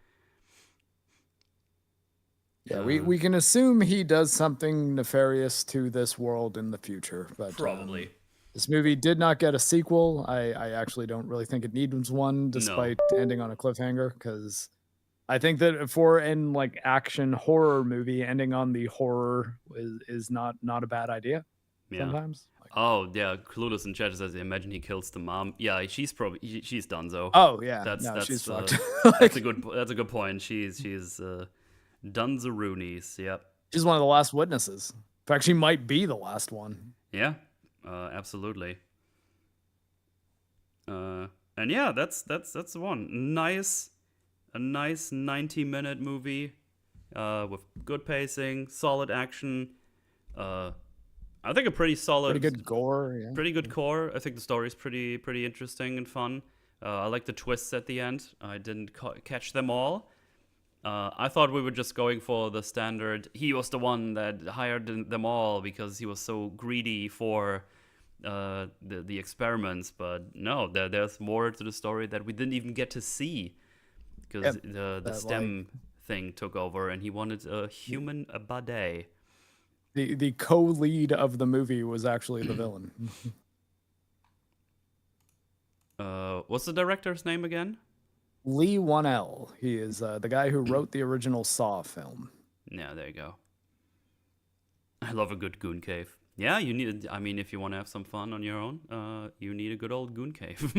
Yeah, we can assume he does something nefarious to this world in the future, but probably. This movie did not get a sequel. I actually don't really think it needs one, despite ending on a cliffhanger, because I think that for an like action horror movie, ending on the horror is not a bad idea. Yeah. Sometimes. Oh yeah, Clueless in chat says, "Imagine he kills the mom." Yeah, she's probably she's done though. Oh yeah, that's she's fucked. That's a good point. She's done the Roonies. Yep. She's one of the last witnesses. In fact, she might be the last one. Yeah, absolutely. And yeah, that's the one. A nice 90-minute movie with good pacing, solid action. I think a pretty good gore. Yeah. Pretty good core. I think the story's pretty interesting and fun. I like the twists at the end. I didn't catch them all. I thought we were just going for the standard. He was the one that hired them all because he was so greedy for the experiments. But no, there's more to the story that we didn't even get to see because the STEM thing took over, and he wanted a human bidet. The co-lead of the movie was actually the villain. What's the director's name again? Lee 1L. He is the guy who wrote the original Saw film. Yeah, there you go. I love a good goon cave. Yeah, you need. I mean, if you want to have some fun on your own, you need a good old goon cave.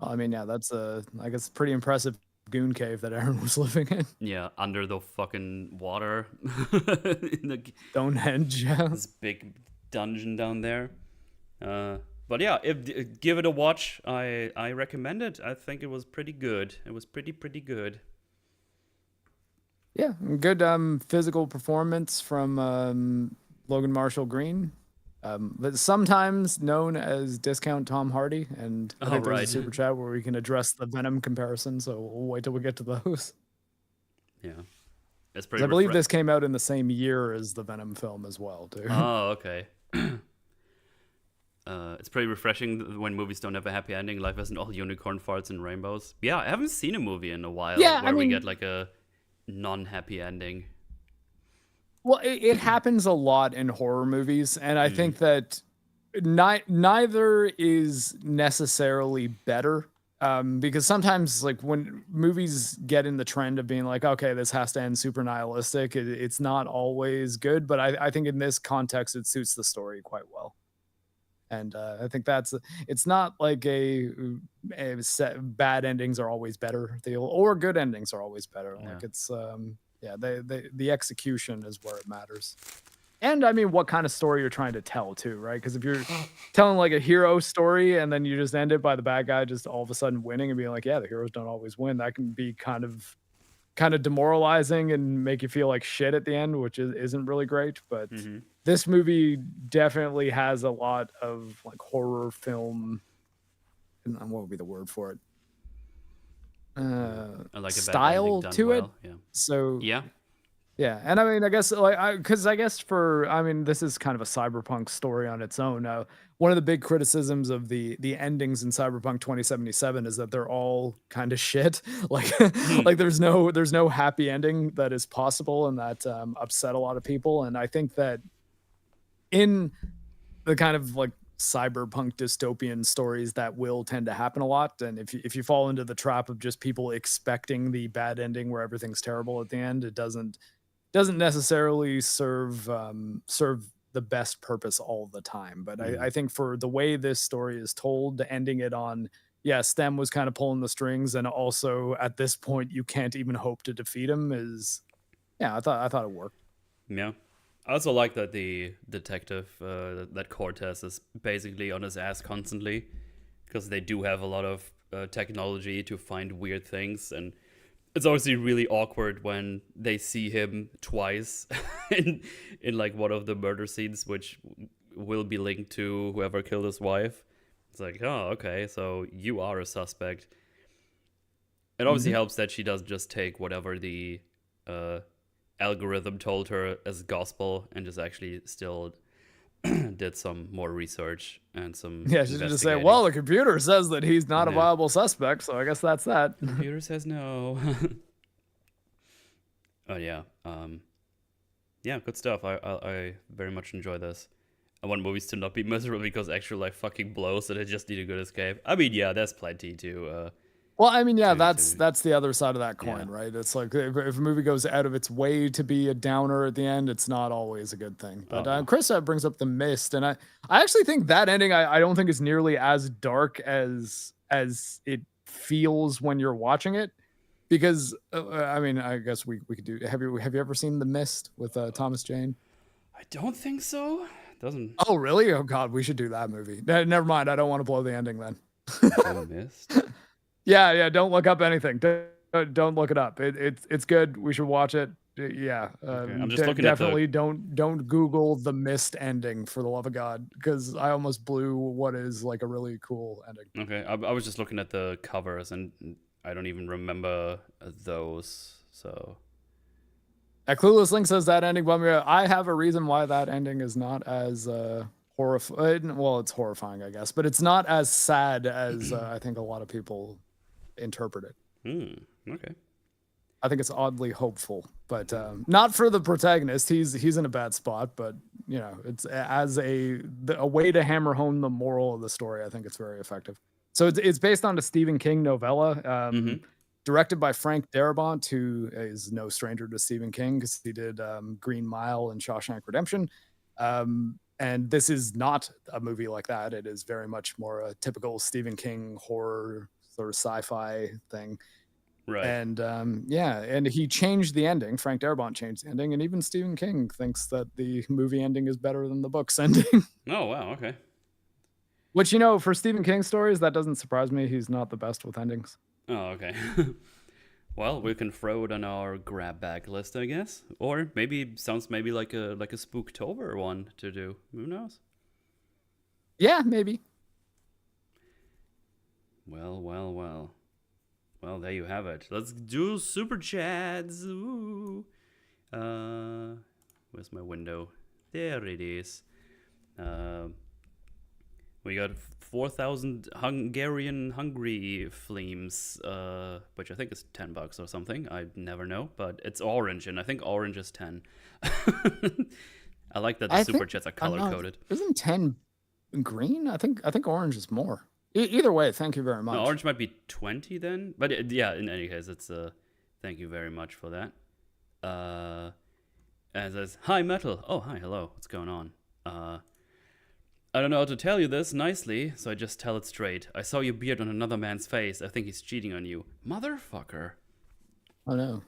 I mean, yeah, that's I guess pretty impressive goon cave that Aaron was living in. Yeah, under the fucking water. In the Stonehenge. Yeah. This big dungeon down there. But yeah, give it a watch. I recommend it. I think it was pretty good. It was pretty good. Yeah, good physical performance from Logan Marshall Green, but sometimes known as Discount Tom Hardy. And I think there's a super chat where we can address the Venom comparison. So we'll wait till we get to those. Yeah, it's pretty. I believe this came out in the same year as the Venom film as well, too. Oh, okay. It's pretty refreshing when movies don't have a happy ending. Life isn't all unicorn farts and rainbows. Yeah, I haven't seen a movie in a while where we get like a non-happy ending. Well, it happens a lot in horror movies, and I think that neither is necessarily better. Because sometimes like when movies get in the trend of being like, okay, this has to end super nihilistic, it's not always good. But I think in this context, it suits the story quite well. And I think that's it's not like bad endings are always better, or good endings are always better. Yeah. Like it's yeah, the execution is where it matters. And I mean, what kind of story you're trying to tell too, right? Because if you're telling like a hero story and then you just end it by the bad guy just all of a sudden winning and being like, yeah, the heroes don't always win, that can be kind of demoralizing and make you feel like shit at the end, which isn't really great. But this movie definitely has a lot of like horror film. What would be the word for it? I like a bad Style ending done to well. it. Yeah. So Yeah. yeah, and I mean, I guess like because I guess I mean, this is kind of a cyberpunk story on its own. One of the big criticisms of the endings in Cyberpunk 2077 is that they're all kind of shit. Like like there's no happy ending that is possible, and that upset a lot of people. And I think that in the kind of like cyberpunk dystopian stories that will tend to happen a lot, and if you fall into the trap of just people expecting the bad ending where everything's terrible at the end, it doesn't necessarily serve the best purpose all the time. But I think for the way this story is told, ending it on, yeah, Stem was kind of pulling the strings, and also at this point you can't even hope to defeat him is, yeah, I thought it worked. Yeah. I also like that the detective, that Cortez is basically on his ass constantly, because they do have a lot of technology to find weird things, and it's obviously really awkward when they see him twice in like one of the murder scenes, which will be linked to whoever killed his wife. It's like, oh, okay, so you are a suspect. It obviously helps that she doesn't just take whatever the algorithm told her as gospel and just actually still did some more research and some Yeah, she should just say, investigating. well, the computer says that he's not a Yeah. viable suspect, so I guess that's that. Computer says no. Oh yeah, yeah, good stuff. I very much enjoy this. I want movies to not be miserable because actual life fucking blows, so they just need a good escape. I mean, yeah, there's plenty to. Well, I mean, yeah, to- that's the other side of that coin, Yeah. right? It's like if a movie goes out of its way to be a downer at the end, it's not always a good thing. But Oh, no. Chris brings up The Mist, and I actually think that ending I don't think is nearly as dark as it feels when you're watching it, because I mean, I guess we could do. Have you ever seen The Mist with Thomas Jane? I don't think so. Doesn't Oh, really? Oh God, we should do that movie. Never mind. I don't want to blow the ending then. The Mist. Yeah, don't look up anything. Don't look it up. It's good. We should watch it. Yeah, I'm just looking at the- definitely don't Google The Mist ending for the love of God, because I almost blew what is like a really cool ending. Okay, I was just looking at the covers and I don't even remember those. So Clueless Link says that ending bummed me out. I have a reason why that ending is not as horrifying. Well, it's horrifying, I guess, but it's not as sad as I think a lot of people interpret it. Okay. I think it's oddly hopeful, but not for the protagonist. He's in a bad spot, but you know, it's as a way to hammer home the moral of the story. I think it's very effective. So it's based on a Stephen King novella, directed by Frank Darabont, who is no stranger to Stephen King because he did Green Mile and Shawshank Redemption. And this is not a movie like that. It is very much more a typical Stephen King horror sort of sci-fi thing. Right. And yeah, and he changed the ending. Frank Darabont changed the ending, and even Stephen King thinks that the movie ending is better than the book's ending. Oh wow. Okay. Which, you know, for Stephen King stories, that doesn't surprise me. He's not the best with endings. Oh okay. Well, we can throw it on our grab bag list, I guess, or maybe sounds maybe like a Spooktober one to do. Who knows? Yeah, maybe. Well, there you have it. Let's do super chats. Ooh. Where's my window? There it is. We got 4,000 Hungarian hungry flames, which I think is $10 or something. I never know, but it's orange, and I think orange is 10. I like that the super chats are color coded. Isn't 10 green? I think orange is more. Either way, thank you very No, much. orange might be 20 then. But yeah, in any case, it's thank you very much for that. And it says, hi, Metal. Oh, hi, hello. What's going on? I don't know how to tell you this nicely, so I just tell it straight. I saw your beard on another man's face. I think he's cheating on you. Motherfucker. Oh no.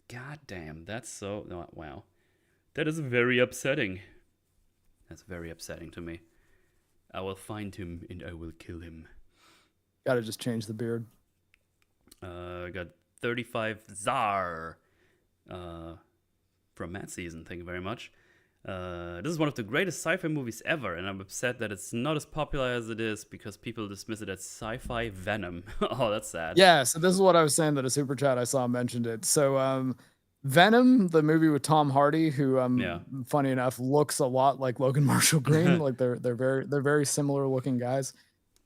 God damn, that's so. No, wow. That is very upsetting. That's very upsetting to me. I will find him and I will kill him. Gotta just change the beard. I got 35 Czar from Matt Season. Thank you very much. This is one of the greatest sci-fi movies ever, and I'm upset that it's not as popular as it is because people dismiss it as sci-fi venom. Oh, that's sad. Yeah, so this is what I was saying that a super chat I saw mentioned it. So Venom, the movie with Tom Hardy, who Yeah. funny enough looks a lot like Logan Marshall Green, like they're very similar looking guys.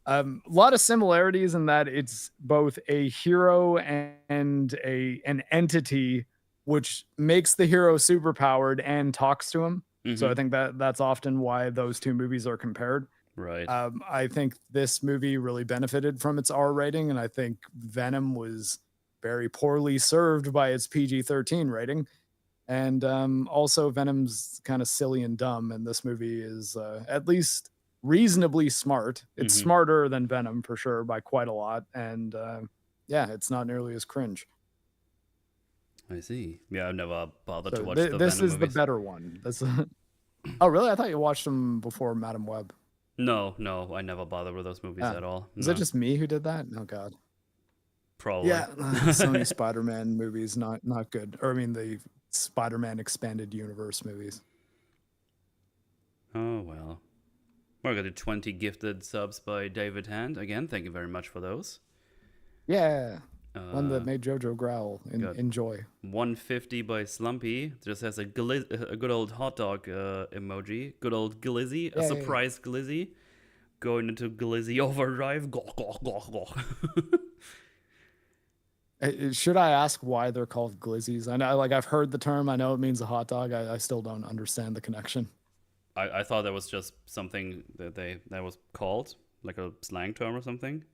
A lot of similarities in that it's both a hero and an entity which makes the hero superpowered and talks to him. So I think that that's often why those two movies are compared. Right. I think this movie really benefited from its R rating, and I think Venom was very poorly served by its PG-13 rating. And also, Venom's kind of silly and dumb, and this movie is at least reasonably smart. It's smarter than Venom for sure by quite a lot, and yeah, it's not nearly as cringe. I see. Yeah, I've never bothered So to watch the this Venom is movies. the better one. This oh, really? I thought you watched them before Madam Web. No, I never bothered with those movies at all. Is No. it just me who did that? Oh God. Probably. Yeah, Sony Spider-Man movies not good. Or I mean the Spider-Man expanded universe movies. Oh well. We're going to 20 gifted subs by David Hand. Again, thank you very much for those. Yeah. One that made Jojo growl. Enjoy. 150 by Slumpy. Just has a good old hot dog emoji. Good old glizzy. A surprise glizzy. Going into glizzy overdrive. Should I ask why they're called glizzies? I know, like I've heard the term. I know it means a hot dog. I still don't understand the connection. I thought that was just something that was called, like a slang term or something.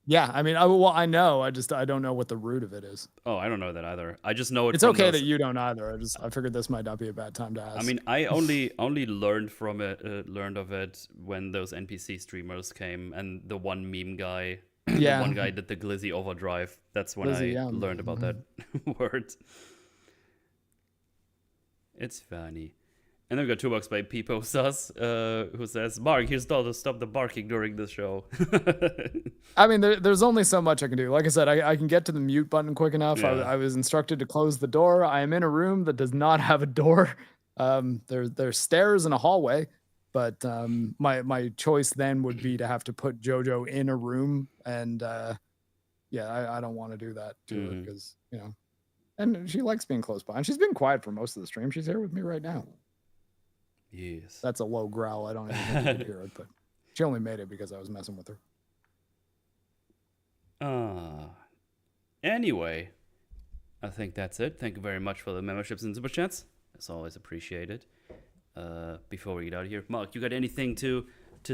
Yeah, I mean, I know. I don't know what the root of it is. Oh, I don't know that either. I just know it. It's okay that you don't either. I figured this might not be a bad time to ask. I mean, I only learned from it, learned of it when those NPC streamers came, and the one meme guy, yeah, the one guy did the glizzy overdrive. That's when I learned about that word. It's funny. And then we got $2 by Peepo Sus, who says, Marc, here's told to stop the barking during this show. I mean, there's only so much I can do. Like I said, I can get to the mute button quick enough. Yeah. I was instructed to close the door. I am in a room that does not have a door. There's stairs and a hallway, but my choice then would be to have to put JoJo in a room. And yeah, I don't want to do that to her because, you know, and she likes being close by. And she's been quiet for most of the stream. She's here with me right now. Yes. That's a low growl. I don't even think you could hear it, but she only made it because I was messing with her. Anyway, I think that's it. Thank you very much for the memberships and super chats. It's always appreciated. Before we get out of here, Marc, you got anything to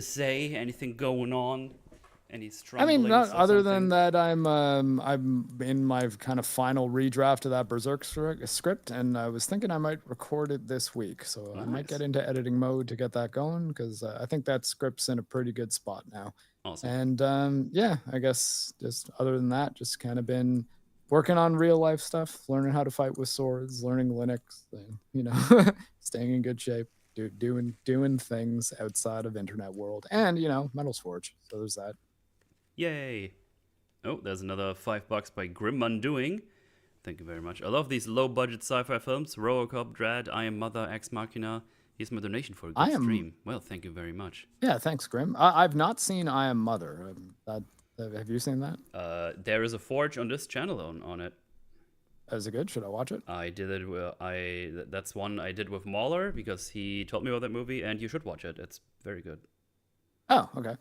say? Anything going on? Any strong? I mean, not other than that, I'm in my kind of final redraft of that Berserk script, and I was thinking I might record it this week, so I might get into editing mode to get that going because I think that script's in a pretty good spot now. Awesome. And yeah, I guess just other than that, just kind of been working on real life stuff, learning how to fight with swords, learning Linux, you know, staying in good shape, doing things outside of internet world, and you know, Metal's Forge. So there's that. Yay! Oh, there's another $5 by Grim Undoing. Thank you very much. I love these low-budget sci-fi films. Robocop, Dread, I Am Mother, Ex Machina. Here's my donation for a good stream. Well, thank you very much. Yeah, thanks, Grim. I've not seen I Am Mother. Have you seen that? There is a Forge on this channel on it. Is it good? Should I watch it? I did it. That's one I did with Mauler because he told me about that movie, and you should watch it. It's very good. Oh, okay.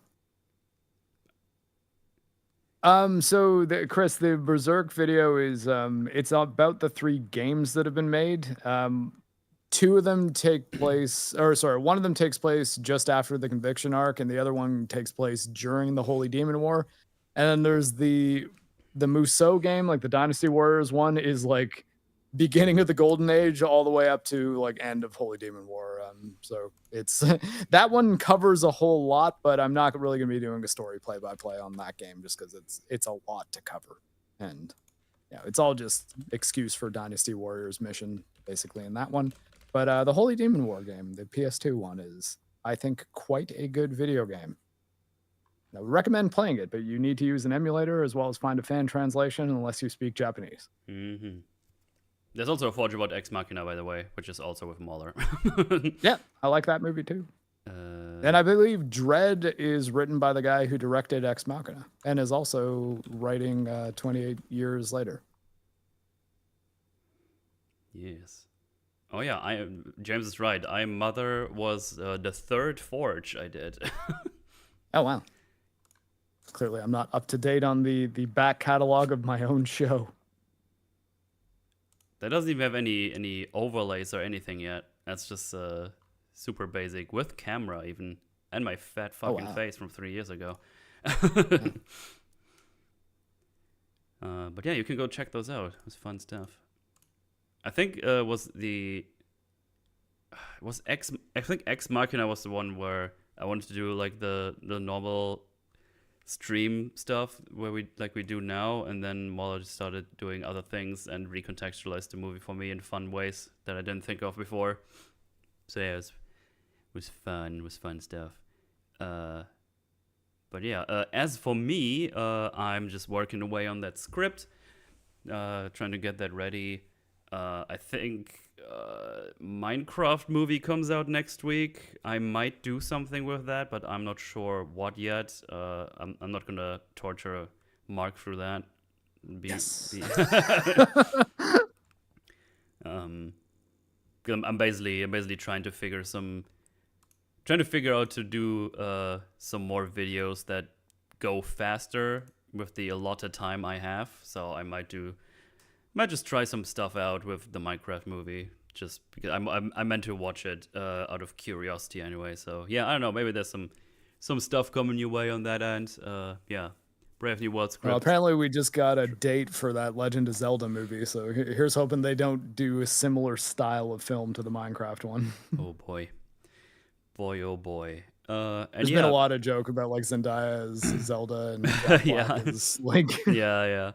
So Chris, the Berserk video is it's about the 3 games that have been made. two of them take place, or sorry, one of them takes place just after the Conviction arc, and the other one takes place during the Holy Demon War. And then there's the Musou game, like the Dynasty Warriors one, is like beginning of the Golden Age all the way up to like end of Holy Demon War. So it's that one covers a whole lot, but I'm not really gonna be doing a story play by play on that game just because it's a lot to cover. And yeah, it's all just excuse for Dynasty Warriors mission basically in that one. But the Holy Demon War game, the PS2 one, is I think quite a good video game. I would recommend playing it, but you need to use an emulator as well as find a fan translation unless you speak Japanese. Mm-hmm. There's also a Forge About Ex Machina, by the way, which is also with Mauler. Yeah, I like that movie too. And I believe Dread is written by the guy who directed Ex Machina and is also writing 28 years later. Yes. Oh yeah, James is right. Mother was the third Forge I did. Oh wow. Clearly, I'm not up to date on the back catalog of my own show. That doesn't even have any overlays or anything yet. That's just super basic with camera even, and my fat fucking face from 3 years ago. But yeah, you can go check those out. It was fun stuff. I think I think Ex Machina was the one where I wanted to do like the normal stream stuff where we do now, and then Mauler just started doing other things and recontextualized the movie for me in fun ways that I didn't think of before. So yeah, it was fun stuff. But yeah, as for me, I'm just working away on that script, trying to get that ready. I think Minecraft movie comes out next week. I might do something with that, but I'm not sure what yet. I'm not gonna torture Marc through that. Yes. I'm basically trying to figure out to do some more videos that go faster with the allotted time I have. So I might just try some stuff out with the Minecraft movie, just because I meant to watch it out of curiosity anyway. So yeah, I don't know. Maybe there's some stuff coming your way on that end. Yeah, Brave New World script. Well, apparently we just got a date for that Legend of Zelda movie. So here's hoping they don't do a similar style of film to the Minecraft one. Oh boy, oh boy. There's been a lot of joke about like Zendaya as Zelda and Jack Black as Link. Yeah.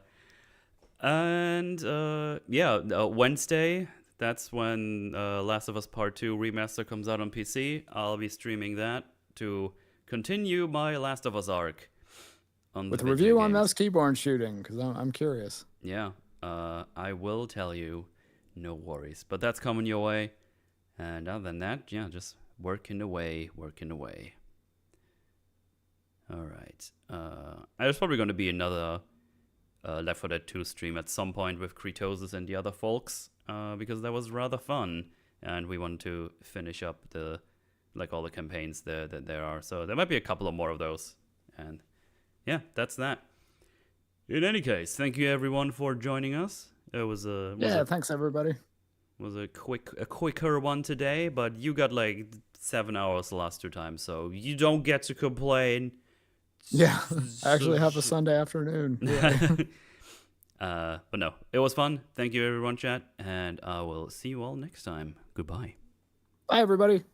And Wednesday, that's when Last of Us Part 2 Remaster comes out on PC. I'll be streaming that to continue my Last of Us arc. With a review on mouse keyboard shooting, because I'm curious. Yeah, I will tell you, no worries. But that's coming your way. And other than that, yeah, just working away. All right. There's probably going to be another Left 4 Dead 2 stream at some point with Kretosis and the other folks, because that was rather fun, and we want to finish up all the campaigns that there are. So there might be a couple of more of those, and yeah, that's that. In any case, thank you everyone for joining us. It was thanks everybody. Was a quicker one today, but you got like 7 hours the last two times, so you don't get to complain. Yeah, I actually have a Sunday afternoon. But no, it was fun. Thank you, everyone, chat, and I will see you all next time. Goodbye. Bye, everybody.